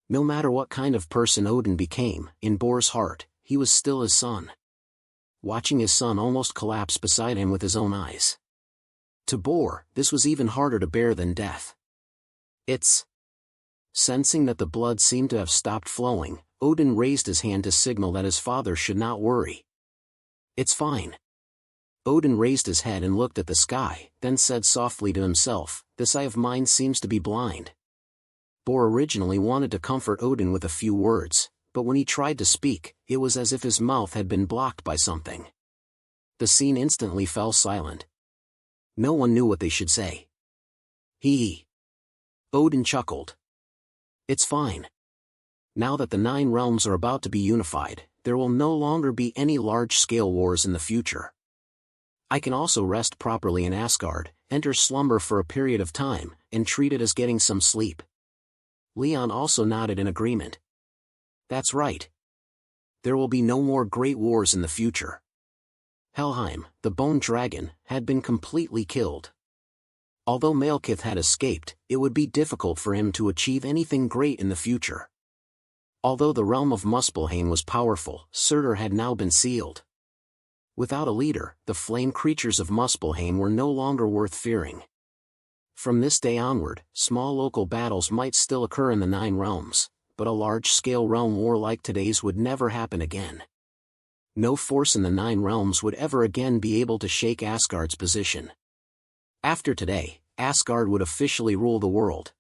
No matter what kind of person Odin became, in Bor's heart, he was still his son. Watching his son almost collapse beside him with his own eyes. To Bor, this was even harder to bear than death. Sensing that the blood seemed to have stopped flowing, Odin raised his hand to signal that his father should not worry. It's fine. Odin raised his head and looked at the sky, then said softly to himself, "This eye of mine seems to be blind." Bor originally wanted to comfort Odin with a few words, but when he tried to speak, it was as if his mouth had been blocked by something. The scene instantly fell silent. No one knew what they should say. Odin chuckled. It's fine. Now that the 9 realms are about to be unified, there will no longer be any large-scale wars in the future. I can also rest properly in Asgard, enter slumber for a period of time, and treat it as getting some sleep. Leon also nodded in agreement. That's right. There will be no more great wars in the future. Helheim, the bone dragon, had been completely killed. Although Malekith had escaped, it would be difficult for him to achieve anything great in the future. Although the realm of Muspelheim was powerful, Surtur had now been sealed. Without a leader, the flame creatures of Muspelheim were no longer worth fearing. From this day onward, small local battles might still occur in the 9 realms, but a large-scale realm war like today's would never happen again. No force in the 9 realms would ever again be able to shake Asgard's position. After today, Asgard would officially rule the world.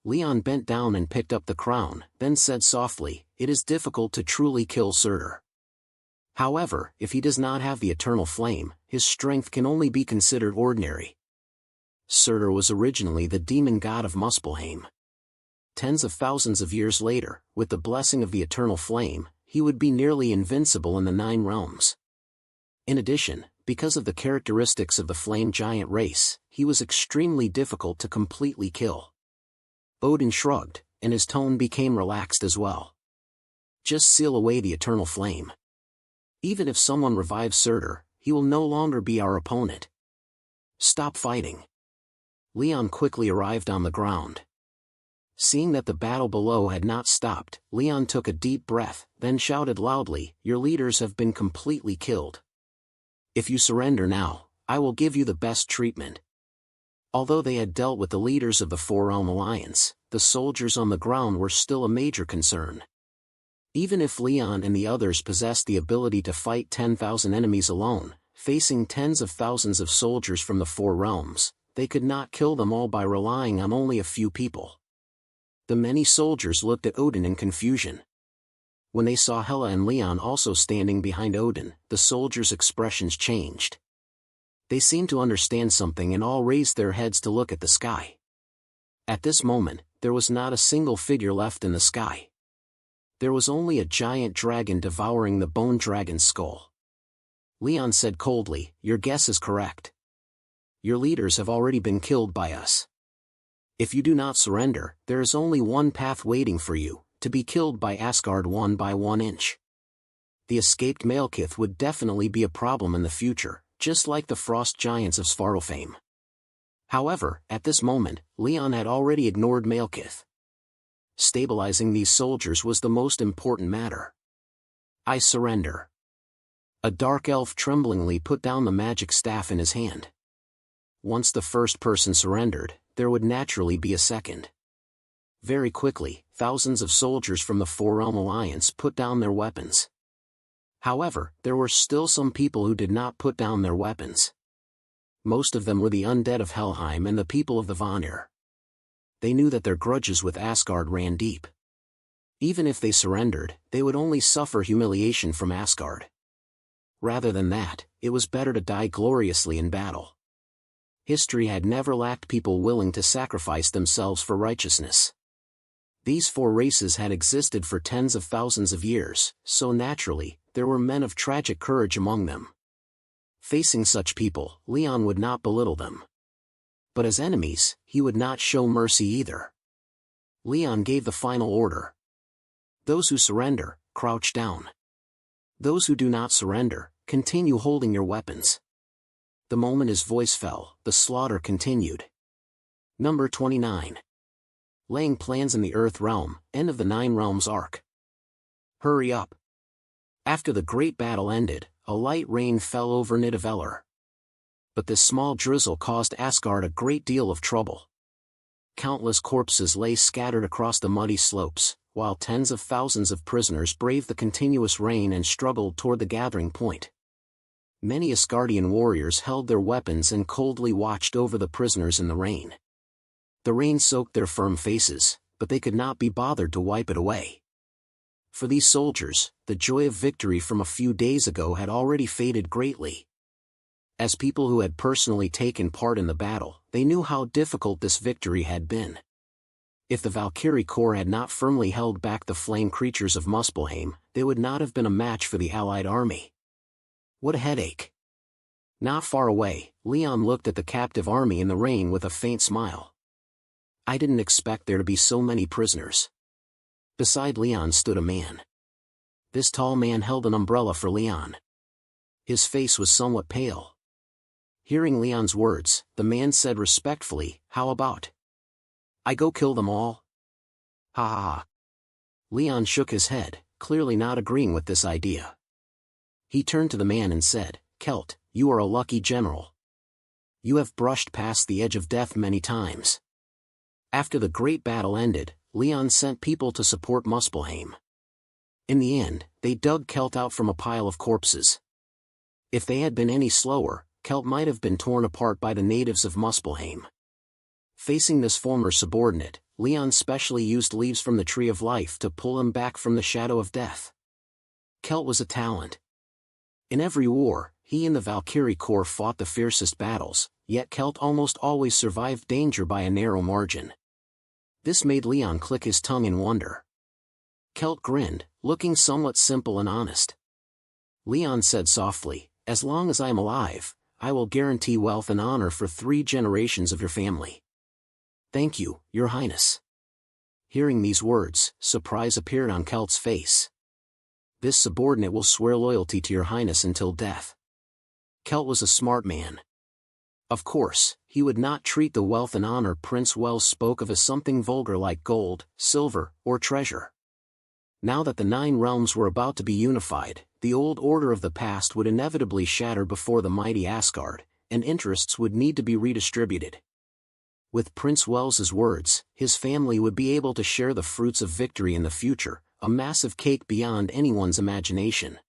Leon bent down and picked up the crown, then said softly, "It is difficult to truly kill Surtur. However, if he does not have the eternal flame, his strength can only be considered ordinary." Surtur was originally the demon god of Muspelheim. Tens of thousands of years later, with the blessing of the eternal flame, he would be nearly invincible in the 9 realms. In addition, because of the characteristics of the flame giant race, he was extremely difficult to completely kill. Odin shrugged, and his tone became relaxed as well. Just seal away the eternal flame. Even if someone revives Surtur, he will no longer be our opponent. Stop fighting. Leon quickly arrived on the ground. Seeing that the battle below had not stopped, Leon took a deep breath, then shouted loudly, "Your leaders have been completely killed. If you surrender now, I will give you the best treatment." Although they had dealt with the leaders of the 4-realm alliance, the soldiers on the ground were still a major concern. Even if Leon and the others possessed the ability to fight 10,000 enemies alone, facing tens of thousands of soldiers from the 4 realms, they could not kill them all by relying on only a few people. The many soldiers looked at Odin in confusion. When they saw Hela and Leon also standing behind Odin, the soldiers' expressions changed. They seemed to understand something and all raised their heads to look at the sky. At this moment, there was not a single figure left in the sky. There was only a giant dragon devouring the bone dragon's skull. Leon said coldly, "Your guess is correct. Your leaders have already been killed by us. If you do not surrender, there is only one path waiting for you, to be killed by Asgard 1 by 1 inch. The escaped Malekith would definitely be a problem in the future, just like the frost giants of Svartalfheim." However, at this moment, Leon had already ignored Malekith. Stabilizing these soldiers was the most important matter. I surrender. A dark elf tremblingly put down the magic staff in his hand. Once the first person surrendered, there would naturally be a second. Very quickly, thousands of soldiers from the Four-Realm Alliance put down their weapons. However, there were still some people who did not put down their weapons. Most of them were the undead of Helheim and the people of the Vanir. They knew that their grudges with Asgard ran deep. Even if they surrendered, they would only suffer humiliation from Asgard. Rather than that, it was better to die gloriously in battle. History had never lacked people willing to sacrifice themselves for righteousness. These four races had existed for tens of thousands of years, so naturally, there were men of tragic courage among them. Facing such people, Leon would not belittle them. But as enemies, he would not show mercy either. Leon gave the final order. Those who surrender, crouch down. Those who do not surrender, continue holding your weapons. The moment his voice fell, the slaughter continued. Number 29. Laying plans in the Earth Realm, end of the Nine Realms arc. Hurry up. After the great battle ended, a light rain fell over Nidavellir. But this small drizzle caused Asgard a great deal of trouble. Countless corpses lay scattered across the muddy slopes, while tens of thousands of prisoners braved the continuous rain and struggled toward the gathering point. Many Asgardian warriors held their weapons and coldly watched over the prisoners in the rain. The rain soaked their firm faces, but they could not be bothered to wipe it away. For these soldiers, the joy of victory from a few days ago had already faded greatly. As people who had personally taken part in the battle, they knew how difficult this victory had been. If the Valkyrie Corps had not firmly held back the flame creatures of Muspelheim, they would not have been a match for the allied army. What a headache. Not far away, Leon looked at the captive army in the rain with a faint smile. I didn't expect there to be so many prisoners. Beside Leon stood a man. This tall man held an umbrella for Leon. His face was somewhat pale. Hearing Leon's words, the man said respectfully, "How about I go kill them all?" Ha ha ha. Leon shook his head, clearly not agreeing with this idea. He turned to the man and said, "Kelt, you are a lucky general. You have brushed past the edge of death many times." After the great battle ended, Leon sent people to support Muspelheim. In the end, they dug Kelt out from a pile of corpses. If they had been any slower, Kelt might have been torn apart by the natives of Muspelheim. Facing this former subordinate, Leon specially used leaves from the Tree of Life to pull him back from the shadow of death. Kelt was a talent. In every war, he and the Valkyrie Corps fought the fiercest battles, yet Kelt almost always survived danger by a narrow margin. This made Leon click his tongue in wonder. Kelt grinned, looking somewhat simple and honest. Leon said softly, "As long as I am alive, I will guarantee wealth and honor for 3 generations of your family." "Thank you, Your Highness." Hearing these words, surprise appeared on Kelt's face. "This subordinate will swear loyalty to Your Highness until death." Kelt was a smart man. Of course, he would not treat the wealth and honor Prince Wells spoke of as something vulgar like gold, silver, or treasure. Now that the 9 realms were about to be unified, the old order of the past would inevitably shatter before the mighty Asgard, and interests would need to be redistributed. With Prince Wells's words, his family would be able to share the fruits of victory in the future, a massive cake beyond anyone's imagination.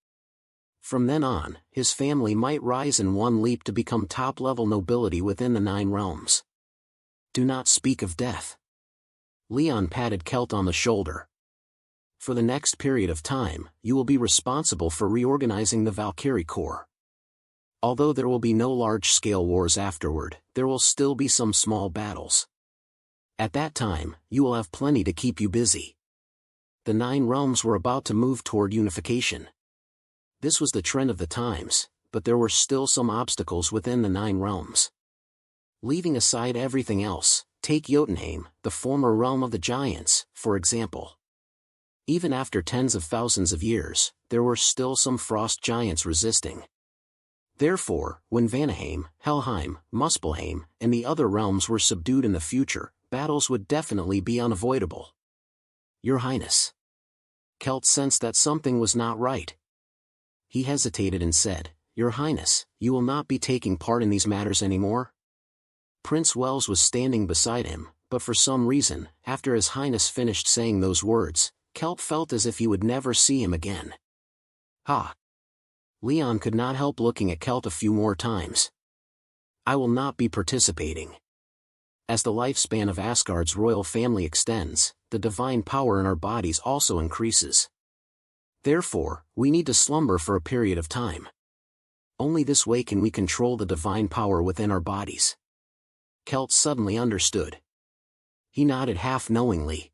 From then on, his family might rise in one leap to become top-level nobility within the 9 realms. Do not speak of death. Leon patted Kelt on the shoulder. For the next period of time, you will be responsible for reorganizing the Valkyrie Corps. Although there will be no large-scale wars afterward, there will still be some small battles. At that time, you will have plenty to keep you busy. The 9 realms were about to move toward unification. This was the trend of the times, but there were still some obstacles within the 9 realms. Leaving aside everything else, take Jotunheim, the former realm of the giants, for example. Even after tens of thousands of years, there were still some frost giants resisting. Therefore, when Vanaheim, Helheim, Muspelheim, and the other realms were subdued in the future, battles would definitely be unavoidable. Your Highness. Kelt sensed that something was not right. He hesitated and said, Your Highness, you will not be taking part in these matters anymore? Prince Wells was standing beside him, but for some reason, after His Highness finished saying those words, Kelt felt as if he would never see him again. Ha! Leon could not help looking at Kelt a few more times. I will not be participating. As the lifespan of Asgard's royal family extends, the divine power in our bodies also increases. Therefore, we need to slumber for a period of time. Only this way can we control the divine power within our bodies. Kelt suddenly understood. He nodded half-knowingly.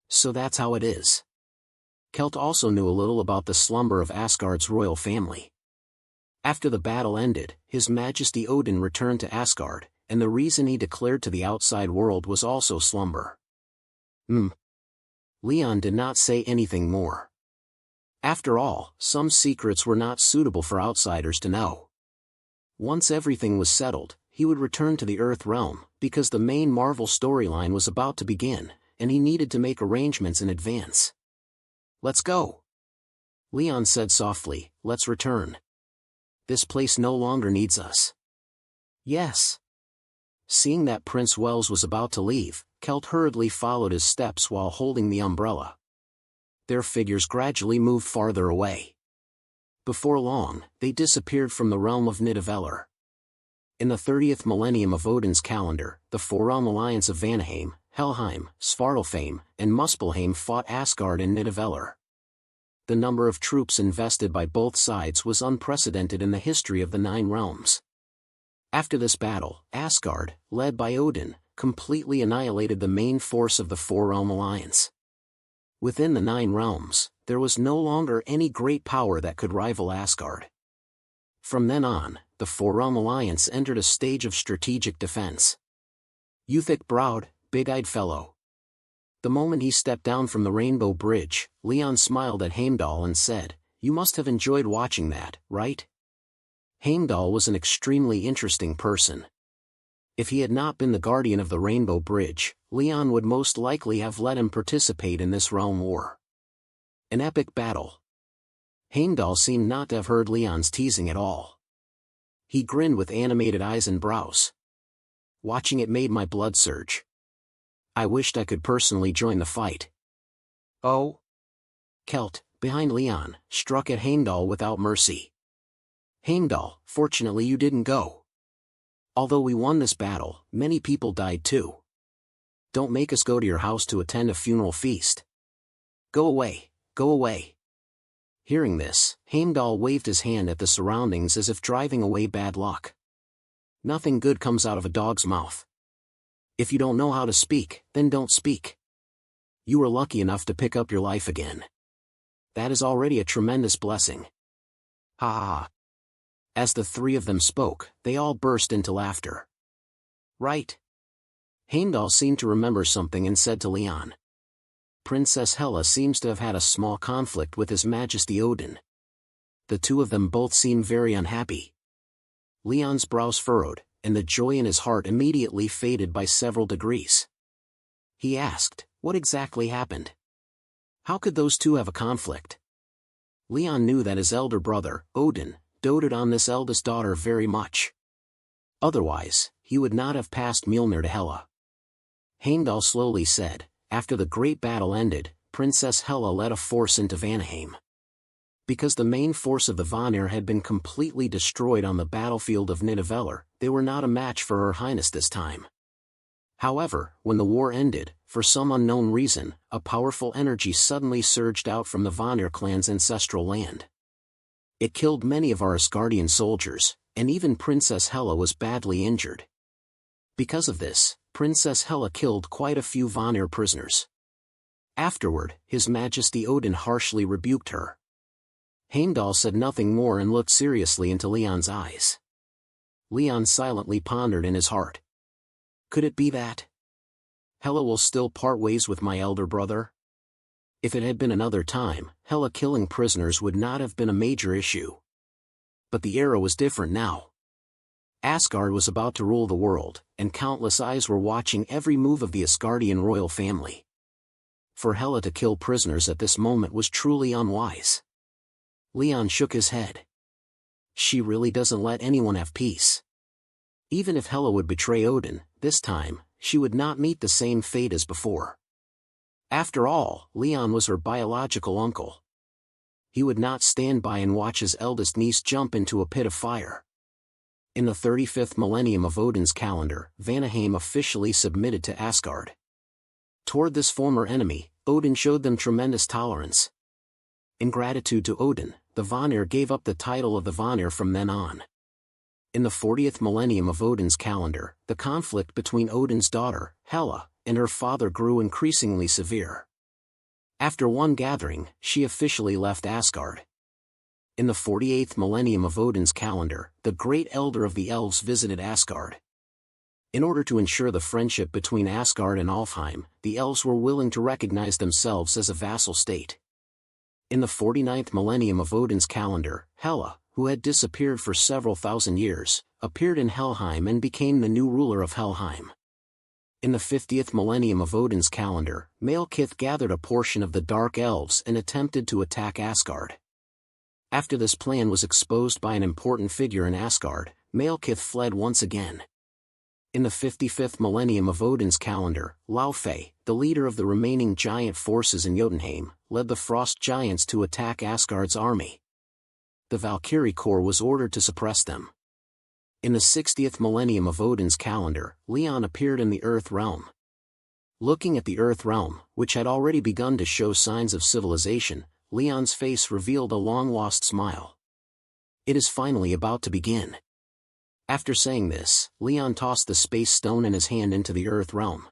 So that's how it is. Kelt also knew a little about the slumber of Asgard's royal family. After the battle ended, His Majesty Odin returned to Asgard, and the reason he declared to the outside world was also slumber. Leon did not say anything more. After all, some secrets were not suitable for outsiders to know. Once everything was settled, he would return to the Earth realm, because the main Marvel storyline was about to begin, and he needed to make arrangements in advance. Let's go. Leon said softly, let's return. This place no longer needs us. Yes. Seeing that Prince Wells was about to leave, Kelt hurriedly followed his steps while holding the umbrella. Their figures gradually moved farther away. Before long, they disappeared from the realm of Nidavellir. In the 30th millennium of Odin's calendar, the four-realm alliance of Vanaheim, Helheim, Svartalfheim, and Muspelheim fought Asgard and Nidavellir. The number of troops invested by both sides was unprecedented in the history of the Nine Realms. After this battle, Asgard, led by Odin, completely annihilated the main force of the four-realm alliance. Within the Nine Realms, there was no longer any great power that could rival Asgard. From then on, the four-realm alliance entered a stage of strategic defense. You thick-browed, big-eyed fellow. The moment he stepped down from the Rainbow Bridge, Leon smiled at Heimdall and said, You must have enjoyed watching that, right? Heimdall was an extremely interesting person. If he had not been the guardian of the Rainbow Bridge, Leon would most likely have let him participate in this realm war. An epic battle. Heimdall seemed not to have heard Leon's teasing at all. He grinned with animated eyes and brows. Watching it made my blood surge. I wished I could personally join the fight. Oh? Kelt, behind Leon, struck at Heimdall without mercy. Heimdall, fortunately you didn't go. Although we won this battle, many people died too. Don't make us go to your house to attend a funeral feast. Go away, go away. Hearing this, Heimdall waved his hand at the surroundings as if driving away bad luck. Nothing good comes out of a dog's mouth. If you don't know how to speak, then don't speak. You were lucky enough to pick up your life again. That is already a tremendous blessing. Ha ha ha. As the three of them spoke, they all burst into laughter. Right. Heimdall seemed to remember something and said to Leon. Princess Hela seems to have had a small conflict with His Majesty Odin. The two of them both seem very unhappy. Leon's brows furrowed, and the joy in his heart immediately faded by several degrees. He asked, what exactly happened? How could those two have a conflict? Leon knew that his elder brother, Odin, doted on this eldest daughter very much. Otherwise, he would not have passed Mjolnir to Hela. Heimdall slowly said, after the great battle ended, Princess Hela led a force into Vanaheim. Because the main force of the Vanir had been completely destroyed on the battlefield of Nidavellir, they were not a match for Her Highness this time. However, when the war ended, for some unknown reason, a powerful energy suddenly surged out from the Vanir clan's ancestral land. It killed many of our Asgardian soldiers, and even Princess Hela was badly injured. Because of this, Princess Hela killed quite a few Vanir prisoners. Afterward, His Majesty Odin harshly rebuked her. Heimdall said nothing more and looked seriously into Leon's eyes. Leon silently pondered in his heart. Could it be that Hela will still part ways with my elder brother? If it had been another time, Hela killing prisoners would not have been a major issue. But the era was different now. Asgard was about to rule the world, and countless eyes were watching every move of the Asgardian royal family. For Hela to kill prisoners at this moment was truly unwise. Leon shook his head. She really doesn't let anyone have peace. Even if Hela would betray Odin, this time, she would not meet the same fate as before. After all, Leon was her biological uncle. He would not stand by and watch his eldest niece jump into a pit of fire. In the 35th millennium of Odin's calendar, Vanaheim officially submitted to Asgard. Toward this former enemy, Odin showed them tremendous tolerance. In gratitude to Odin, the Vanir gave up the title of the Vanir from then on. In the 40th millennium of Odin's calendar, the conflict between Odin's daughter, Hela, and her father grew increasingly severe. After one gathering, she officially left Asgard. In the 48th millennium of Odin's calendar, the great elder of the elves visited Asgard. In order to ensure the friendship between Asgard and Alfheim, the elves were willing to recognize themselves as a vassal state. In the 49th millennium of Odin's calendar, Hela, who had disappeared for several thousand years, appeared in Helheim and became the new ruler of Helheim. In the 50th millennium of Odin's calendar, Malekith gathered a portion of the Dark Elves and attempted to attack Asgard. After this plan was exposed by an important figure in Asgard, Malekith fled once again. In the 55th millennium of Odin's calendar, Laufey, the leader of the remaining giant forces in Jotunheim, led the Frost Giants to attack Asgard's army. The Valkyrie Corps was ordered to suppress them. In the 60th millennium of Odin's calendar, Leon appeared in the Earth realm. Looking at the Earth realm, which had already begun to show signs of civilization, Leon's face revealed a long-lost smile. It is finally about to begin. After saying this, Leon tossed the space stone in his hand into the Earth realm.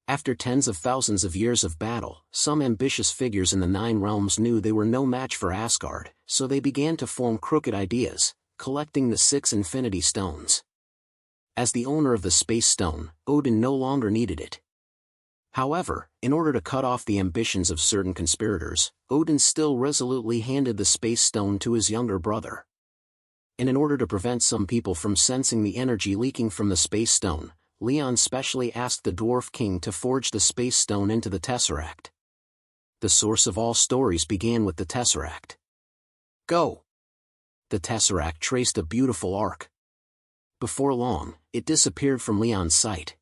After tens of thousands of years of battle, some ambitious figures in the 9 realms knew they were no match for Asgard, so they began to form crooked ideas, collecting the 6 Infinity Stones. As the owner of the Space Stone, Odin no longer needed it. However, in order to cut off the ambitions of certain conspirators, Odin still resolutely handed the Space Stone to his younger brother. And in order to prevent some people from sensing the energy leaking from the Space Stone, Leon specially asked the Dwarf King to forge the Space Stone into the Tesseract. The source of all stories began with the Tesseract. Go! The Tesseract traced a beautiful arc. Before long, it disappeared from Leon's sight.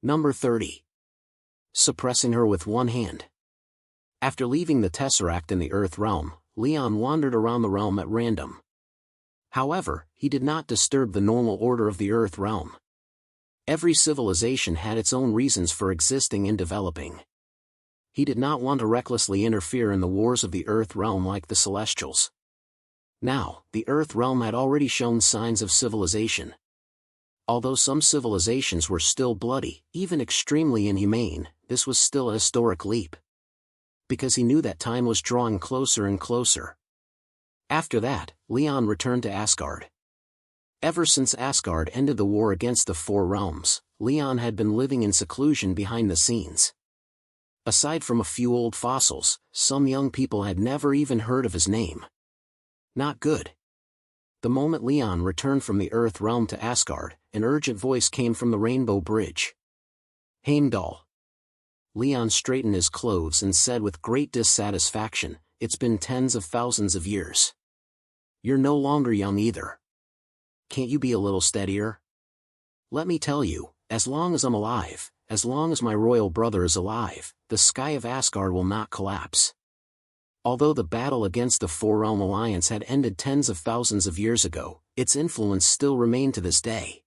Number 30. Suppressing her with one hand. After leaving the Tesseract in the Earth realm, Leon wandered around the realm at random. However, he did not disturb the normal order of the Earth realm. Every civilization had its own reasons for existing and developing. He did not want to recklessly interfere in the wars of the Earth realm like the Celestials. Now, the Earth realm had already shown signs of civilization. Although some civilizations were still bloody, even extremely inhumane, this was still a historic leap. Because he knew that time was drawing closer and closer. After that, Leon returned to Asgard. Ever since Asgard ended the war against the 4 realms, Leon had been living in seclusion behind the scenes. Aside from a few old fossils, some young people had never even heard of his name. Not good. The moment Leon returned from the Earth realm to Asgard, an urgent voice came from the Rainbow Bridge. Heimdall. Leon straightened his clothes and said with great dissatisfaction, "It's been tens of thousands of years. You're no longer young either. Can't you be a little steadier? Let me tell you, as long as I'm alive, as long as my royal brother is alive, the sky of Asgard will not collapse." Although the battle against the 4-realm alliance had ended tens of thousands of years ago, its influence still remained to this day.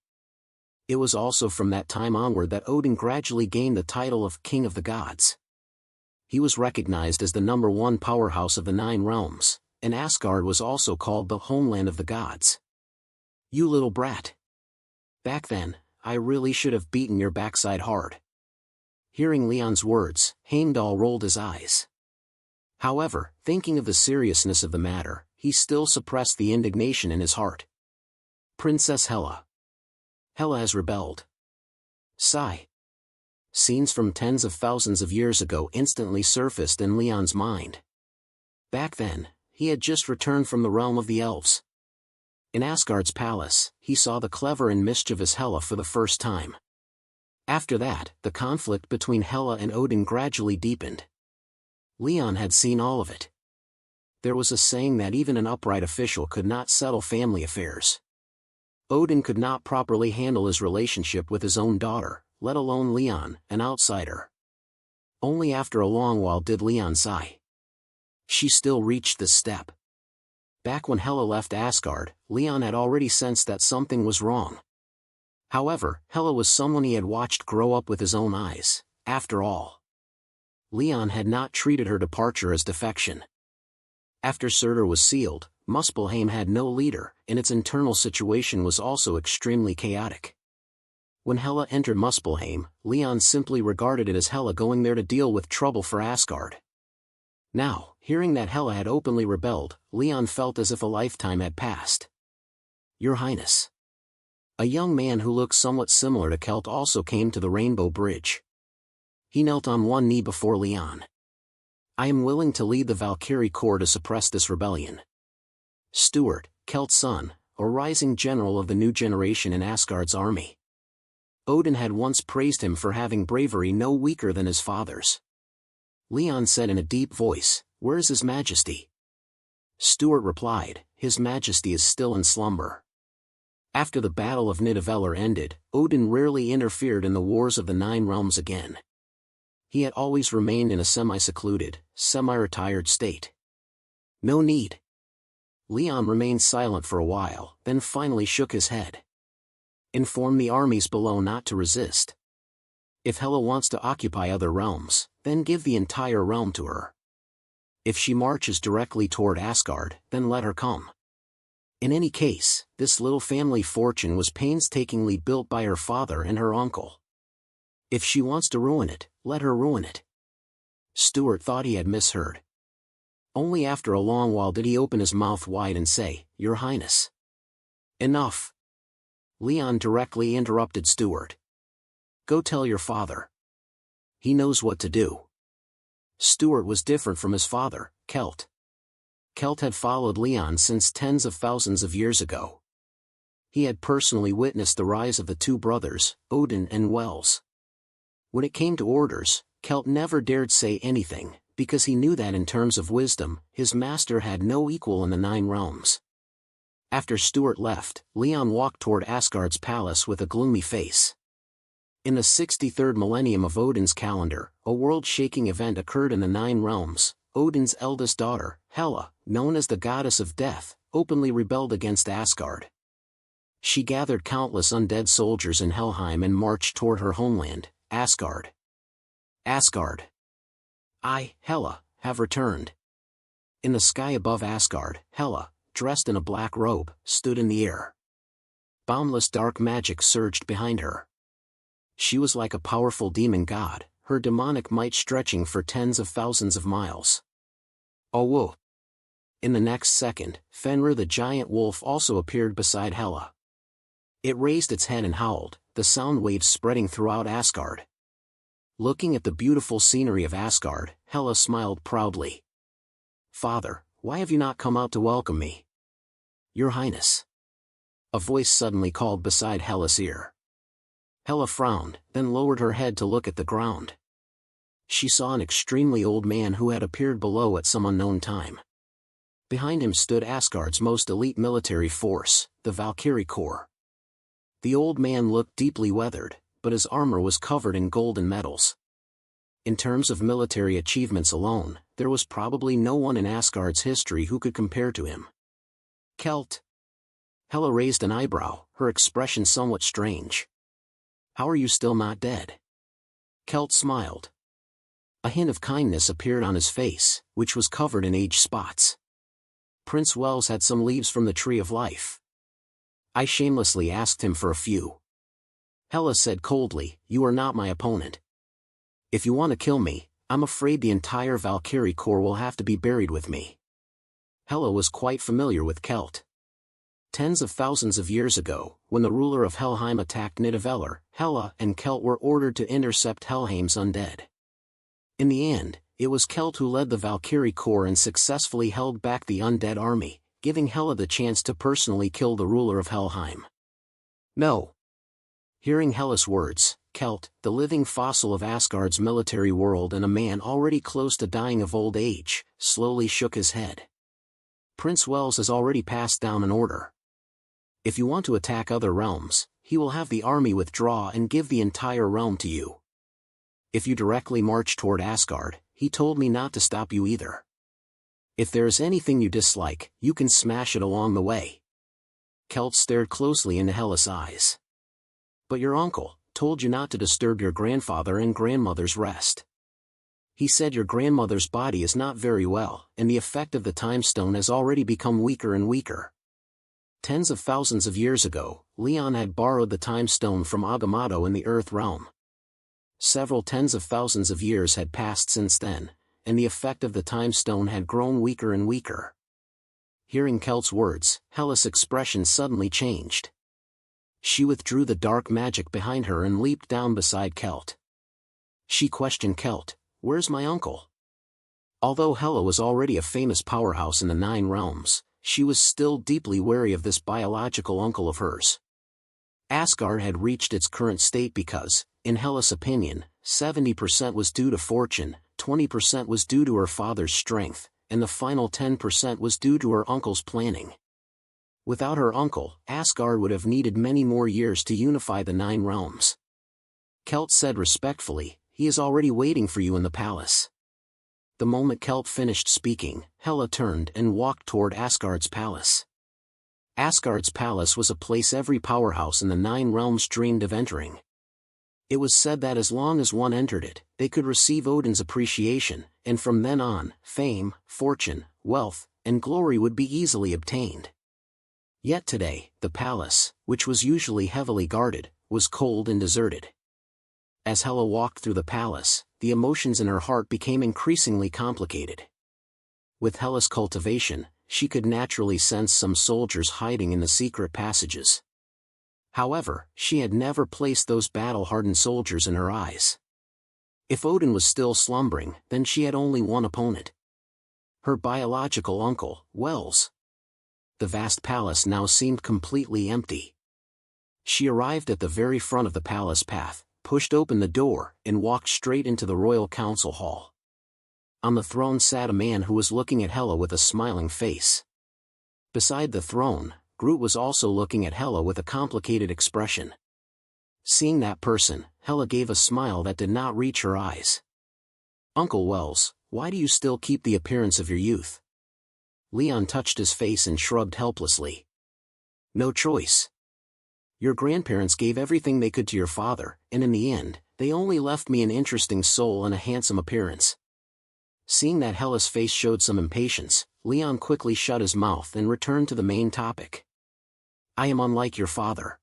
It was also from that time onward that Odin gradually gained the title of King of the Gods. He was recognized as the #1 powerhouse of the 9 realms, and Asgard was also called the homeland of the gods. You little brat. Back then, I really should have beaten your backside hard. Hearing Leon's words, Heimdall rolled his eyes. However, thinking of the seriousness of the matter, he still suppressed the indignation in his heart. Princess Hela. Hela has rebelled. Sigh. Scenes from tens of thousands of years ago instantly surfaced in Leon's mind. Back then, he had just returned from the realm of the elves. In Asgard's palace, he saw the clever and mischievous Hela for the first time. After that, the conflict between Hela and Odin gradually deepened. Leon had seen all of it. There was a saying that even an upright official could not settle family affairs. Odin could not properly handle his relationship with his own daughter, let alone Leon, an outsider. Only after a long while did Leon sigh. She still reached this step. Back when Hela left Asgard, Leon had already sensed that something was wrong. However, Hela was someone he had watched grow up with his own eyes, after all. Leon had not treated her departure as defection. After Surtur was sealed, Muspelheim had no leader, and its internal situation was also extremely chaotic. When Hela entered Muspelheim, Leon simply regarded it as Hela going there to deal with trouble for Asgard. Now, hearing that Hela had openly rebelled, Leon felt as if a lifetime had passed. "Your Highness." A young man who looked somewhat similar to Kelt also came to the Rainbow Bridge. He knelt on one knee before Leon. "I am willing to lead the Valkyrie Corps to suppress this rebellion." Stuart, Kelt's son, a rising general of the new generation in Asgard's army. Odin had once praised him for having bravery no weaker than his father's. Leon said in a deep voice, "Where is His Majesty?" Stuart replied, "His Majesty is still in slumber." After the Battle of Nidavellir ended, Odin rarely interfered in the wars of the Nine Realms again. He had always remained in a semi-secluded, semi-retired state. "No need." Leon remained silent for a while, then finally shook his head. "Inform the armies below not to resist. If Hela wants to occupy other realms, then give the entire realm to her. If she marches directly toward Asgard, then let her come. In any case, this little family fortune was painstakingly built by her father and her uncle. If she wants to ruin it, let her ruin it." Stuart thought he had misheard. Only after a long while did he open his mouth wide and say, "Your Highness." "Enough." Leon directly interrupted Stuart. "Go tell your father. He knows what to do." Stuart was different from his father, Kelt. Kelt had followed Leon since tens of thousands of years ago. He had personally witnessed the rise of the two brothers, Odin and Wels. When it came to orders, Kelt never dared say anything, because he knew that in terms of wisdom, his master had no equal in the Nine Realms. After Stuart left, Leon walked toward Asgard's palace with a gloomy face. In the 63rd millennium of Odin's calendar, a world-shaking event occurred in the Nine Realms. Odin's eldest daughter, Hela, known as the goddess of death, openly rebelled against Asgard. She gathered countless undead soldiers in Helheim and marched toward her homeland, Asgard. Asgard. I, Hela, have returned. In the sky above Asgard, Hela, dressed in a black robe, stood in the air. Boundless dark magic surged behind her. She was like a powerful demon god, her demonic might stretching for tens of thousands of miles. Oh whoa! In the next second, Fenrir the giant wolf also appeared beside Hela. It raised its head and howled, the sound waves spreading throughout Asgard. Looking at the beautiful scenery of Asgard, Hela smiled proudly. "Father, why have you not come out to welcome me?" "Your Highness." A voice suddenly called beside Hela's ear. Hela frowned, then lowered her head to look at the ground. She saw an extremely old man who had appeared below at some unknown time. Behind him stood Asgard's most elite military force, the Valkyrie Corps. The old man looked deeply weathered, but his armor was covered in gold and metals. In terms of military achievements alone, there was probably no one in Asgard's history who could compare to him. "Kelt." Hela raised an eyebrow, her expression somewhat strange. "How are you still not dead?" Kelt smiled. A hint of kindness appeared on his face, which was covered in age spots. "Prince Wels had some leaves from the Tree of Life. I shamelessly asked him for a few." Hela said coldly, "You are not my opponent. If you want to kill me, I'm afraid the entire Valkyrie Corps will have to be buried with me." Hela was quite familiar with Kelt. Tens of thousands of years ago, when the ruler of Helheim attacked Nidavellir, Hela and Kelt were ordered to intercept Helheim's undead. In the end, it was Kelt who led the Valkyrie Corps and successfully held back the undead army, giving Hela the chance to personally kill the ruler of Helheim. "No." Hearing Hela's words, Kelt, the living fossil of Asgard's military world and a man already close to dying of old age, slowly shook his head. Prince Wells has already passed down an order. If you want to attack other realms, he will have the army withdraw and give the entire realm to you. If you directly march toward Asgard, he told me not to stop you either. If there is anything you dislike, you can smash it along the way. Kelt stared closely into Hela's eyes. But your uncle told you not to disturb your grandfather and grandmother's rest. He said your grandmother's body is not very well, and the effect of the time stone has already become weaker and weaker. Tens of thousands of years ago, Leon had borrowed the time stone from Agamotto in the Earth realm. Several tens of thousands of years had passed since then, and the effect of the time stone had grown weaker and weaker. Hearing Kelt's words, Hela's expression suddenly changed. She withdrew the dark magic behind her and leaped down beside Kelt. She questioned Kelt, "Where's my uncle?" Although Hela was already a famous powerhouse in the 9 realms, she was still deeply wary of this biological uncle of hers. Asgard had reached its current state because, in Hela's opinion, 70% was due to fortune, 20% was due to her father's strength, and the final 10% was due to her uncle's planning. Without her uncle, Asgard would have needed many more years to unify the 9 realms. Kelt said respectfully, "He is already waiting for you in the palace." The moment Kelt finished speaking, Hela turned and walked toward Asgard's palace. Asgard's palace was a place every powerhouse in the 9 realms dreamed of entering. It was said that as long as one entered it, they could receive Odin's appreciation, and from then on, fame, fortune, wealth, and glory would be easily obtained. Yet today, the palace, which was usually heavily guarded, was cold and deserted. As Hela walked through the palace, the emotions in her heart became increasingly complicated. With Hela's cultivation, she could naturally sense some soldiers hiding in the secret passages. However, she had never placed those battle-hardened soldiers in her eyes. If Odin was still slumbering, then she had only one opponent. Her biological uncle, Wells. The vast palace now seemed completely empty. She arrived at the very front of the palace path, pushed open the door, and walked straight into the royal council hall. On the throne sat a man who was looking at Hela with a smiling face. Beside the throne, Groot was also looking at Hela with a complicated expression. Seeing that person, Hela gave a smile that did not reach her eyes. "Uncle Wells, why do you still keep the appearance of your youth?" Leon touched his face and shrugged helplessly. "No choice. Your grandparents gave everything they could to your father, and in the end, they only left me an interesting soul and a handsome appearance." Seeing that Hela's face showed some impatience, Leon quickly shut his mouth and returned to the main topic. "I am unlike your father.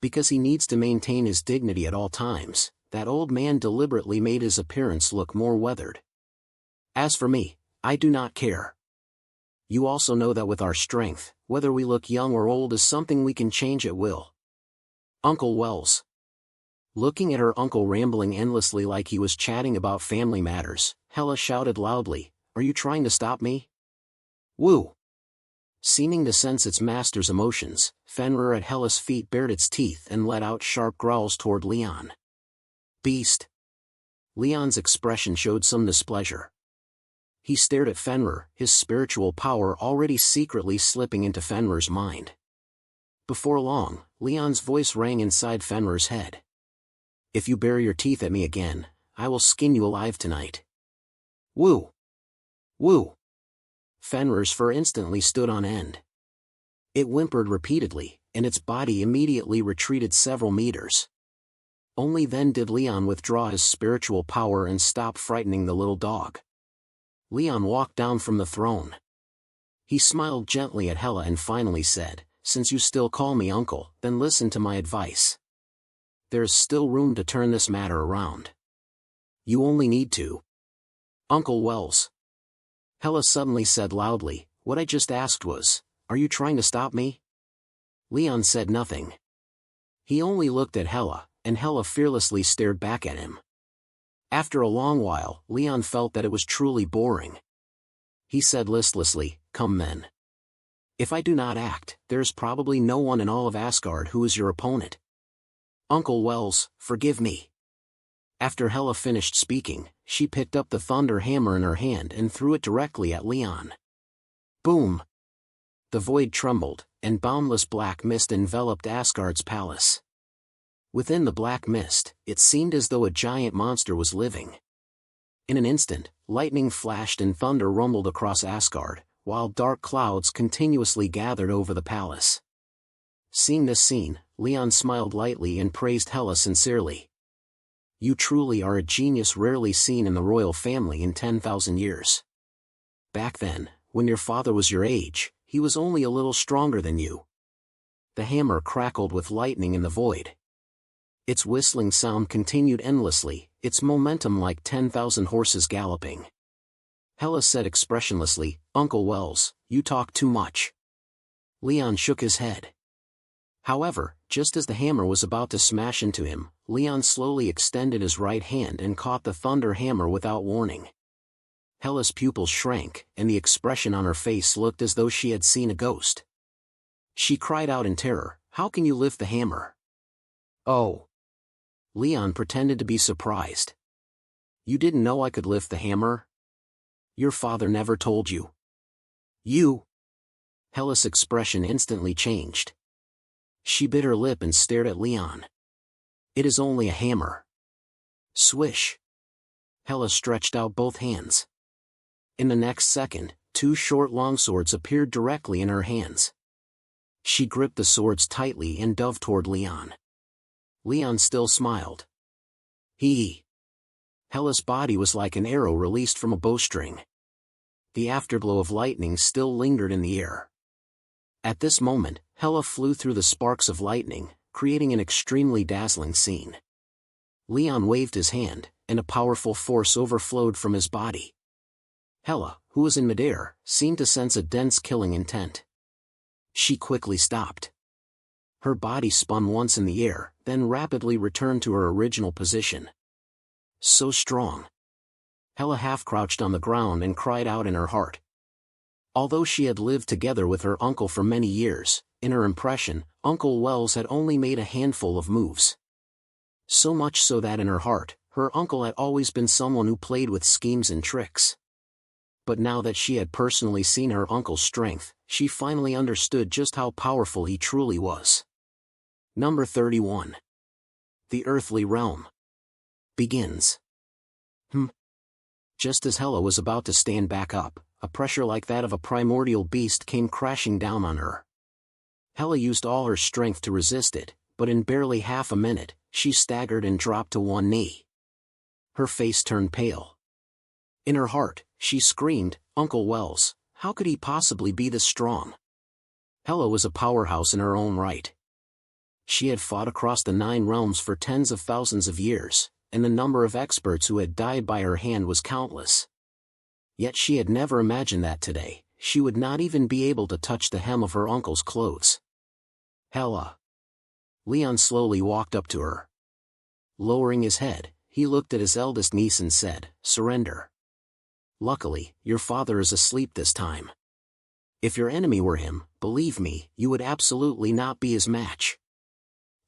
Because he needs to maintain his dignity at all times, that old man deliberately made his appearance look more weathered. As for me, I do not care. You also know that with our strength, whether we look young or old is something we can change at will. Uncle Wells." Looking at her uncle rambling endlessly like he was chatting about family matters, Hela shouted loudly, "Are you trying to stop me?" "Woo!" Seeming to sense its master's emotions, Fenrir at Hela's feet bared its teeth and let out sharp growls toward Leon. "Beast!" Leon's expression showed some displeasure. He stared at Fenrir, his spiritual power already secretly slipping into Fenrir's mind. Before long, Leon's voice rang inside Fenrir's head. "If you bare your teeth at me again, I will skin you alive tonight." "Woo! Woo!" Fenrir's fur instantly stood on end. It whimpered repeatedly, and its body immediately retreated several meters. Only then did Leon withdraw his spiritual power and stop frightening the little dog. Leon walked down from the throne. He smiled gently at Hela and finally said, "Since you still call me uncle, then listen to my advice. There is still room to turn this matter around. You only need to." "Uncle Wells." Hela suddenly said loudly, "What I just asked was, are you trying to stop me?" Leon said nothing. He only looked at Hela, and Hela fearlessly stared back at him. After a long while, Leon felt that it was truly boring. He said listlessly, "Come then. If I do not act, there is probably no one in all of Asgard who is your opponent." Uncle Wells, forgive me. After Hela finished speaking, she picked up the thunder hammer in her hand and threw it directly at Leon. Boom! The void trembled, and boundless black mist enveloped Asgard's palace. Within the black mist, it seemed as though a giant monster was living. In an instant, lightning flashed and thunder rumbled across Asgard, while dark clouds continuously gathered over the palace. Seeing this scene, Leon smiled lightly and praised Hela sincerely. You truly are a genius rarely seen in the royal family in 10,000 years. Back then, when your father was your age, he was only a little stronger than you. The hammer crackled with lightning in the void. Its whistling sound continued endlessly, its momentum like 10,000 horses galloping. Hela said expressionlessly, Uncle Wells, you talk too much. Leon shook his head. However, just as the hammer was about to smash into him, Leon slowly extended his right hand and caught the thunder hammer without warning. Hela's pupils shrank, and the expression on her face looked as though she had seen a ghost. She cried out in terror, How can you lift the hammer? Oh! Leon pretended to be surprised. You didn't know I could lift the hammer? Your father never told you. You! Hela's expression instantly changed. She bit her lip and stared at Leon. It is only a hammer. Swish! Hela stretched out both hands. In the next second, two short longswords appeared directly in her hands. She gripped the swords tightly and dove toward Leon. Leon still smiled. He! Hela's body was like an arrow released from a bowstring. The afterglow of lightning still lingered in the air. At this moment, Hela flew through the sparks of lightning, creating an extremely dazzling scene. Leon waved his hand, and a powerful force overflowed from his body. Hela, who was in midair, seemed to sense a dense killing intent. She quickly stopped. Her body spun once in the air, then rapidly returned to her original position. So strong. Hela half-crouched on the ground and cried out in her heart. Although she had lived together with her uncle for many years, in her impression, Uncle Wells had only made a handful of moves. So much so that in her heart, her uncle had always been someone who played with schemes and tricks. But now that she had personally seen her uncle's strength, she finally understood just how powerful he truly was. Number 31. The Earthly Realm. Begins. Just as Hela was about to stand back up, a pressure like that of a primordial beast came crashing down on her. Hela used all her strength to resist it, but in barely half a minute, she staggered and dropped to one knee. Her face turned pale. In her heart, she screamed, Uncle Wells, how could he possibly be this strong? Hela was a powerhouse in her own right. She had fought across the 9 realms for tens of thousands of years, and the number of experts who had died by her hand was countless. Yet she had never imagined that today, she would not even be able to touch the hem of her uncle's clothes. Hela. Leon slowly walked up to her. Lowering his head, he looked at his eldest niece and said, Surrender. Luckily, your father is asleep this time. If your enemy were him, believe me, you would absolutely not be his match.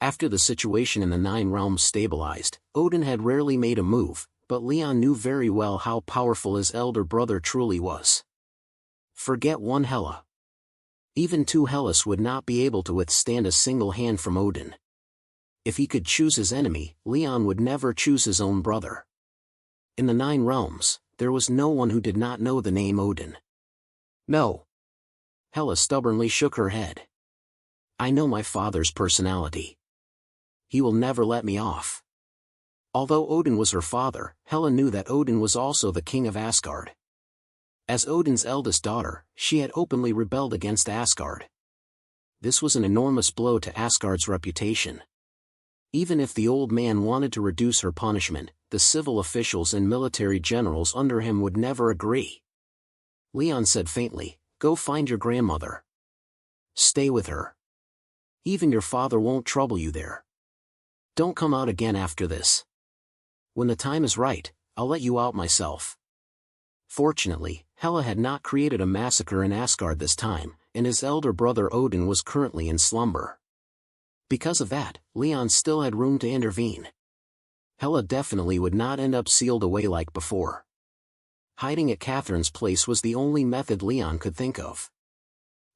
After the situation in the 9 realms stabilized, Odin had rarely made a move, but Leon knew very well how powerful his elder brother truly was. Forget one Hela. Even 2 Helas would not be able to withstand a single hand from Odin. If he could choose his enemy, Leon would never choose his own brother. In the 9 realms, there was no one who did not know the name Odin. No. Hela stubbornly shook her head. I know my father's personality. He will never let me off. Although Odin was her father, Hela knew that Odin was also the king of Asgard. As Odin's eldest daughter, she had openly rebelled against Asgard. This was an enormous blow to Asgard's reputation. Even if the old man wanted to reduce her punishment, the civil officials and military generals under him would never agree. Leon said faintly, Go find your grandmother. Stay with her. Even your father won't trouble you there. Don't come out again after this. When the time is right, I'll let you out myself. Fortunately, Hela had not created a massacre in Asgard this time, and his elder brother Odin was currently in slumber. Because of that, Leon still had room to intervene. Hela definitely would not end up sealed away like before. Hiding at Catherine's place was the only method Leon could think of.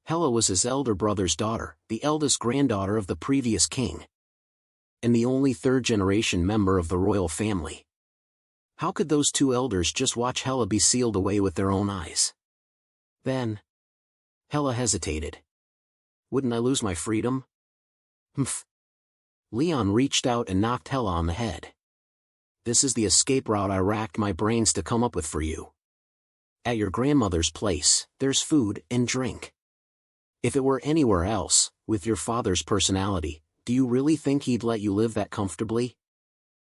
Hela was his elder brother's daughter, the eldest granddaughter of the previous king, and the only third-generation member of the royal family. How could those two elders just watch Hela be sealed away with their own eyes? Then, Hela hesitated. Wouldn't I lose my freedom? Humph. Leon reached out and knocked Hela on the head. This is the escape route I racked my brains to come up with for you. At your grandmother's place, there's food and drink. If it were anywhere else, with your father's personality, do you really think he'd let you live that comfortably?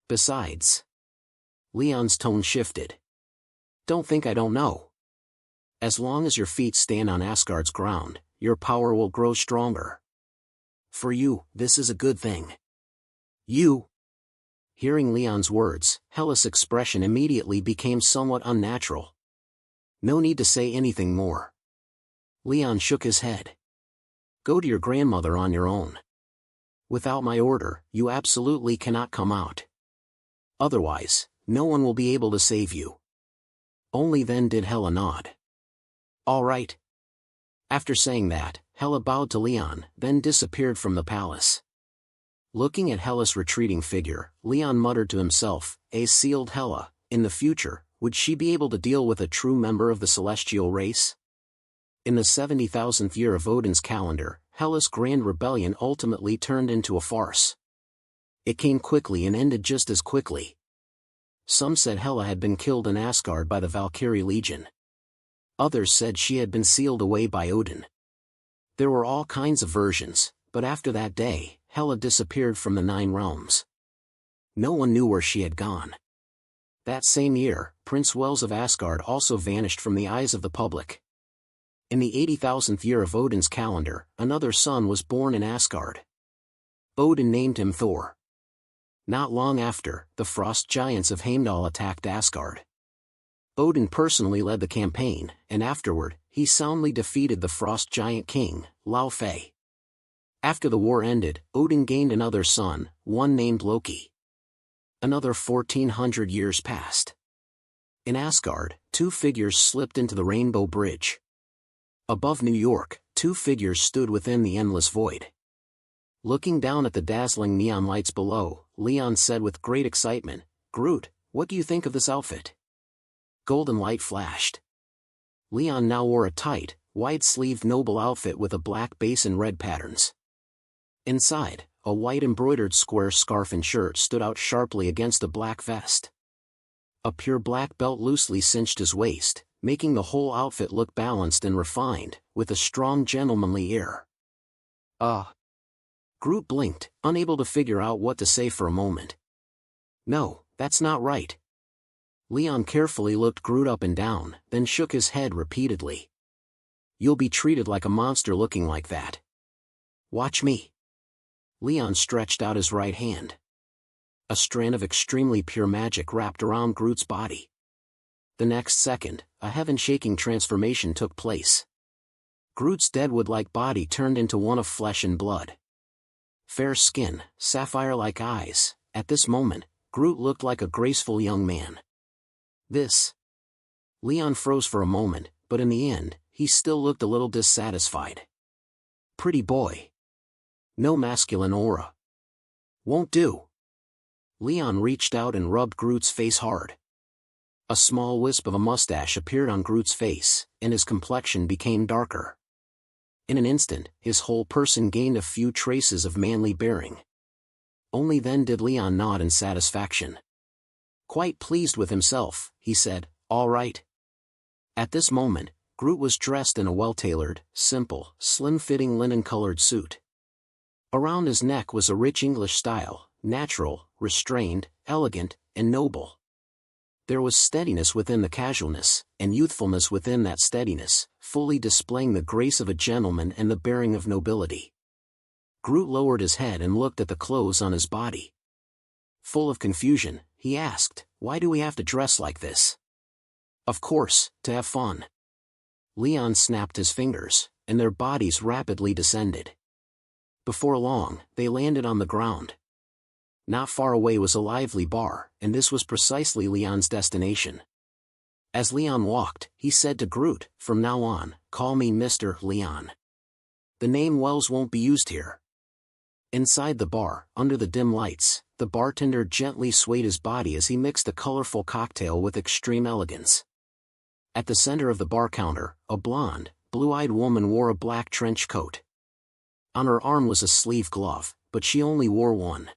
Besides, Leon's tone shifted. Don't think I don't know. As long as your feet stand on Asgard's ground, your power will grow stronger. For you, this is a good thing. You. Hearing Leon's words, Hela's expression immediately became somewhat unnatural. No need to say anything more. Leon shook his head. Go to your grandmother on your own. Without my order, you absolutely cannot come out. Otherwise, no one will be able to save you. Only then did Hela nod. All right. After saying that, Hela bowed to Leon, then disappeared from the palace. Looking at Hela's retreating figure, Leon muttered to himself, a sealed Hela, in the future, would she be able to deal with a true member of the celestial race? In the 70,000th year of Odin's calendar, Hela's grand rebellion ultimately turned into a farce. It came quickly and ended just as quickly. Some said Hela had been killed in Asgard by the Valkyrie Legion. Others said she had been sealed away by Odin. There were all kinds of versions, but after that day, Hela disappeared from the 9 realms. No one knew where she had gone. That same year, Prince Wales of Asgard also vanished from the eyes of the public. In the 80,000th year of Odin's calendar, another son was born in Asgard. Odin named him Thor. Not long after, the frost giants of Heimdall attacked Asgard. Odin personally led the campaign, and afterward, he soundly defeated the frost giant king, Laufey. After the war ended, Odin gained another son, one named Loki. Another 1,400 years passed. In Asgard, 2 figures slipped into the Rainbow Bridge. Above New York, 2 figures stood within the endless void. Looking down at the dazzling neon lights below, Leon said with great excitement, Groot, what do you think of this outfit? Golden light flashed. Leon now wore a tight, wide-sleeved noble outfit with a black base and red patterns. Inside, a white embroidered square scarf and shirt stood out sharply against a black vest. A pure black belt loosely cinched his waist, making the whole outfit look balanced and refined, with a strong gentlemanly air. Groot blinked, unable to figure out what to say for a moment. No, that's not right. Leon carefully looked Groot up and down, then shook his head repeatedly. You'll be treated like a monster looking like that. Watch me. Leon stretched out his right hand. A strand of extremely pure magic wrapped around Groot's body. The next second, a heaven-shaking transformation took place. Groot's deadwood-like body turned into one of flesh and blood. Fair skin, sapphire-like eyes. At this moment, Groot looked like a graceful young man. Leon froze for a moment, but in the end, he still looked a little dissatisfied. Pretty boy. No masculine aura. Won't do. Leon reached out and rubbed Groot's face hard. A small wisp of a mustache appeared on Groot's face, and his complexion became darker. In an instant, his whole person gained a few traces of manly bearing. Only then did Leon nod in satisfaction. Quite pleased with himself, he said, all right. At this moment, Groot was dressed in a well-tailored, simple, slim-fitting linen-colored suit. Around his neck was a rich English style, natural, restrained, elegant, and noble. There was steadiness within the casualness, and youthfulness within that steadiness, fully displaying the grace of a gentleman and the bearing of nobility. Groot lowered his head and looked at the clothes on his body. Full of confusion, he asked, why do we have to dress like this? Of course, to have fun. Leon snapped his fingers, and their bodies rapidly descended. Before long, they landed on the ground. Not far away was a lively bar, and this was precisely Leon's destination. As Leon walked, he said to Groot, "From now on, call me Mr. Leon. The name Wells won't be used here." Inside the bar, under the dim lights, the bartender gently swayed his body as he mixed a colorful cocktail with extreme elegance. At the center of the bar counter, a blonde, blue-eyed woman wore a black trench coat. On her arm was a sleeve glove, but she only wore one.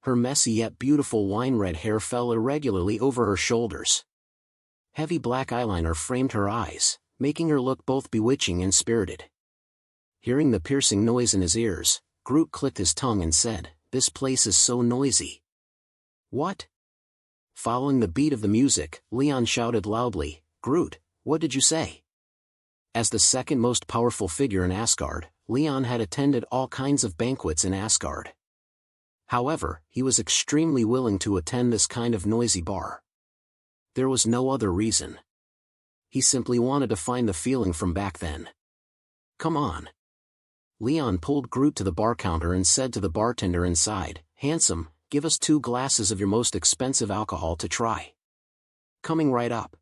Her messy yet beautiful wine-red hair fell irregularly over her shoulders. Heavy black eyeliner framed her eyes, making her look both bewitching and spirited. Hearing the piercing noise in his ears, Groot clicked his tongue and said, "This place is so noisy." "What?" Following the beat of the music, Leon shouted loudly, "Groot, what did you say?" As the second most powerful figure in Asgard, Leon had attended all kinds of banquets in Asgard. However, he was extremely willing to attend this kind of noisy bar. There was no other reason. He simply wanted to find the feeling from back then. "Come on." Leon pulled Groot to the bar counter and said to the bartender inside, "Handsome, give us 2 glasses of your most expensive alcohol to try." "Coming right up."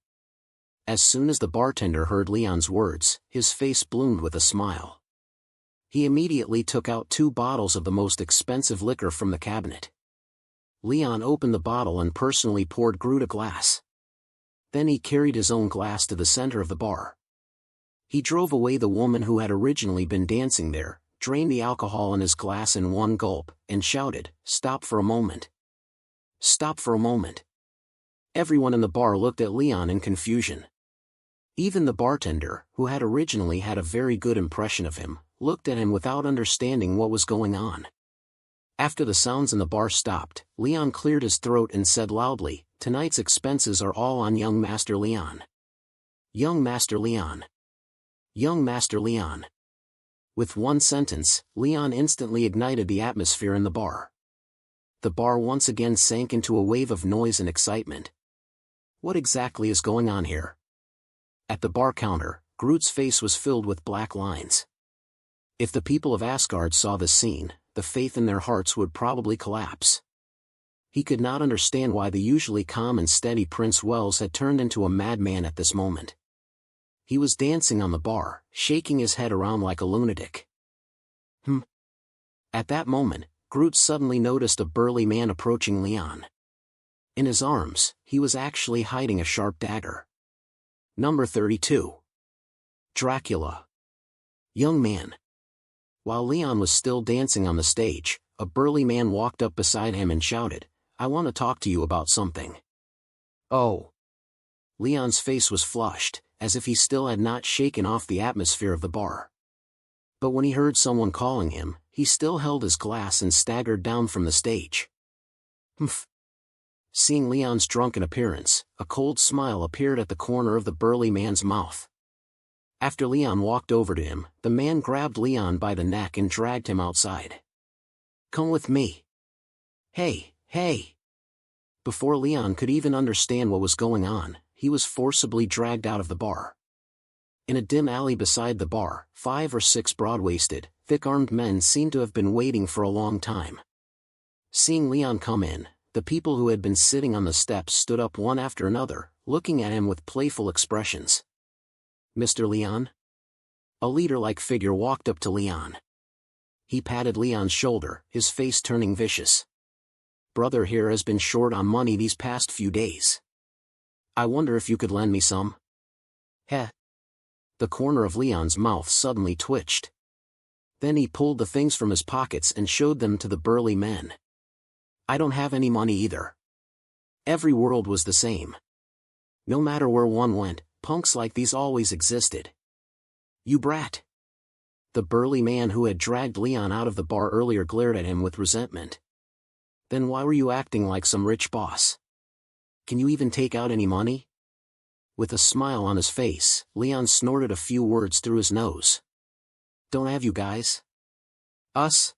As soon as the bartender heard Leon's words, his face bloomed with a smile. He immediately took out 2 bottles of the most expensive liquor from the cabinet. Leon opened the bottle and personally poured Groot a glass. Then he carried his own glass to the center of the bar. He drove away the woman who had originally been dancing there, drained the alcohol in his glass in one gulp, and shouted, "Stop for a moment. Stop for a moment." Everyone in the bar looked at Leon in confusion. Even the bartender, who had originally had a very good impression of him, looked at him without understanding what was going on. After the sounds in the bar stopped, Leon cleared his throat and said loudly, "Tonight's expenses are all on young Master Leon. Young Master Leon. Young Master Leon." With one sentence, Leon instantly ignited the atmosphere in the bar. The bar once again sank into a wave of noise and excitement. What exactly is going on here? At the bar counter, Groot's face was filled with black lines. If the people of Asgard saw this scene, the faith in their hearts would probably collapse. He could not understand why the usually calm and steady Prince Wells had turned into a madman at this moment. He was dancing on the bar, shaking his head around like a lunatic. At that moment, Groot suddenly noticed a burly man approaching Leon. In his arms, he was actually hiding a sharp dagger. Number 32. Dracula. Young man. While Leon was still dancing on the stage, a burly man walked up beside him and shouted, "I want to talk to you about something." "Oh." Leon's face was flushed, as if he still had not shaken off the atmosphere of the bar. But when he heard someone calling him, he still held his glass and staggered down from the stage. "Humph." Seeing Leon's drunken appearance, a cold smile appeared at the corner of the burly man's mouth. After Leon walked over to him, the man grabbed Leon by the neck and dragged him outside. "Come with me." "Hey, hey." Before Leon could even understand what was going on, he was forcibly dragged out of the bar. In a dim alley beside the bar, 5 or 6 broad-waisted, thick-armed men seemed to have been waiting for a long time. Seeing Leon come in, the people who had been sitting on the steps stood up one after another, looking at him with playful expressions. "Mr. Leon?" A leader-like figure walked up to Leon. He patted Leon's shoulder, his face turning vicious. "Brother here has been short on money these past few days. I wonder if you could lend me some?" "Heh." The corner of Leon's mouth suddenly twitched. Then he pulled the things from his pockets and showed them to the burly men. "I don't have any money either." Every world was the same. No matter where one went, punks like these always existed. "You brat." The burly man who had dragged Leon out of the bar earlier glared at him with resentment. "Then why were you acting like some rich boss? Can you even take out any money?" With a smile on his face, Leon snorted a few words through his nose. "Don't have you guys?" "Us?"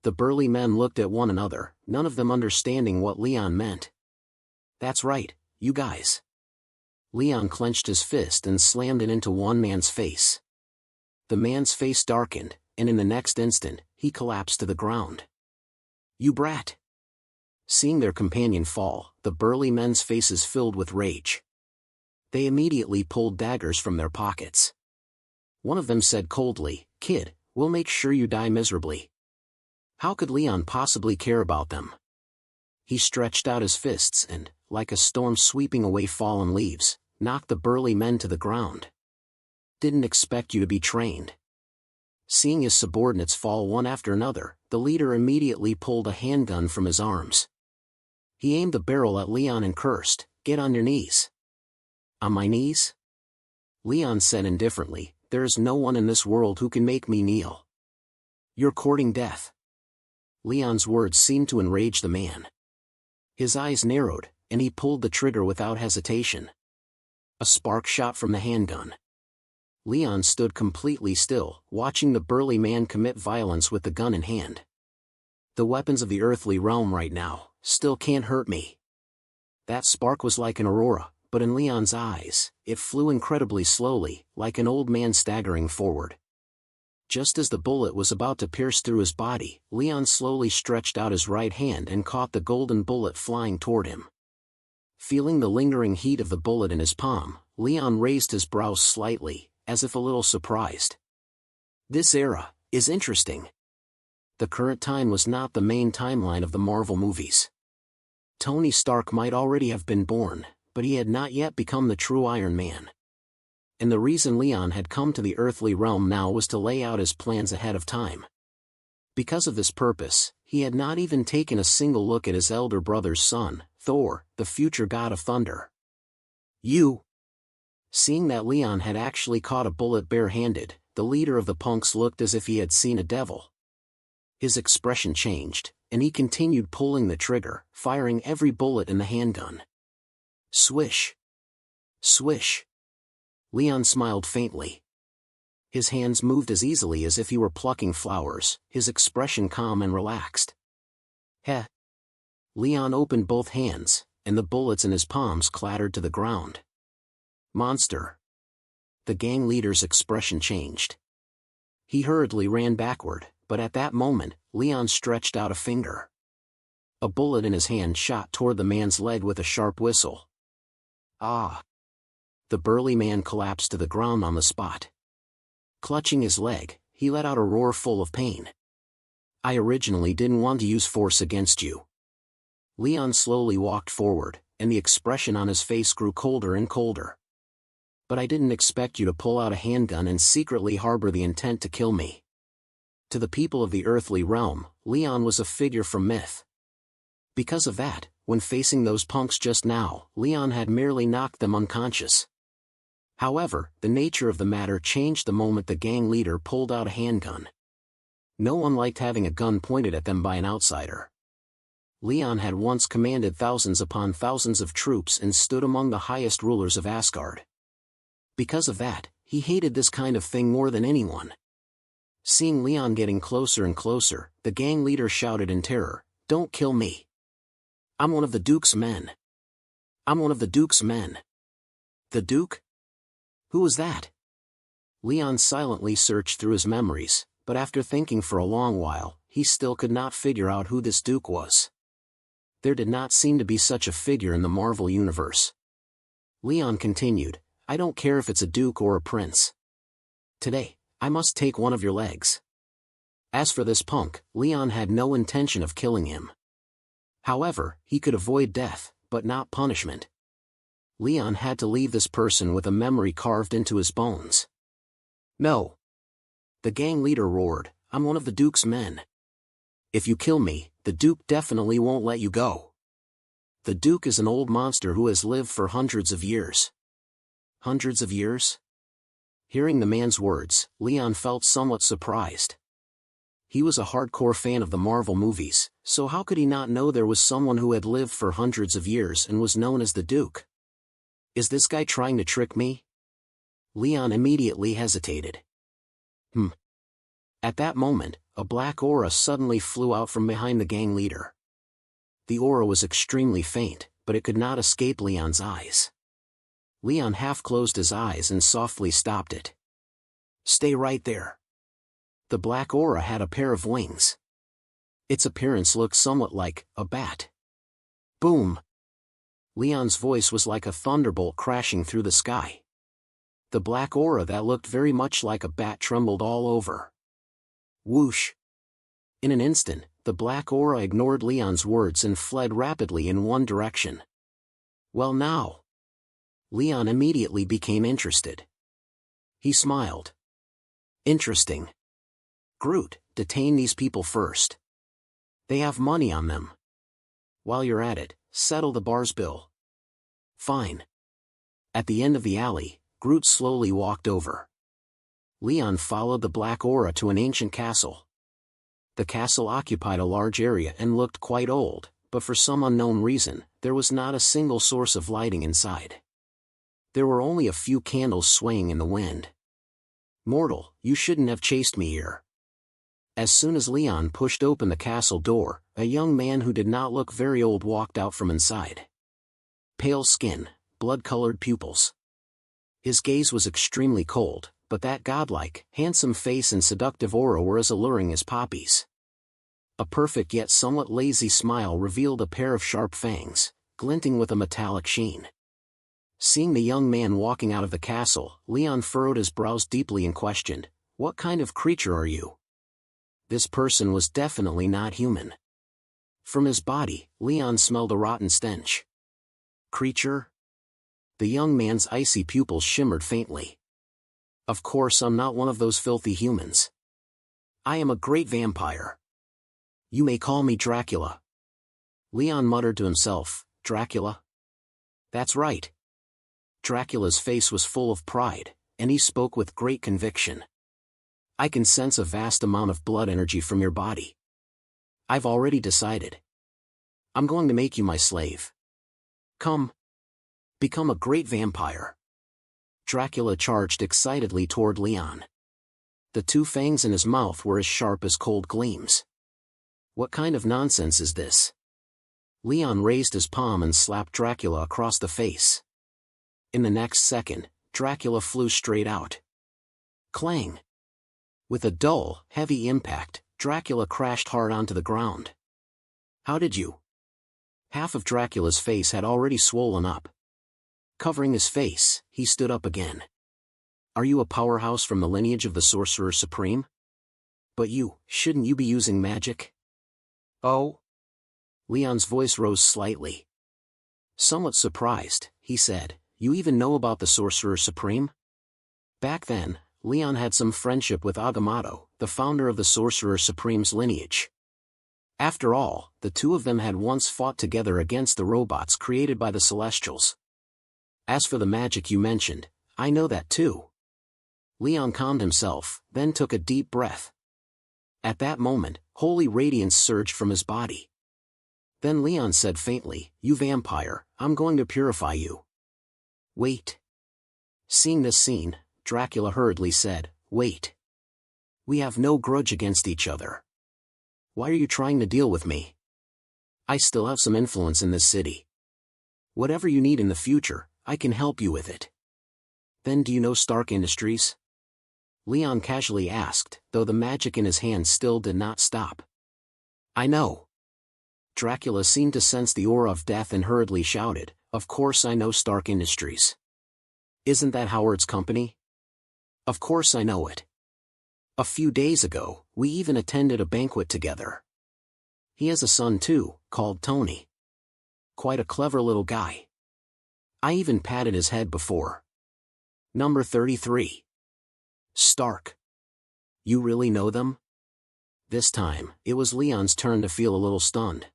The burly men looked at one another, none of them understanding what Leon meant. "That's right, you guys." Leon clenched his fist and slammed it into one man's face. The man's face darkened, and in the next instant, he collapsed to the ground. "You brat!" Seeing their companion fall, the burly men's faces filled with rage. They immediately pulled daggers from their pockets. One of them said coldly, "Kid, we'll make sure you die miserably." How could Leon possibly care about them? He stretched out his fists and, like a storm sweeping away fallen leaves, knocked the burly men to the ground. "Didn't expect you to be trained." Seeing his subordinates fall one after another, the leader immediately pulled a handgun from his arms. He aimed the barrel at Leon and cursed, "Get on your knees." "On my knees?" Leon said indifferently, "There is no one in this world who can make me kneel." "You're courting death." Leon's words seemed to enrage the man. His eyes narrowed, and he pulled the trigger without hesitation. A spark shot from the handgun. Leon stood completely still, watching the burly man commit violence with the gun in hand. "The weapons of the earthly realm right now still can't hurt me." That spark was like an aurora, but in Leon's eyes, it flew incredibly slowly, like an old man staggering forward. Just as the bullet was about to pierce through his body, Leon slowly stretched out his right hand and caught the golden bullet flying toward him. Feeling the lingering heat of the bullet in his palm, Leon raised his brows slightly, as if a little surprised. This era is interesting. The current time was not the main timeline of the Marvel movies. Tony Stark might already have been born, but he had not yet become the true Iron Man. And the reason Leon had come to the earthly realm now was to lay out his plans ahead of time. Because of this purpose, he had not even taken a single look at his elder brother's son, Thor, the future god of thunder. "You!" Seeing that Leon had actually caught a bullet bare-handed, the leader of the punks looked as if he had seen a devil. His expression changed, and he continued pulling the trigger, firing every bullet in the handgun. Swish! Swish! Leon smiled faintly. His hands moved as easily as if he were plucking flowers, his expression calm and relaxed. Heh! Leon opened both hands, and the bullets in his palms clattered to the ground. Monster! The gang leader's expression changed. He hurriedly ran backward, but at that moment, Leon stretched out a finger. A bullet in his hand shot toward the man's leg with a sharp whistle. Ah! The burly man collapsed to the ground on the spot. Clutching his leg, he let out a roar full of pain. "I originally didn't want to use force against you." Leon slowly walked forward, and the expression on his face grew colder and colder. "But I didn't expect you to pull out a handgun and secretly harbor the intent to kill me." To the people of the earthly realm, Leon was a figure from myth. Because of that, when facing those punks just now, Leon had merely knocked them unconscious. However, the nature of the matter changed the moment the gang leader pulled out a handgun. No one liked having a gun pointed at them by an outsider. Leon had once commanded thousands upon thousands of troops and stood among the highest rulers of Asgard. Because of that, he hated this kind of thing more than anyone. Seeing Leon getting closer and closer, the gang leader shouted in terror, "Don't kill me. I'm one of the Duke's men. I'm one of the Duke's men." The Duke? Who was that? Leon silently searched through his memories, but after thinking for a long while, he still could not figure out who this Duke was. There did not seem to be such a figure in the Marvel universe. Leon continued, "I don't care if it's a duke or a prince. Today, I must take one of your legs." As for this punk, Leon had no intention of killing him. However, he could avoid death, but not punishment. Leon had to leave this person with a memory carved into his bones. "No!" The gang leader roared, "I'm one of the Duke's men. If you kill me, the Duke definitely won't let you go. The Duke is an old monster who has lived for hundreds of years." Hundreds of years? Hearing the man's words, Leon felt somewhat surprised. He was a hardcore fan of the Marvel movies, so how could he not know there was someone who had lived for hundreds of years and was known as the Duke? Is this guy trying to trick me? Leon immediately hesitated. At that moment, a black aura suddenly flew out from behind the gang leader. The aura was extremely faint, but it could not escape Leon's eyes. Leon half closed his eyes and softly stopped it. "Stay right there." The black aura had a pair of wings. Its appearance looked somewhat like a bat. Boom! Leon's voice was like a thunderbolt crashing through the sky. The black aura that looked very much like a bat trembled all over. Whoosh! In an instant, the black aura ignored Leon's words and fled rapidly in one direction. Well now. Leon immediately became interested. He smiled. Interesting. Groot, detain these people first. They have money on them. While you're at it, settle the bar's bill. Fine. At the end of the alley, Groot slowly walked over. Leon followed the black aura to an ancient castle. The castle occupied a large area and looked quite old, but for some unknown reason, there was not a single source of lighting inside. There were only a few candles swaying in the wind. Mortal, you shouldn't have chased me here. As soon as Leon pushed open the castle door, a young man who did not look very old walked out from inside. Pale skin, blood-colored pupils. His gaze was extremely cold, but that godlike, handsome face and seductive aura were as alluring as poppies. A perfect yet somewhat lazy smile revealed a pair of sharp fangs, glinting with a metallic sheen. Seeing the young man walking out of the castle, Leon furrowed his brows deeply and questioned, "What kind of creature are you?" This person was definitely not human. From his body, Leon smelled a rotten stench. Creature? The young man's icy pupils shimmered faintly. Of course I'm not one of those filthy humans. I am a great vampire. You may call me Dracula. Leon muttered to himself, Dracula? That's right. Dracula's face was full of pride, and he spoke with great conviction. I can sense a vast amount of blood energy from your body. I've already decided. I'm going to make you my slave. Come. Become a great vampire. Dracula charged excitedly toward Leon. The two fangs in his mouth were as sharp as cold gleams. What kind of nonsense is this? Leon raised his palm and slapped Dracula across the face. In the next second, Dracula flew straight out. Clang! With a dull, heavy impact, Dracula crashed hard onto the ground. How did you? Half of Dracula's face had already swollen up. Covering his face, he stood up again. Are you a powerhouse from the lineage of the Sorcerer Supreme? But shouldn't you be using magic? Oh? Leon's voice rose slightly. Somewhat surprised, he said, You even know about the Sorcerer Supreme? Back then, Leon had some friendship with Agamotto, the founder of the Sorcerer Supreme's lineage. After all, the two of them had once fought together against the robots created by the Celestials. As for the magic you mentioned, I know that too. Leon calmed himself, then took a deep breath. At that moment, holy radiance surged from his body. Then Leon said faintly, You vampire, I'm going to purify you. Wait. Seeing this scene, Dracula hurriedly said, Wait. We have no grudge against each other. Why are you trying to deal with me? I still have some influence in this city. Whatever you need in the future, I can help you with it. Then do you know Stark Industries? Leon casually asked, though the magic in his hand still did not stop. I know. Dracula seemed to sense the aura of death and hurriedly shouted, Of course I know Stark Industries. Isn't that Howard's company? Of course I know it. A few days ago, we even attended a banquet together. He has a son too, called Tony. Quite a clever little guy. I even patted his head before. Number 33. Stark. You really know them? This time, it was Leon's turn to feel a little stunned.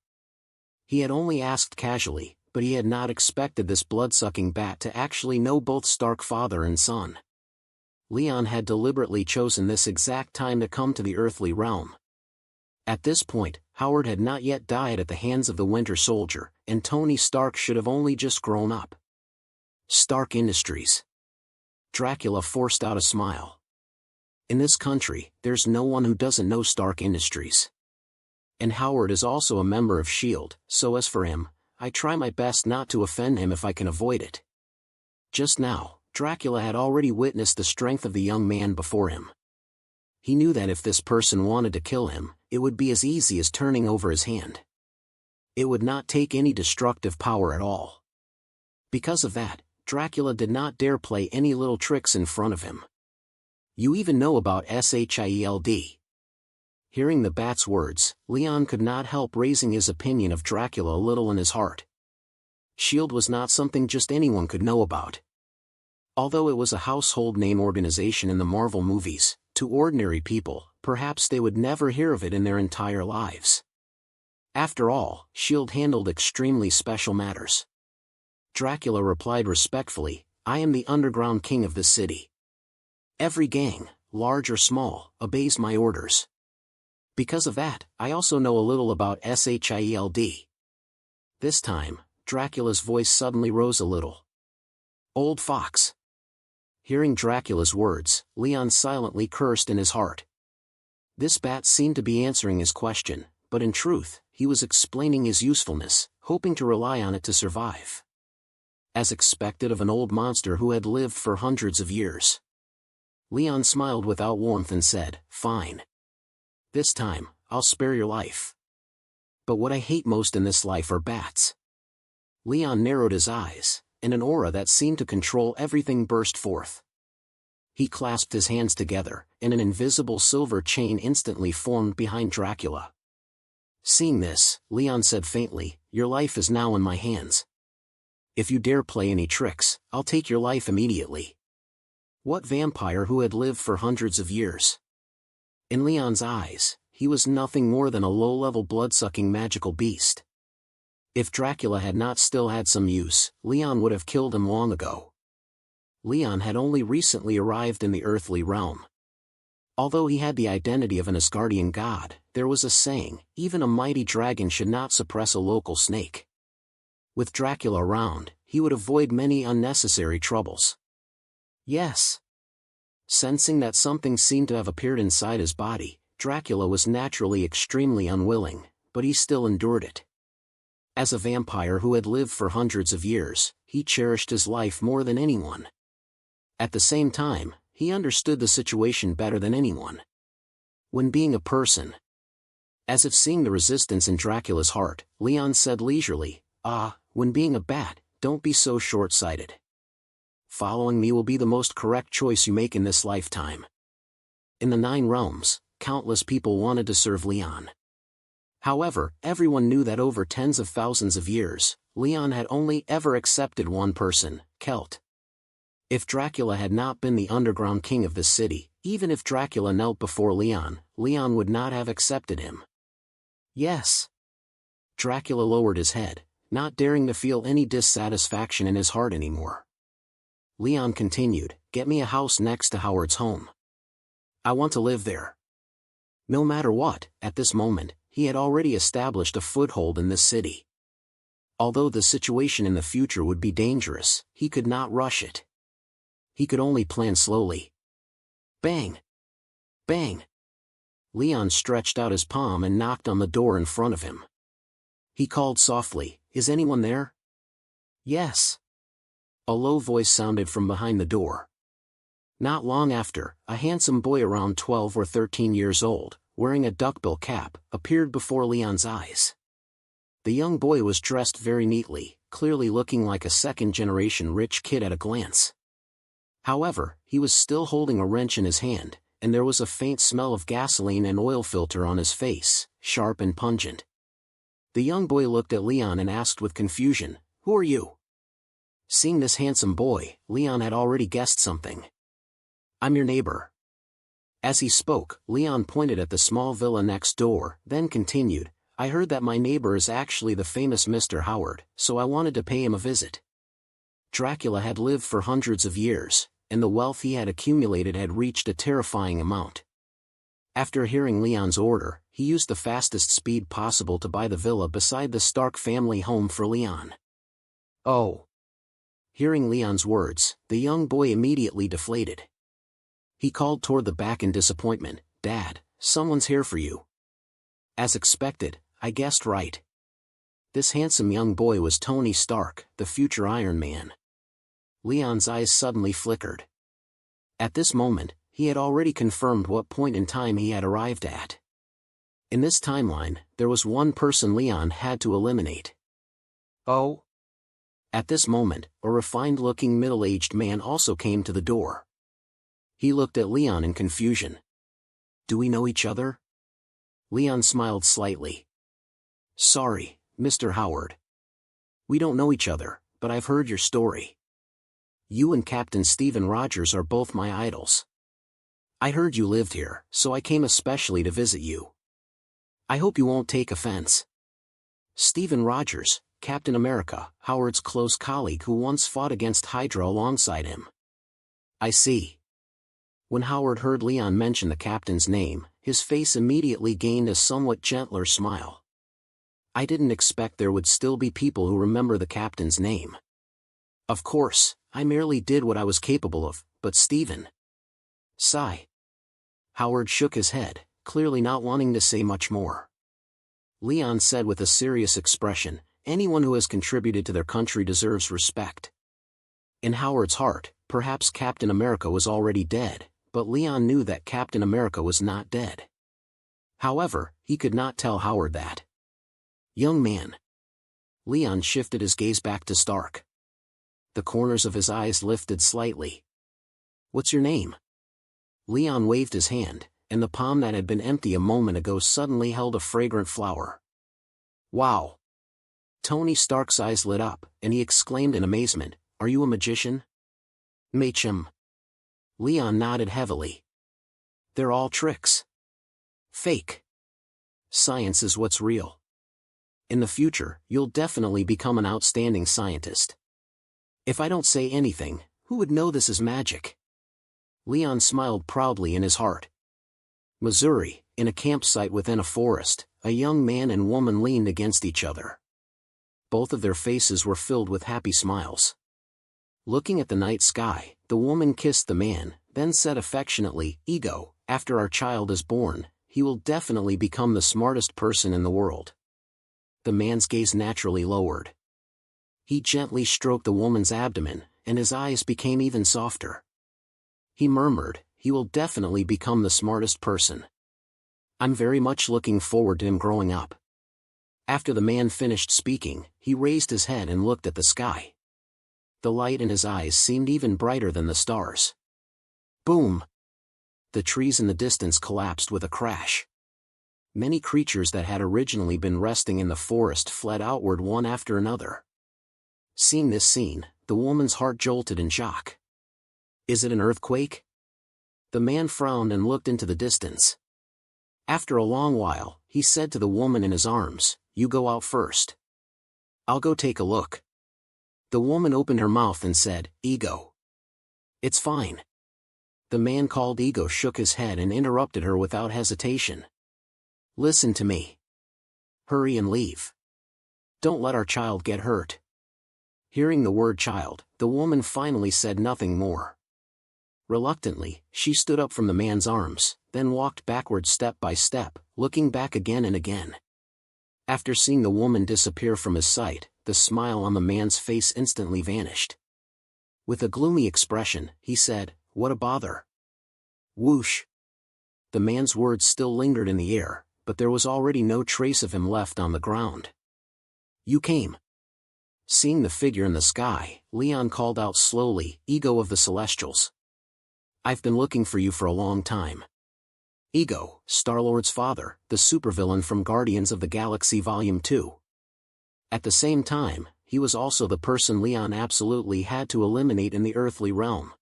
He had only asked casually, but he had not expected this blood-sucking bat to actually know both Stark father and son. Leon had deliberately chosen this exact time to come to the earthly realm. At this point, Howard had not yet died at the hands of the Winter Soldier, and Tony Stark should have only just grown up. Stark Industries. Dracula forced out a smile. In this country, there's no one who doesn't know Stark Industries. And Howard is also a member of S.H.I.E.L.D., so as for him, I try my best not to offend him if I can avoid it. Just now, Dracula had already witnessed the strength of the young man before him. He knew that if this person wanted to kill him, it would be as easy as turning over his hand. It would not take any destructive power at all. Because of that, Dracula did not dare play any little tricks in front of him. You even know about Shield. Hearing the bat's words, Leon could not help raising his opinion of Dracula a little in his heart. SHIELD was not something just anyone could know about. Although it was a household name organization in the Marvel movies, to ordinary people, perhaps they would never hear of it in their entire lives. After all, SHIELD handled extremely special matters. Dracula replied respectfully, "I am the underground king of this city. Every gang, large or small, obeys my orders. Because of that, I also know a little about SHIELD. This time, Dracula's voice suddenly rose a little. "Old fox." Hearing Dracula's words, Leon silently cursed in his heart. This bat seemed to be answering his question, but in truth, he was explaining his usefulness, hoping to rely on it to survive. As expected of an old monster who had lived for hundreds of years. Leon smiled without warmth and said, "Fine. This time, I'll spare your life. But what I hate most in this life are bats." Leon narrowed his eyes, and an aura that seemed to control everything burst forth. He clasped his hands together, and an invisible silver chain instantly formed behind Dracula. Seeing this, Leon said faintly, "Your life is now in my hands. If you dare play any tricks, I'll take your life immediately." What vampire who had lived for hundreds of years? In Leon's eyes, he was nothing more than a low-level blood-sucking magical beast. If Dracula had not still had some use, Leon would have killed him long ago. Leon had only recently arrived in the earthly realm. Although he had the identity of an Asgardian god, there was a saying, even a mighty dragon should not suppress a local snake. With Dracula around, he would avoid many unnecessary troubles. Yes. Sensing that something seemed to have appeared inside his body, Dracula was naturally extremely unwilling, but he still endured it. As a vampire who had lived for hundreds of years, he cherished his life more than anyone. At the same time, he understood the situation better than anyone. When being a person. As if seeing the resistance in Dracula's heart, Leon said leisurely, "When being a bat, don't be so short-sighted. Following me will be the most correct choice you make in this lifetime." In the 9 realms, countless people wanted to serve Leon. However, everyone knew that over tens of thousands of years, Leon had only ever accepted one person, Celt. If Dracula had not been the underground king of this city, even if Dracula knelt before Leon, Leon would not have accepted him. Yes. Dracula lowered his head, not daring to feel any dissatisfaction in his heart anymore. Leon continued, "Get me a house next to Howard's home. I want to live there." No matter what, at this moment, he had already established a foothold in this city. Although the situation in the future would be dangerous, he could not rush it. He could only plan slowly. Bang! Bang! Leon stretched out his palm and knocked on the door in front of him. He called softly, "Is anyone there?" "Yes." A low voice sounded from behind the door. Not long after, a handsome boy around 12 or 13 years old, wearing a duckbill cap, appeared before Leon's eyes. The young boy was dressed very neatly, clearly looking like a second-generation rich kid at a glance. However, he was still holding a wrench in his hand, and there was a faint smell of gasoline and oil filter on his face, sharp and pungent. The young boy looked at Leon and asked with confusion, "Who are you?" Seeing this handsome boy, Leon had already guessed something. "I'm your neighbor." As he spoke, Leon pointed at the small villa next door, then continued, "I heard that my neighbor is actually the famous Mr. Howard, so I wanted to pay him a visit." Dracula had lived for hundreds of years, and the wealth he had accumulated had reached a terrifying amount. After hearing Leon's order, he used the fastest speed possible to buy the villa beside the Stark family home for Leon. "Oh." Hearing Leon's words, the young boy immediately deflated. He called toward the back in disappointment, "Dad, someone's here for you." As expected, I guessed right. This handsome young boy was Tony Stark, the future Iron Man. Leon's eyes suddenly flickered. At this moment, he had already confirmed what point in time he had arrived at. In this timeline, there was one person Leon had to eliminate. Oh? At this moment, a refined-looking middle-aged man also came to the door. He looked at Leon in confusion. Do we know each other? Leon smiled slightly. Sorry, Mr. Howard. We don't know each other, but I've heard your story. You and Captain Stephen Rogers are both my idols. I heard you lived here, so I came especially to visit you. I hope you won't take offense. Stephen Rogers, Captain America, Howard's close colleague who once fought against Hydra alongside him. I see. When Howard heard Leon mention the captain's name, his face immediately gained a somewhat gentler smile. I didn't expect there would still be people who remember the captain's name. Of course, I merely did what I was capable of, but Stephen. Sigh. Howard shook his head, clearly not wanting to say much more. Leon said with a serious expression, anyone who has contributed to their country deserves respect. In Howard's heart, perhaps Captain America was already dead, but Leon knew that Captain America was not dead. However, he could not tell Howard that. Young man. Leon shifted his gaze back to Stark. The corners of his eyes lifted slightly. What's your name? Leon waved his hand, and the palm that had been empty a moment ago suddenly held a fragrant flower. Wow! Tony Stark's eyes lit up, and he exclaimed in amazement, Are you a magician? Machem. Leon nodded heavily. They're all tricks. Fake. Science is what's real. In the future, you'll definitely become an outstanding scientist. If I don't say anything, who would know this is magic? Leon smiled proudly in his heart. Missouri, in a campsite within a forest, a young man and woman leaned against each other. Both of their faces were filled with happy smiles. Looking at the night sky, the woman kissed the man, then said affectionately, Ego, after our child is born, he will definitely become the smartest person in the world. The man's gaze naturally lowered. He gently stroked the woman's abdomen, and his eyes became even softer. He murmured, he will definitely become the smartest person. I'm very much looking forward to him growing up. After the man finished speaking, he raised his head and looked at the sky. The light in his eyes seemed even brighter than the stars. Boom! The trees in the distance collapsed with a crash. Many creatures that had originally been resting in the forest fled outward one after another. Seeing this scene, the woman's heart jolted in shock. Is it an earthquake? The man frowned and looked into the distance. After a long while, he said to the woman in his arms, You go out first. I'll go take a look. The woman opened her mouth and said, Ego. It's fine. The man called Ego shook his head and interrupted her without hesitation. Listen to me. Hurry and leave. Don't let our child get hurt. Hearing the word child, the woman finally said nothing more. Reluctantly, she stood up from the man's arms, then walked backward step by step, looking back again and again. After seeing the woman disappear from his sight, the smile on the man's face instantly vanished. With a gloomy expression, he said, What a bother. Whoosh. The man's words still lingered in the air, but there was already no trace of him left on the ground. You came. Seeing the figure in the sky, Leon called out slowly, Ego of the Celestials. I've been looking for you for a long time. Ego, Star-Lord's father, the supervillain from Guardians of the Galaxy Volume 2. At the same time, he was also the person Leon absolutely had to eliminate in the earthly realm.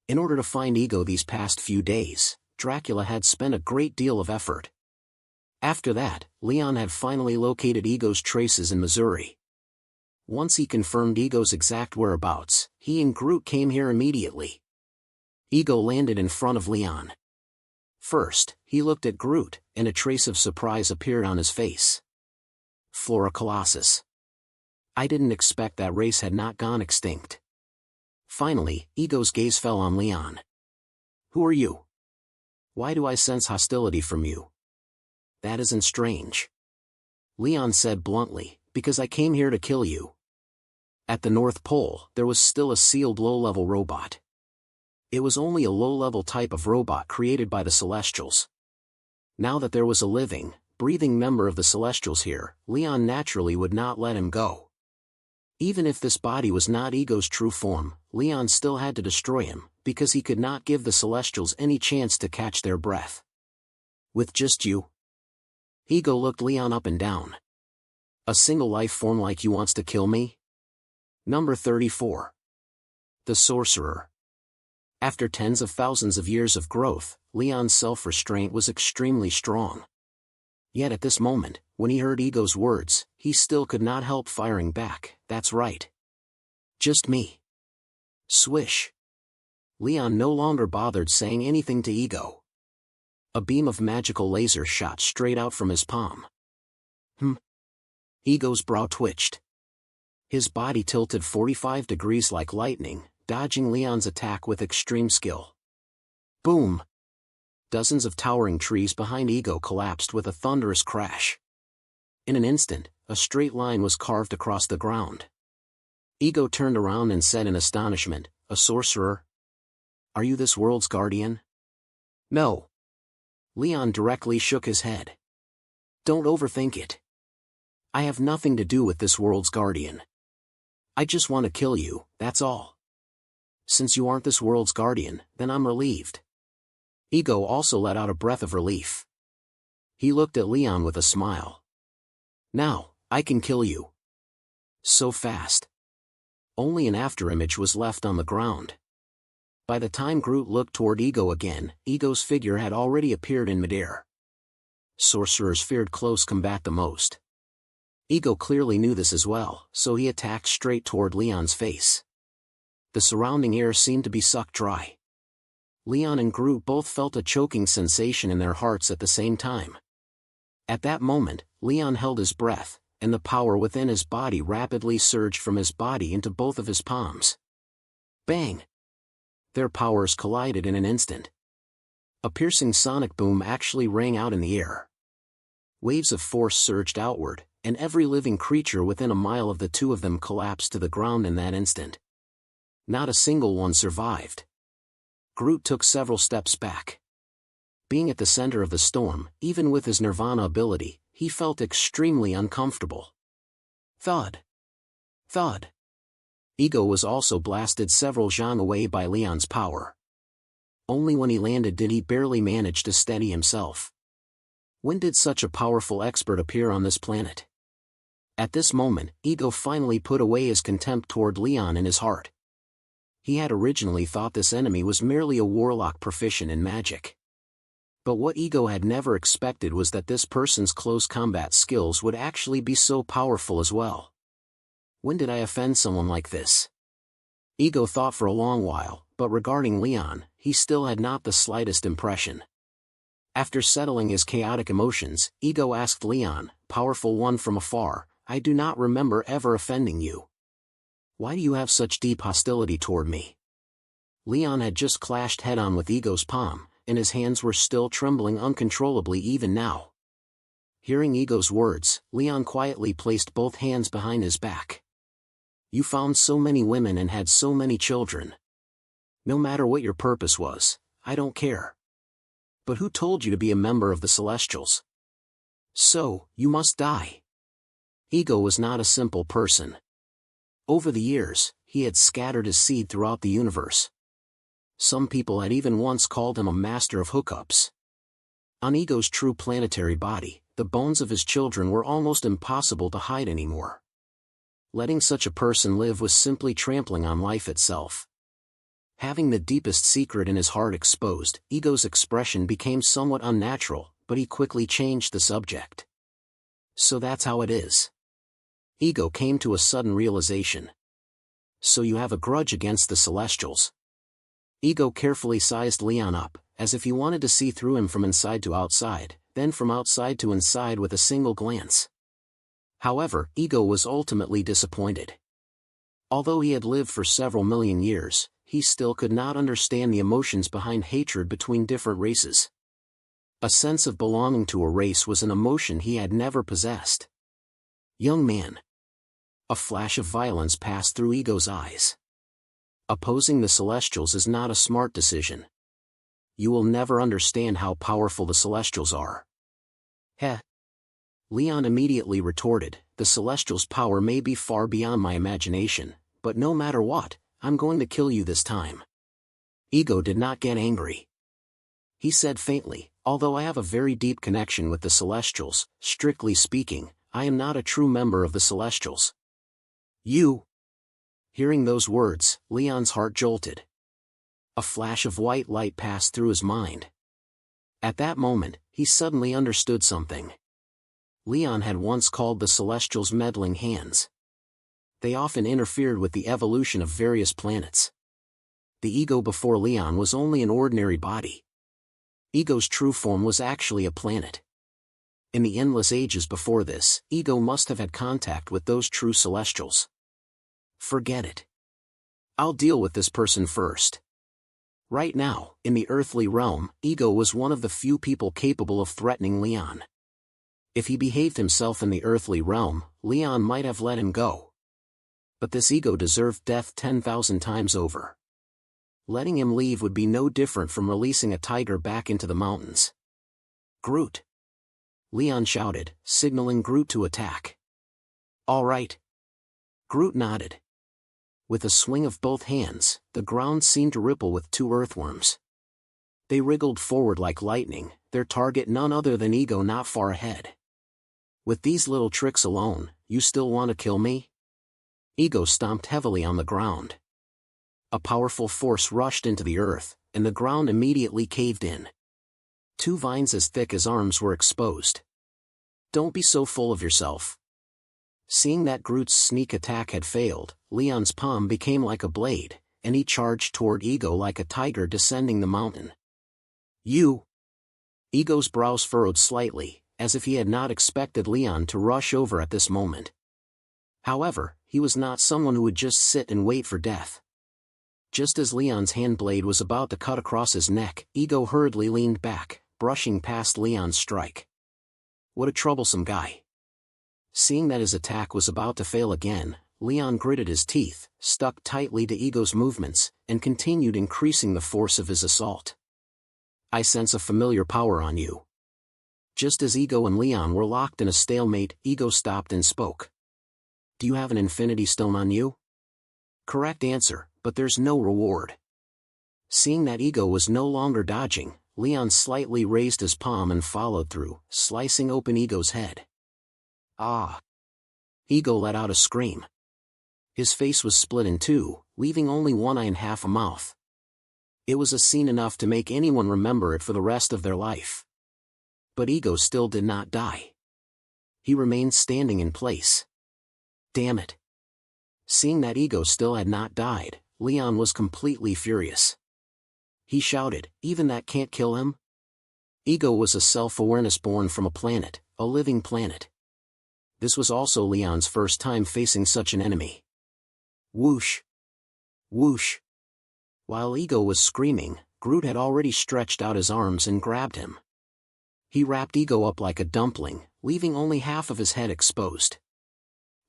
In order to find Ego these past few days, Dracula had spent a great deal of effort. After that, Leon had finally located Ego's traces in Missouri. Once he confirmed Ego's exact whereabouts, he and Groot came here immediately. Ego landed in front of Leon. First, he looked at Groot, and a trace of surprise appeared on his face. Flora Colossus. I didn't expect that race had not gone extinct. Finally, Ego's gaze fell on Leon. Who are you? Why do I sense hostility from you? That isn't strange. Leon said bluntly, because I came here to kill you. At the North Pole, there was still a sealed low-level robot. It was only a low-level type of robot created by the Celestials. Now that there was a living, breathing member of the Celestials here, Leon naturally would not let him go. Even if this body was not Ego's true form, Leon still had to destroy him, because he could not give the Celestials any chance to catch their breath. With just you? Ego looked Leon up and down. A single life form like you wants to kill me? Number 34. The Sorcerer. After tens of thousands of years of growth, Leon's self-restraint was extremely strong. Yet at this moment, when he heard Ego's words, he still could not help firing back. That's right. Just me. Swish. Leon no longer bothered saying anything to Ego. A beam of magical laser shot straight out from his palm. Ego's brow twitched. His body tilted 45 degrees like lightning, dodging Leon's attack with extreme skill. Boom! Dozens of towering trees behind Ego collapsed with a thunderous crash. In an instant, a straight line was carved across the ground. Ego turned around and said in astonishment, "A sorcerer? Are you this world's guardian?" "No." Leon directly shook his head. "Don't overthink it. I have nothing to do with this world's guardian. I just want to kill you, that's all. Since you aren't this world's guardian, then I'm relieved." Ego also let out a breath of relief. He looked at Leon with a smile. "Now, I can kill you." So fast. Only an afterimage was left on the ground. By the time Groot looked toward Ego again, Ego's figure had already appeared in midair. Sorcerers feared close combat the most. Ego clearly knew this as well, so he attacked straight toward Leon's face. The surrounding air seemed to be sucked dry. Leon and Groot both felt a choking sensation in their hearts at the same time. At that moment, Leon held his breath, and the power within his body rapidly surged from his body into both of his palms. Bang! Their powers collided in an instant. A piercing sonic boom actually rang out in the air. Waves of force surged outward, and every living creature within a mile of the two of them collapsed to the ground in that instant. Not a single one survived. Groot took several steps back. Being at the center of the storm, even with his Nirvana ability, he felt extremely uncomfortable. Thud. Thud. Ego was also blasted several zhang away by Leon's power. Only when he landed did he barely manage to steady himself. When did such a powerful expert appear on this planet? At this moment, Ego finally put away his contempt toward Leon in his heart. He had originally thought this enemy was merely a warlock proficient in magic. But what Ego had never expected was that this person's close combat skills would actually be so powerful as well. When did I offend someone like this? Ego thought for a long while, but regarding Leon, he still had not the slightest impression. After settling his chaotic emotions, Ego asked Leon, "Powerful one from afar, I do not remember ever offending you. Why do you have such deep hostility toward me?" Leon had just clashed head-on with Ego's palm, and his hands were still trembling uncontrollably even now. Hearing Ego's words, Leon quietly placed both hands behind his back. "You found so many women and had so many children. No matter what your purpose was, I don't care. But who told you to be a member of the Celestials? So, you must die." Ego was not a simple person. Over the years, he had scattered his seed throughout the universe. Some people had even once called him a master of hookups. On Ego's true planetary body, the bones of his children were almost impossible to hide anymore. Letting such a person live was simply trampling on life itself. Having the deepest secret in his heart exposed, Ego's expression became somewhat unnatural, but he quickly changed the subject. "So that's how it is." Ego came to a sudden realization. "So you have a grudge against the Celestials." Ego carefully sized Leon up, as if he wanted to see through him from inside to outside, then from outside to inside with a single glance. However, Ego was ultimately disappointed. Although he had lived for several million years, he still could not understand the emotions behind hatred between different races. A sense of belonging to a race was an emotion he had never possessed. "Young man." A flash of violence passed through Ego's eyes. Opposing the Celestials is not a smart decision. You will never understand how powerful the Celestials are. Heh. Leon immediately retorted, the Celestials' power may be far beyond my imagination, but no matter what, I'm going to kill you this time. Ego did not get angry. He said faintly, although I have a very deep connection with the Celestials, strictly speaking, I am not a true member of the Celestials. You. Hearing those words, Leon's heart jolted. A flash of white light passed through his mind. At that moment, he suddenly understood something. Leon had once called the Celestials meddling hands. They often interfered with the evolution of various planets. The ego before Leon was only an ordinary body. Ego's true form was actually a planet. In the endless ages before this, Ego must have had contact with those true Celestials. Forget it. I'll deal with this person first. Right now, in the earthly realm, Ego was one of the few people capable of threatening Leon. If he behaved himself in the earthly realm, Leon might have let him go. But this Ego deserved death 10,000 times over. Letting him leave would be no different from releasing a tiger back into the mountains. Groot! Leon shouted, signaling Groot to attack. All right. Groot nodded. With a swing of both hands, the ground seemed to ripple with two earthworms. They wriggled forward like lightning, their target none other than Ego not far ahead. With these little tricks alone, you still want to kill me? Ego stomped heavily on the ground. A powerful force rushed into the earth, and the ground immediately caved in. Two vines as thick as arms were exposed. Don't be so full of yourself. Seeing that Groot's sneak attack had failed, Leon's palm became like a blade, and he charged toward Ego like a tiger descending the mountain. You! Ego's brows furrowed slightly, as if he had not expected Leon to rush over at this moment. However, he was not someone who would just sit and wait for death. Just as Leon's hand blade was about to cut across his neck, Ego hurriedly leaned back, brushing past Leon's strike. What a troublesome guy. Seeing that his attack was about to fail again, Leon gritted his teeth, stuck tightly to Ego's movements, and continued increasing the force of his assault. I sense a familiar power on you. Just as Ego and Leon were locked in a stalemate, Ego stopped and spoke. Do you have an Infinity Stone on you? Correct answer, but there's no reward. Seeing that Ego was no longer dodging, Leon slightly raised his palm and followed through, slicing open Ego's head. Ah! Ego let out a scream. His face was split in two, leaving only one eye and half a mouth. It was a scene enough to make anyone remember it for the rest of their life. But Ego still did not die. He remained standing in place. Damn it! Seeing that Ego still had not died, Leon was completely furious. He shouted, even that can't kill him? Ego was a self-awareness born from a planet, a living planet. This was also Leon's first time facing such an enemy. Whoosh! Whoosh! While Ego was screaming, Groot had already stretched out his arms and grabbed him. He wrapped Ego up like a dumpling, leaving only half of his head exposed.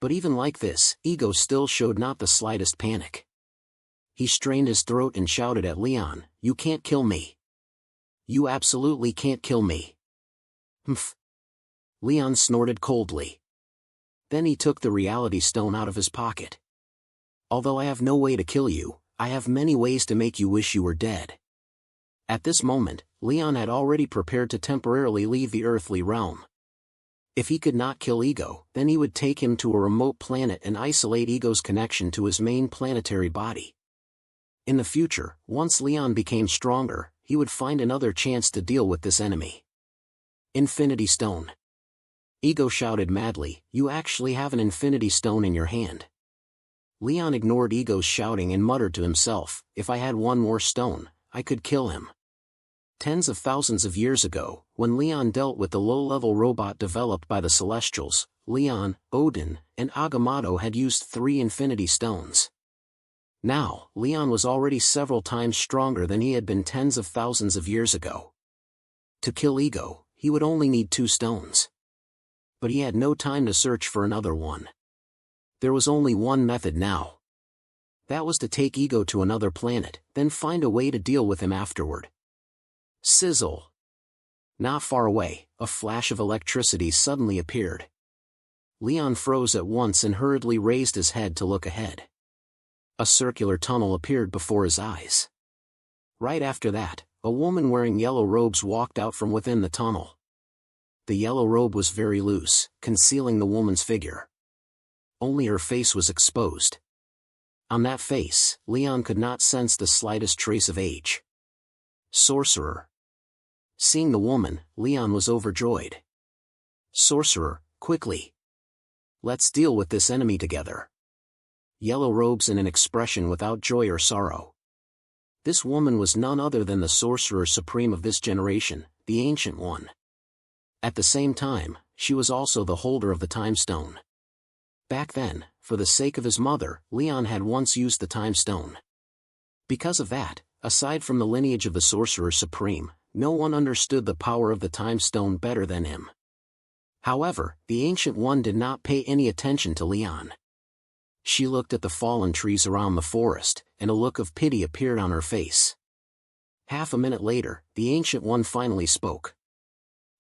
But even like this, Ego still showed not the slightest panic. He strained his throat and shouted at Leon, "You can't kill me. You absolutely can't kill me." Humph! Leon snorted coldly. Then he took the reality stone out of his pocket. Although I have no way to kill you, I have many ways to make you wish you were dead. At this moment, Leon had already prepared to temporarily leave the earthly realm. If he could not kill Ego, then he would take him to a remote planet and isolate Ego's connection to his main planetary body. In the future, once Leon became stronger, he would find another chance to deal with this enemy. Infinity Stone. Ego shouted madly, "You actually have an Infinity Stone in your hand." Leon ignored Ego's shouting and muttered to himself, "If I had one more stone, I could kill him." Tens of thousands of years ago, when Leon dealt with the low-level robot developed by the Celestials, Leon, Odin, and Agamotto had used 3 Infinity Stones. Now, Leon was already several times stronger than he had been tens of thousands of years ago. To kill Ego, he would only need 2 stones. But he had no time to search for another one. There was only one method now. That was to take Ego to another planet, then find a way to deal with him afterward. Sizzle! Not far away, a flash of electricity suddenly appeared. Leon froze at once and hurriedly raised his head to look ahead. A circular tunnel appeared before his eyes. Right after that, a woman wearing yellow robes walked out from within the tunnel. The yellow robe was very loose, concealing the woman's figure. Only her face was exposed. On that face, Leon could not sense the slightest trace of age. Sorcerer. Seeing the woman, Leon was overjoyed. Sorcerer, quickly! Let's deal with this enemy together. Yellow robes and an expression without joy or sorrow. This woman was none other than the Sorcerer Supreme of this generation, the Ancient One. At the same time, she was also the holder of the Time Stone. Back then, for the sake of his mother, Leon had once used the Time Stone. Because of that, aside from the lineage of the Sorcerer Supreme, no one understood the power of the Time Stone better than him. However, the Ancient One did not pay any attention to Leon. She looked at the fallen trees around the forest, and a look of pity appeared on her face. Half a minute later, the Ancient One finally spoke.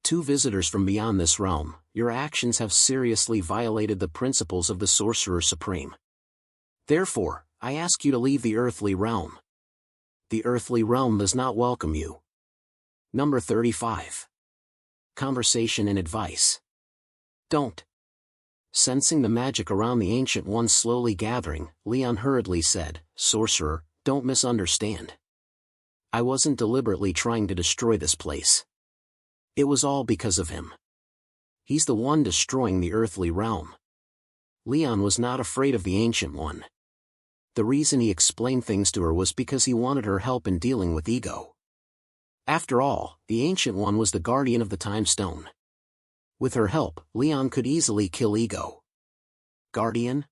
Two visitors from beyond this realm, your actions have seriously violated the principles of the Sorcerer Supreme. Therefore, I ask you to leave the earthly realm. The earthly realm does not welcome you. Number 35. Conversation and advice. Don't. Sensing the magic around the Ancient One slowly gathering, Leon hurriedly said, Sorcerer, don't misunderstand. I wasn't deliberately trying to destroy this place. It was all because of him. He's the one destroying the earthly realm. Leon was not afraid of the Ancient One. The reason he explained things to her was because he wanted her help in dealing with Ego. After all, the Ancient One was the guardian of the Time Stone. With her help, Leon could easily kill Ego. Guardian?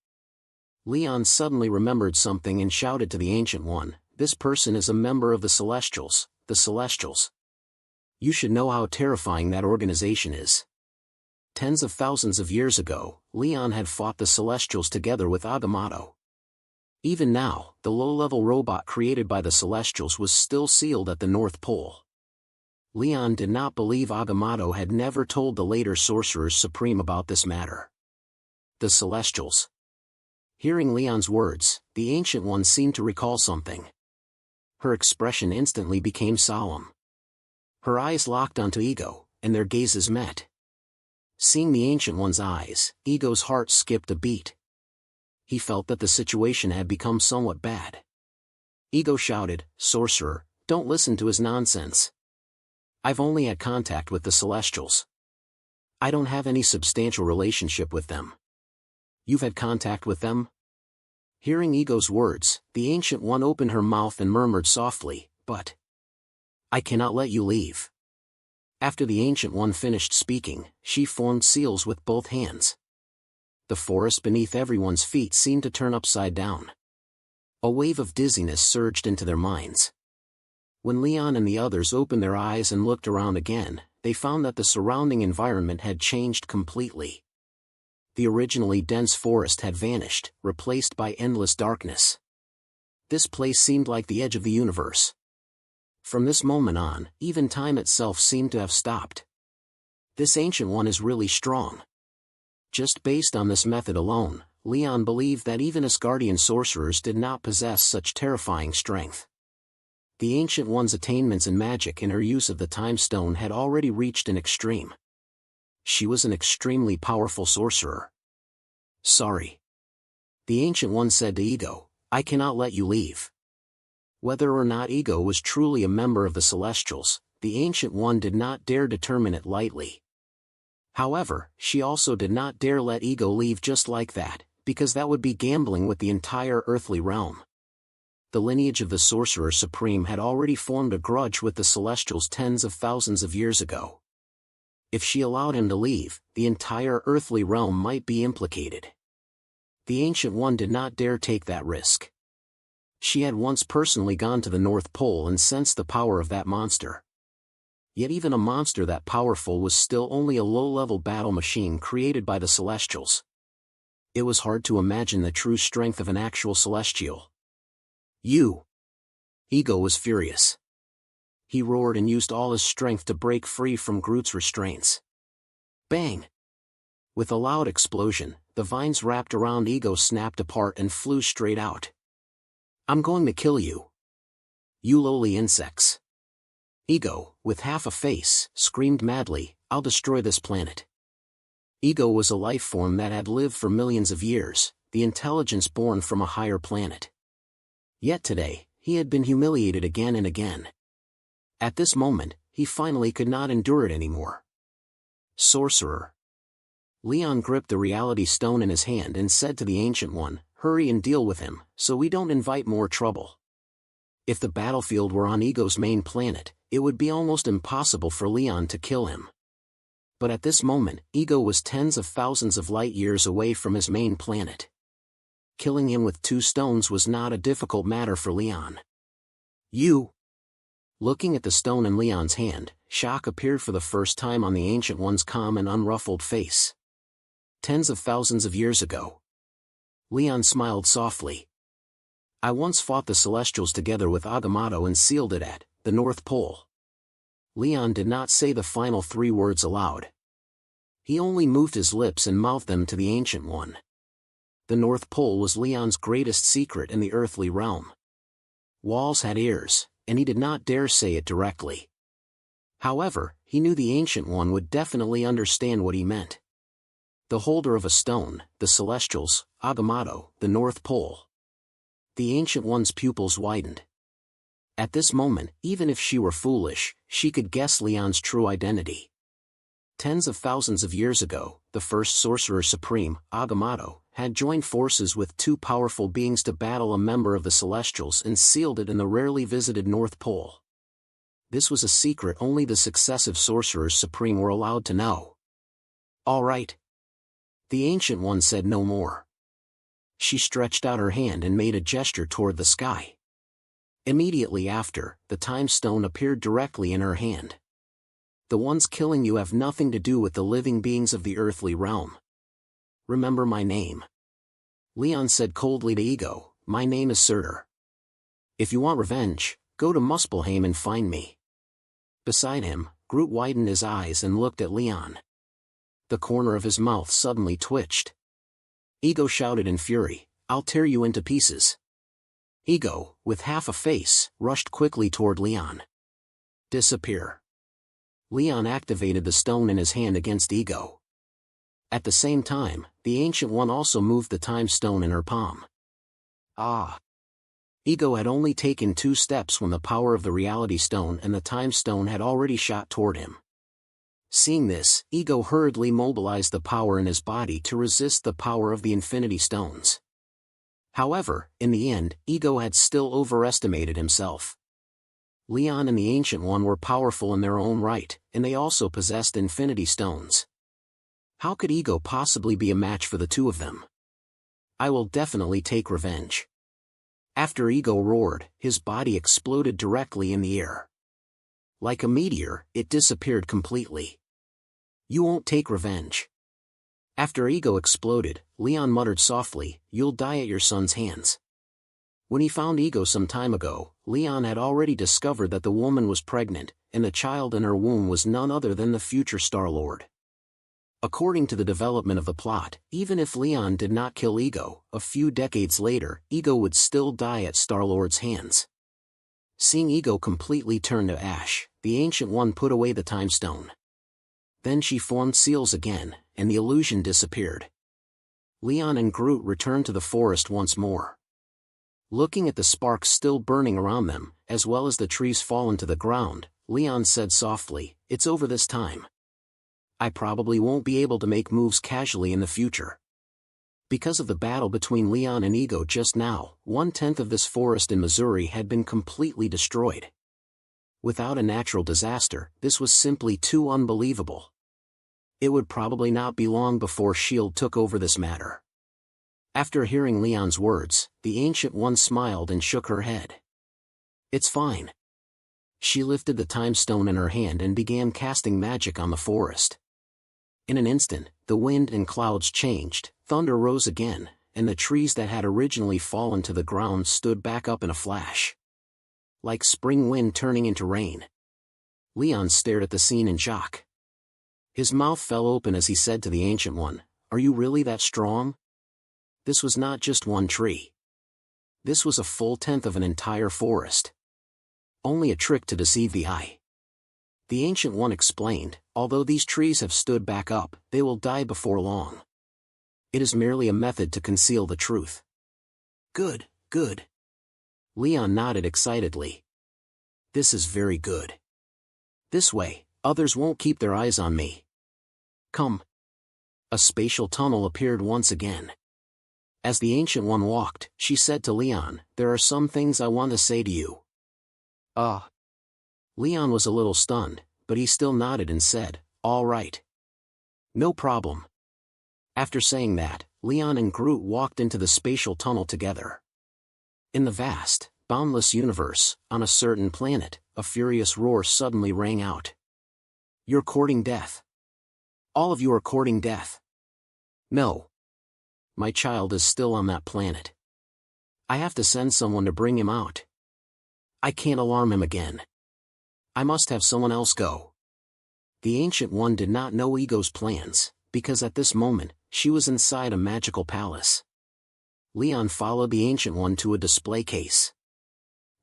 Leon suddenly remembered something and shouted to the Ancient One, this person is a member of the Celestials, the Celestials. You should know how terrifying that organization is. Tens of thousands of years ago, Leon had fought the Celestials together with Agamotto. Even now, the low-level robot created by the Celestials was still sealed at the North Pole. Leon did not believe Agamotto had never told the later Sorcerers Supreme about this matter. The Celestials. Hearing Leon's words, the Ancient One seemed to recall something. Her expression instantly became solemn. Her eyes locked onto Ego, and their gazes met. Seeing the Ancient One's eyes, Ego's heart skipped a beat. He felt that the situation had become somewhat bad. Ego shouted, Sorcerer, don't listen to his nonsense. I've only had contact with the Celestials. I don't have any substantial relationship with them. You've had contact with them? Hearing Ego's words, the Ancient One opened her mouth and murmured softly, but I cannot let you leave. After the Ancient One finished speaking, she formed seals with both hands. The forest beneath everyone's feet seemed to turn upside down. A wave of dizziness surged into their minds. When Leon and the others opened their eyes and looked around again, they found that the surrounding environment had changed completely. The originally dense forest had vanished, replaced by endless darkness. This place seemed like the edge of the universe. From this moment on, even time itself seemed to have stopped. This Ancient One is really strong. Just based on this method alone, Leon believed that even Asgardian sorcerers did not possess such terrifying strength. The Ancient One's attainments in magic and her use of the Time Stone had already reached an extreme. She was an extremely powerful sorcerer. Sorry. The Ancient One said to Ego, I cannot let you leave. Whether or not Ego was truly a member of the Celestials, the Ancient One did not dare determine it lightly. However, she also did not dare let Ego leave just like that, because that would be gambling with the entire earthly realm. The lineage of the Sorcerer Supreme had already formed a grudge with the Celestials tens of thousands of years ago. If she allowed him to leave, the entire earthly realm might be implicated. The Ancient One did not dare take that risk. She had once personally gone to the North Pole and sensed the power of that monster. Yet even a monster that powerful was still only a low-level battle machine created by the Celestials. It was hard to imagine the true strength of an actual Celestial. You! Ego was furious. He roared and used all his strength to break free from Groot's restraints. Bang! With a loud explosion, the vines wrapped around Ego snapped apart and flew straight out. I'm going to kill you. You lowly insects. Ego, with half a face, screamed madly, I'll destroy this planet. Ego was a life form that had lived for millions of years, the intelligence born from a higher planet. Yet today, he had been humiliated again and again. At this moment, he finally could not endure it anymore. Sorcerer. Leon gripped the reality stone in his hand and said to the Ancient One, hurry and deal with him, so we don't invite more trouble. If the battlefield were on Ego's main planet, it would be almost impossible for Leon to kill him. But at this moment, Ego was tens of thousands of light years away from his main planet. Killing him with 2 stones was not a difficult matter for Leon. You! Looking at the stone in Leon's hand, shock appeared for the first time on the Ancient One's calm and unruffled face. Tens of thousands of years ago. Leon smiled softly. I once fought the Celestials together with Agamotto and sealed it at the North Pole. Leon did not say the final 3 words aloud. He only moved his lips and mouthed them to the Ancient One. The North Pole was Leon's greatest secret in the earthly realm. Walls had ears, and he did not dare say it directly. However, he knew the Ancient One would definitely understand what he meant. The holder of a stone, the Celestials, Agamotto, the North Pole. The Ancient One's pupils widened. At this moment, even if she were foolish, she could guess Leon's true identity. Tens of thousands of years ago, the first Sorcerer Supreme, Agamotto, had joined forces with 2 powerful beings to battle a member of the Celestials and sealed it in the rarely visited North Pole. This was a secret only the successive Sorcerers Supreme were allowed to know. All right. The Ancient One said no more. She stretched out her hand and made a gesture toward the sky. Immediately after, the Time Stone appeared directly in her hand. The ones killing you have nothing to do with the living beings of the earthly realm. Remember my name. Leon said coldly to Ego, my name is Surtur. If you want revenge, go to Muspelheim and find me. Beside him, Groot widened his eyes and looked at Leon. The corner of his mouth suddenly twitched. Ego shouted in fury, I'll tear you into pieces. Ego, with half a face, rushed quickly toward Leon. Disappear. Leon activated the stone in his hand against Ego. At the same time, the Ancient One also moved the Time Stone in her palm. Ah! Ego had only taken 2 steps when the power of the Reality Stone and the Time Stone had already shot toward him. Seeing this, Ego hurriedly mobilized the power in his body to resist the power of the Infinity Stones. However, in the end, Ego had still overestimated himself. Leon and the Ancient One were powerful in their own right, and they also possessed Infinity Stones. How could Ego possibly be a match for the 2 of them? I will definitely take revenge. After Ego roared, his body exploded directly in the air. Like a meteor, it disappeared completely. You won't take revenge. After Ego exploded, Leon muttered softly, you'll die at your son's hands. When he found Ego some time ago, Leon had already discovered that the woman was pregnant, and the child in her womb was none other than the future Star-Lord. According to the development of the plot, even if Leon did not kill Ego, a few decades later, Ego would still die at Star-Lord's hands. Seeing Ego completely turn to ash, the Ancient One put away the Time Stone. Then she formed seals again, and the illusion disappeared. Leon and Groot returned to the forest once more. Looking at the sparks still burning around them, as well as the trees fallen to the ground, Leon said softly, it's over this time. I probably won't be able to make moves casually in the future. Because of the battle between Leon and Ego just now, 1/10 of this forest in Missouri had been completely destroyed. Without a natural disaster, this was simply too unbelievable. It would probably not be long before S.H.I.E.L.D. took over this matter. After hearing Leon's words, the Ancient One smiled and shook her head. It's fine. She lifted the Time Stone in her hand and began casting magic on the forest. In an instant, the wind and clouds changed, thunder rose again, and the trees that had originally fallen to the ground stood back up in a flash. Like spring wind turning into rain. Leon stared at the scene in shock. His mouth fell open as he said to the Ancient One, "Are you really that strong?" This was not just one tree. This was a full tenth of an entire forest. Only a trick to deceive the eye. The Ancient One explained, "Although these trees have stood back up, they will die before long. It is merely a method to conceal the truth." "Good, good." Leon nodded excitedly. "This is very good. This way, others won't keep their eyes on me. Come." A spatial tunnel appeared once again. As the Ancient One walked, she said to Leon, "There are some things I want to say to you." Leon was a little stunned, but he still nodded and said, "All right. No problem." After saying that, Leon and Groot walked into the spatial tunnel together. In the vast, boundless universe, on a certain planet, a furious roar suddenly rang out. "You're courting death. All of you are courting death." "No. My child is still on that planet. I have to send someone to bring him out. I can't alarm him again. I must have someone else go." The Ancient One did not know Ego's plans, because at this moment, she was inside a magical palace. Leon followed the Ancient One to a display case.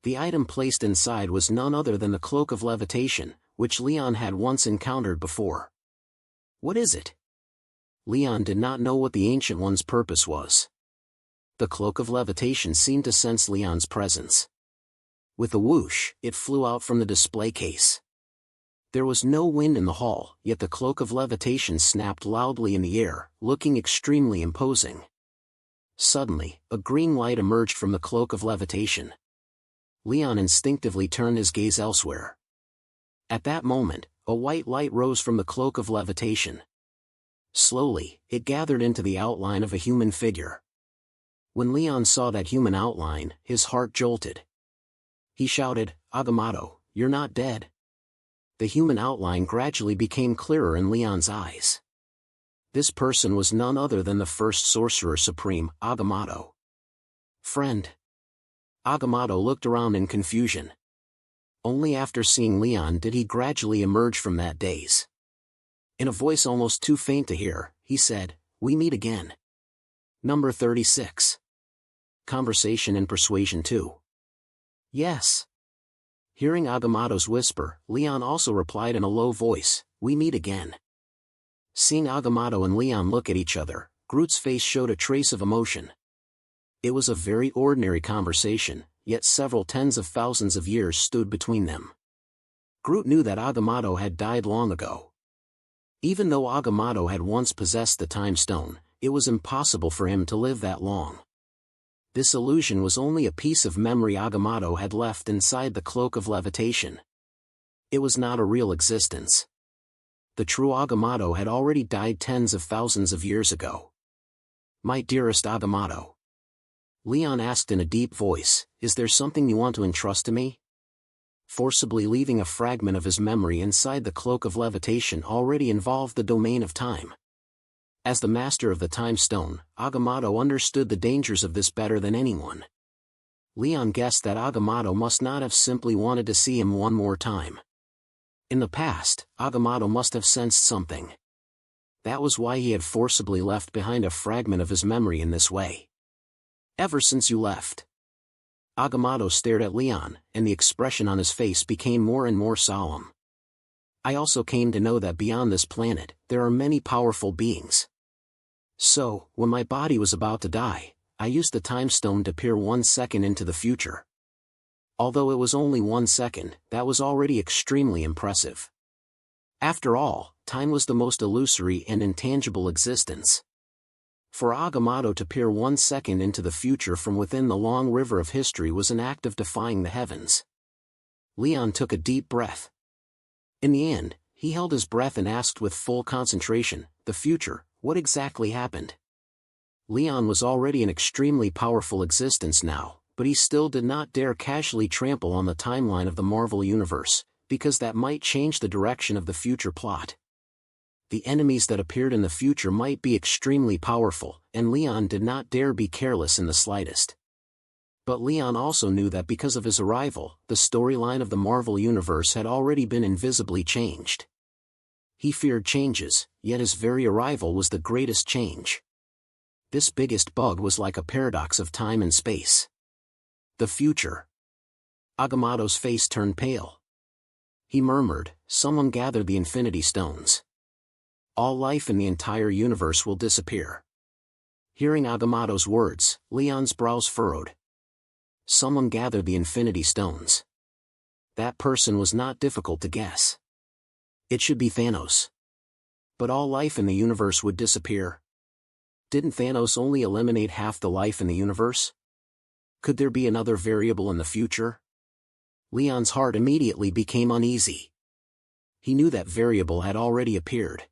The item placed inside was none other than the Cloak of Levitation, which Leon had once encountered before. "What is it?" Leon did not know what the Ancient One's purpose was. The Cloak of Levitation seemed to sense Leon's presence. With a whoosh, it flew out from the display case. There was no wind in the hall, yet the Cloak of Levitation snapped loudly in the air, looking extremely imposing. Suddenly, a green light emerged from the Cloak of Levitation. Leon instinctively turned his gaze elsewhere. At that moment, a white light rose from the Cloak of Levitation. Slowly, it gathered into the outline of a human figure. When Leon saw that human outline, his heart jolted. He shouted, "Agamotto, you're not dead." The human outline gradually became clearer in Leon's eyes. This person was none other than the first Sorcerer Supreme, Agamotto. "Friend." Agamotto looked around in confusion. Only after seeing Leon did he gradually emerge from that daze. In a voice almost too faint to hear, he said, "We meet again." Number 36. Conversation and Persuasion 2. "Yes." Hearing Agamotto's whisper, Leon also replied in a low voice, "We meet again." Seeing Agamotto and Leon look at each other, Groot's face showed a trace of emotion. It was a very ordinary conversation, yet several tens of thousands of years stood between them. Groot knew that Agamotto had died long ago. Even though Agamotto had once possessed the Time Stone, it was impossible for him to live that long. This illusion was only a piece of memory Agamotto had left inside the Cloak of Levitation. It was not a real existence. The true Agamotto had already died tens of thousands of years ago. "My dearest Agamotto," Leon asked in a deep voice, "is there something you want to entrust to me?" Forcibly leaving a fragment of his memory inside the Cloak of Levitation already involved the domain of time. As the master of the Time Stone, Agamotto understood the dangers of this better than anyone. Leon guessed that Agamotto must not have simply wanted to see him one more time. In the past, Agamotto must have sensed something. That was why he had forcibly left behind a fragment of his memory in this way. "Ever since you left." Agamotto stared at Leon, and the expression on his face became more and more solemn. "I also came to know that beyond this planet, there are many powerful beings. So, when my body was about to die, I used the Time Stone to peer 1 second into the future. Although it was only 1 second, that was already extremely impressive. After all, time was the most illusory and intangible existence. For Agamotto to peer 1 second into the future from within the long river of history was an act of defying the heavens. Leon took a deep breath. In the end, he held his breath and asked with full concentration, "The future, what exactly happened?" Leon was already an extremely powerful existence now, but he still did not dare casually trample on the timeline of the Marvel Universe, because that might change the direction of the future plot. The enemies that appeared in the future might be extremely powerful, and Leon did not dare be careless in the slightest. But Leon also knew that because of his arrival, the storyline of the Marvel Universe had already been invisibly changed. He feared changes, yet his very arrival was the greatest change. This biggest bug was like a paradox of time and space. The future. Agamotto's face turned pale. He murmured, "Someone gather the Infinity Stones. All life in the entire universe will disappear." Hearing Agamotto's words, Leon's brows furrowed. Someone gather the Infinity Stones. That person was not difficult to guess. It should be Thanos. But all life in the universe would disappear. Didn't Thanos only eliminate half the life in the universe? Could there be another variable in the future? Leon's heart immediately became uneasy. He knew that variable had already appeared.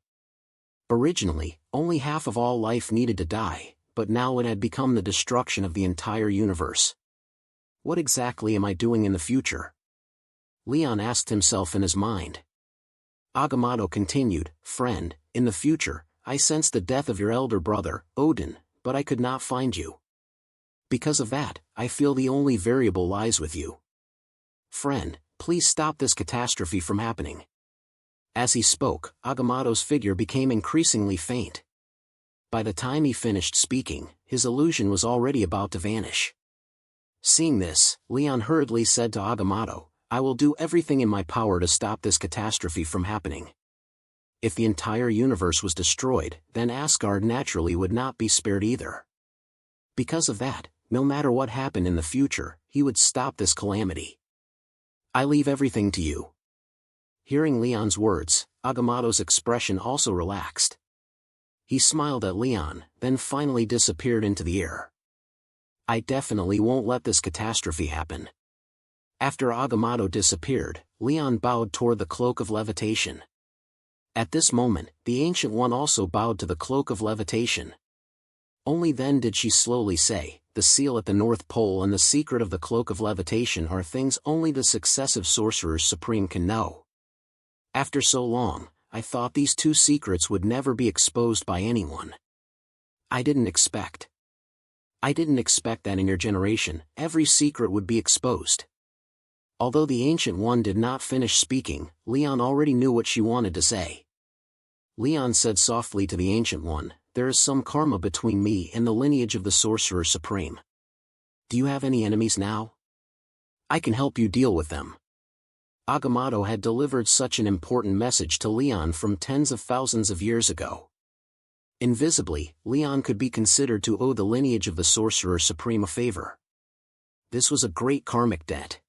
Originally, only half of all life needed to die, but now it had become the destruction of the entire universe. What exactly am I doing in the future? Leon asked himself in his mind. Agamotto continued, "Friend, in the future, I sensed the death of your elder brother, Odin, but I could not find you. Because of that, I feel the only variable lies with you. Friend, please stop this catastrophe from happening." As he spoke, Agamotto's figure became increasingly faint. By the time he finished speaking, his illusion was already about to vanish. Seeing this, Leon hurriedly said to Agamotto, "I will do everything in my power to stop this catastrophe from happening." If the entire universe was destroyed, then Asgard naturally would not be spared either. Because of that, no matter what happened in the future, he would stop this calamity. "I leave everything to you." Hearing Leon's words, Agamotto's expression also relaxed. He smiled at Leon, then finally disappeared into the air. "I definitely won't let this catastrophe happen." After Agamotto disappeared, Leon bowed toward the cloak of levitation. At this moment, the Ancient One also bowed to the cloak of levitation. Only then did she slowly say, "The seal at the North Pole and the secret of the cloak of levitation are things only the successive sorcerers supreme can know. After so long, I thought these two secrets would never be exposed by anyone. I didn't expect that in your generation, every secret would be exposed." Although the Ancient One did not finish speaking, Leon already knew what she wanted to say. Leon said softly to the Ancient One, "There is some karma between me and the lineage of the Sorcerer Supreme. Do you have any enemies now? I can help you deal with them." Agamotto had delivered such an important message to Leon from tens of thousands of years ago. Invisibly, Leon could be considered to owe the lineage of the Sorcerer Supreme a favor. This was a great karmic debt.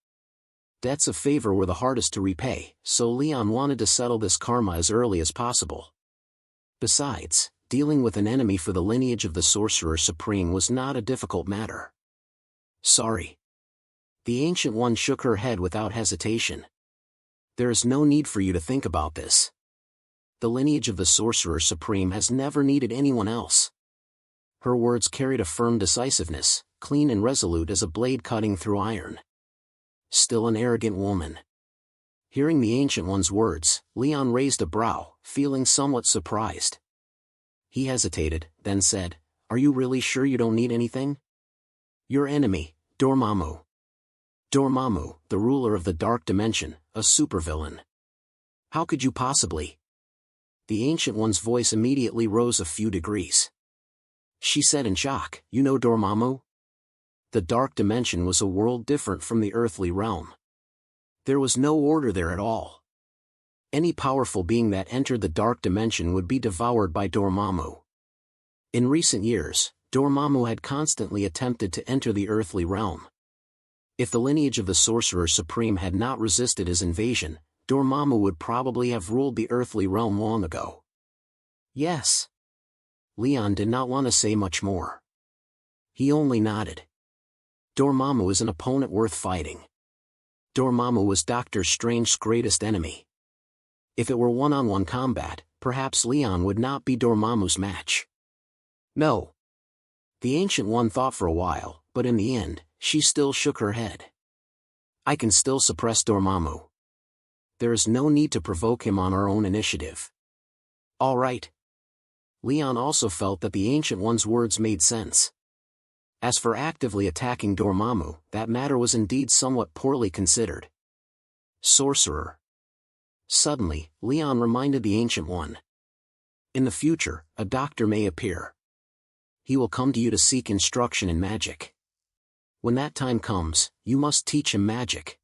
Debts of favor were the hardest to repay, so Leon wanted to settle this karma as early as possible. Besides, dealing with an enemy for the lineage of the Sorcerer Supreme was not a difficult matter. "Sorry." The Ancient One shook her head without hesitation. "There is no need for you to think about this. The lineage of the Sorcerer Supreme has never needed anyone else." Her words carried a firm decisiveness, clean and resolute as a blade cutting through iron. Still an arrogant woman. Hearing the Ancient One's words, Leon raised a brow, feeling somewhat surprised. He hesitated, then said, "Are you really sure you don't need anything?" "Your enemy, Dormammu. Dormammu, the ruler of the Dark Dimension, a supervillain. How could you possibly?" The Ancient One's voice immediately rose a few degrees. She said in shock, "You know Dormammu?" The Dark Dimension was a world different from the earthly realm. There was no order there at all. Any powerful being that entered the Dark Dimension would be devoured by Dormammu. In recent years, Dormammu had constantly attempted to enter the earthly realm. If the lineage of the Sorcerer Supreme had not resisted his invasion, Dormammu would probably have ruled the earthly realm long ago. "Yes." Leon did not want to say much more. He only nodded. Dormammu is an opponent worth fighting. Dormammu was Doctor Strange's greatest enemy. If it were one-on-one combat, perhaps Leon would not be Dormammu's match. "No." The Ancient One thought for a while, but in the end, she still shook her head. "I can still suppress Dormammu. There is no need to provoke him on our own initiative. All right. Leon also felt that the Ancient One's words made sense. As for actively attacking Dormammu, that matter was indeed somewhat poorly considered. Sorcerer. Suddenly, Leon reminded the Ancient One. In the future, a doctor may appear. He will come to you to seek instruction in magic. When that time comes, you must teach him magic.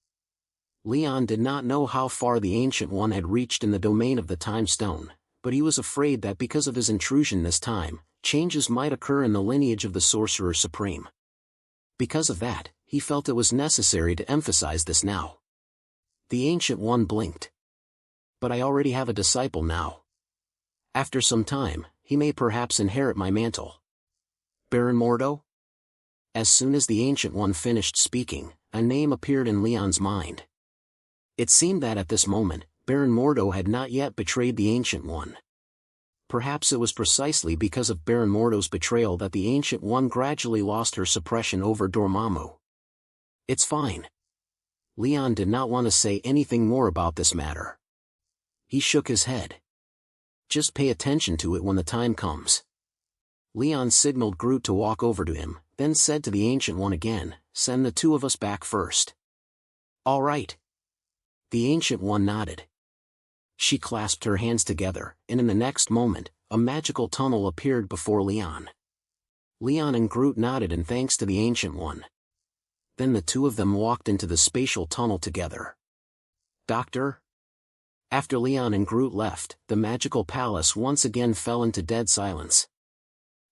Leon did not know how far the Ancient One had reached in the domain of the Time Stone, but he was afraid that because of his intrusion this time, changes might occur in the lineage of the Sorcerer Supreme. Because of that, he felt it was necessary to emphasize this now. The Ancient One blinked. But I already have a disciple now. After some time, he may perhaps inherit my mantle. Baron Mordo? As soon as the Ancient One finished speaking, a name appeared in Leon's mind. It seemed that at this moment, Baron Mordo had not yet betrayed the Ancient One. Perhaps it was precisely because of Baron Mordo's betrayal that the Ancient One gradually lost her suppression over Dormammu. It's fine. Leon did not want to say anything more about this matter. He shook his head. Just pay attention to it when the time comes. Leon signaled Groot to walk over to him, then said to the Ancient One again, "Send the two of us back first." "All right." The Ancient One nodded. She clasped her hands together, and in the next moment, a magical tunnel appeared before Leon. Leon and Groot nodded in thanks to the Ancient One. Then the two of them walked into the spatial tunnel together. "Doctor?" After Leon and Groot left, the magical palace once again fell into dead silence.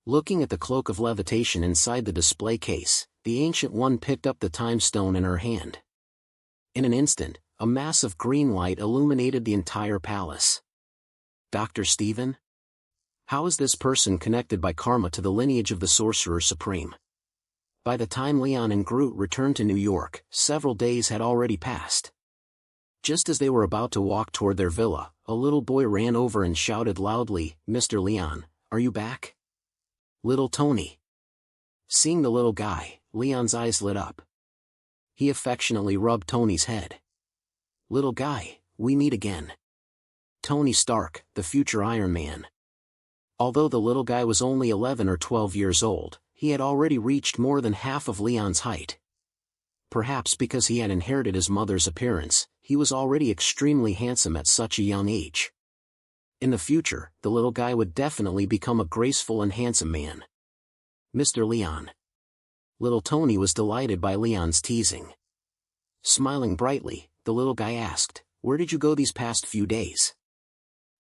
Looking at the cloak of levitation inside the display case, the Ancient One picked up the Time Stone in her hand. In an instant, a mass of green light illuminated the entire palace. "Dr. Stephen? How is this person connected by karma to the lineage of the Sorcerer Supreme?" By the time Leon and Groot returned to New York, several days had already passed. Just as they were about to walk toward their villa, a little boy ran over and shouted loudly, "Mr. Leon, are you back?" "Little Tony." Seeing the little guy, Leon's eyes lit up. He affectionately rubbed Tony's head. "Little guy, we meet again." Tony Stark, the future Iron Man. Although the little guy was only 11 or 12 years old, he had already reached more than half of Leon's height. Perhaps because he had inherited his mother's appearance, he was already extremely handsome at such a young age. In the future, the little guy would definitely become a graceful and handsome man. "Mr. Leon." Little Tony was delighted by Leon's teasing. Smiling brightly, the little guy asked, "Where did you go these past few days?"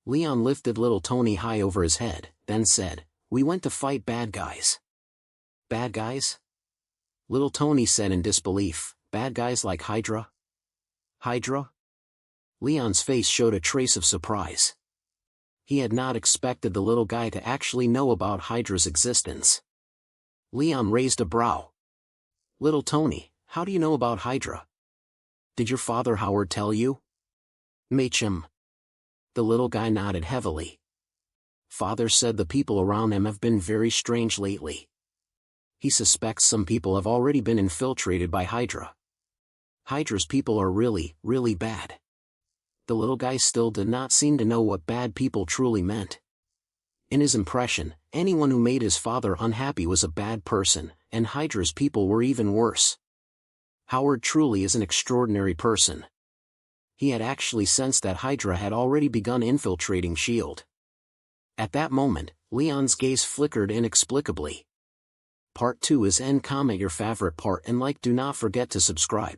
Leon lifted little Tony high over his head, then said, "We went to fight bad guys." "Bad guys?" Little Tony said in disbelief, "Bad guys like Hydra?" "Hydra?" Leon's face showed a trace of surprise. He had not expected the little guy to actually know about Hydra's existence. Leon raised a brow. "Little Tony, how do you know about Hydra? Did your father Howard tell you?" "Machem." The little guy nodded heavily. "Father said the people around him have been very strange lately. He suspects some people have already been infiltrated by Hydra. Hydra's people are really, really bad." The little guy still did not seem to know what bad people truly meant. In his impression, anyone who made his father unhappy was a bad person, and Hydra's people were even worse. Howard truly is an extraordinary person. He had actually sensed that Hydra had already begun infiltrating S.H.I.E.L.D. At that moment, Leon's gaze flickered inexplicably. Part 2 is end. Comment your favorite part and like. Do not forget to subscribe.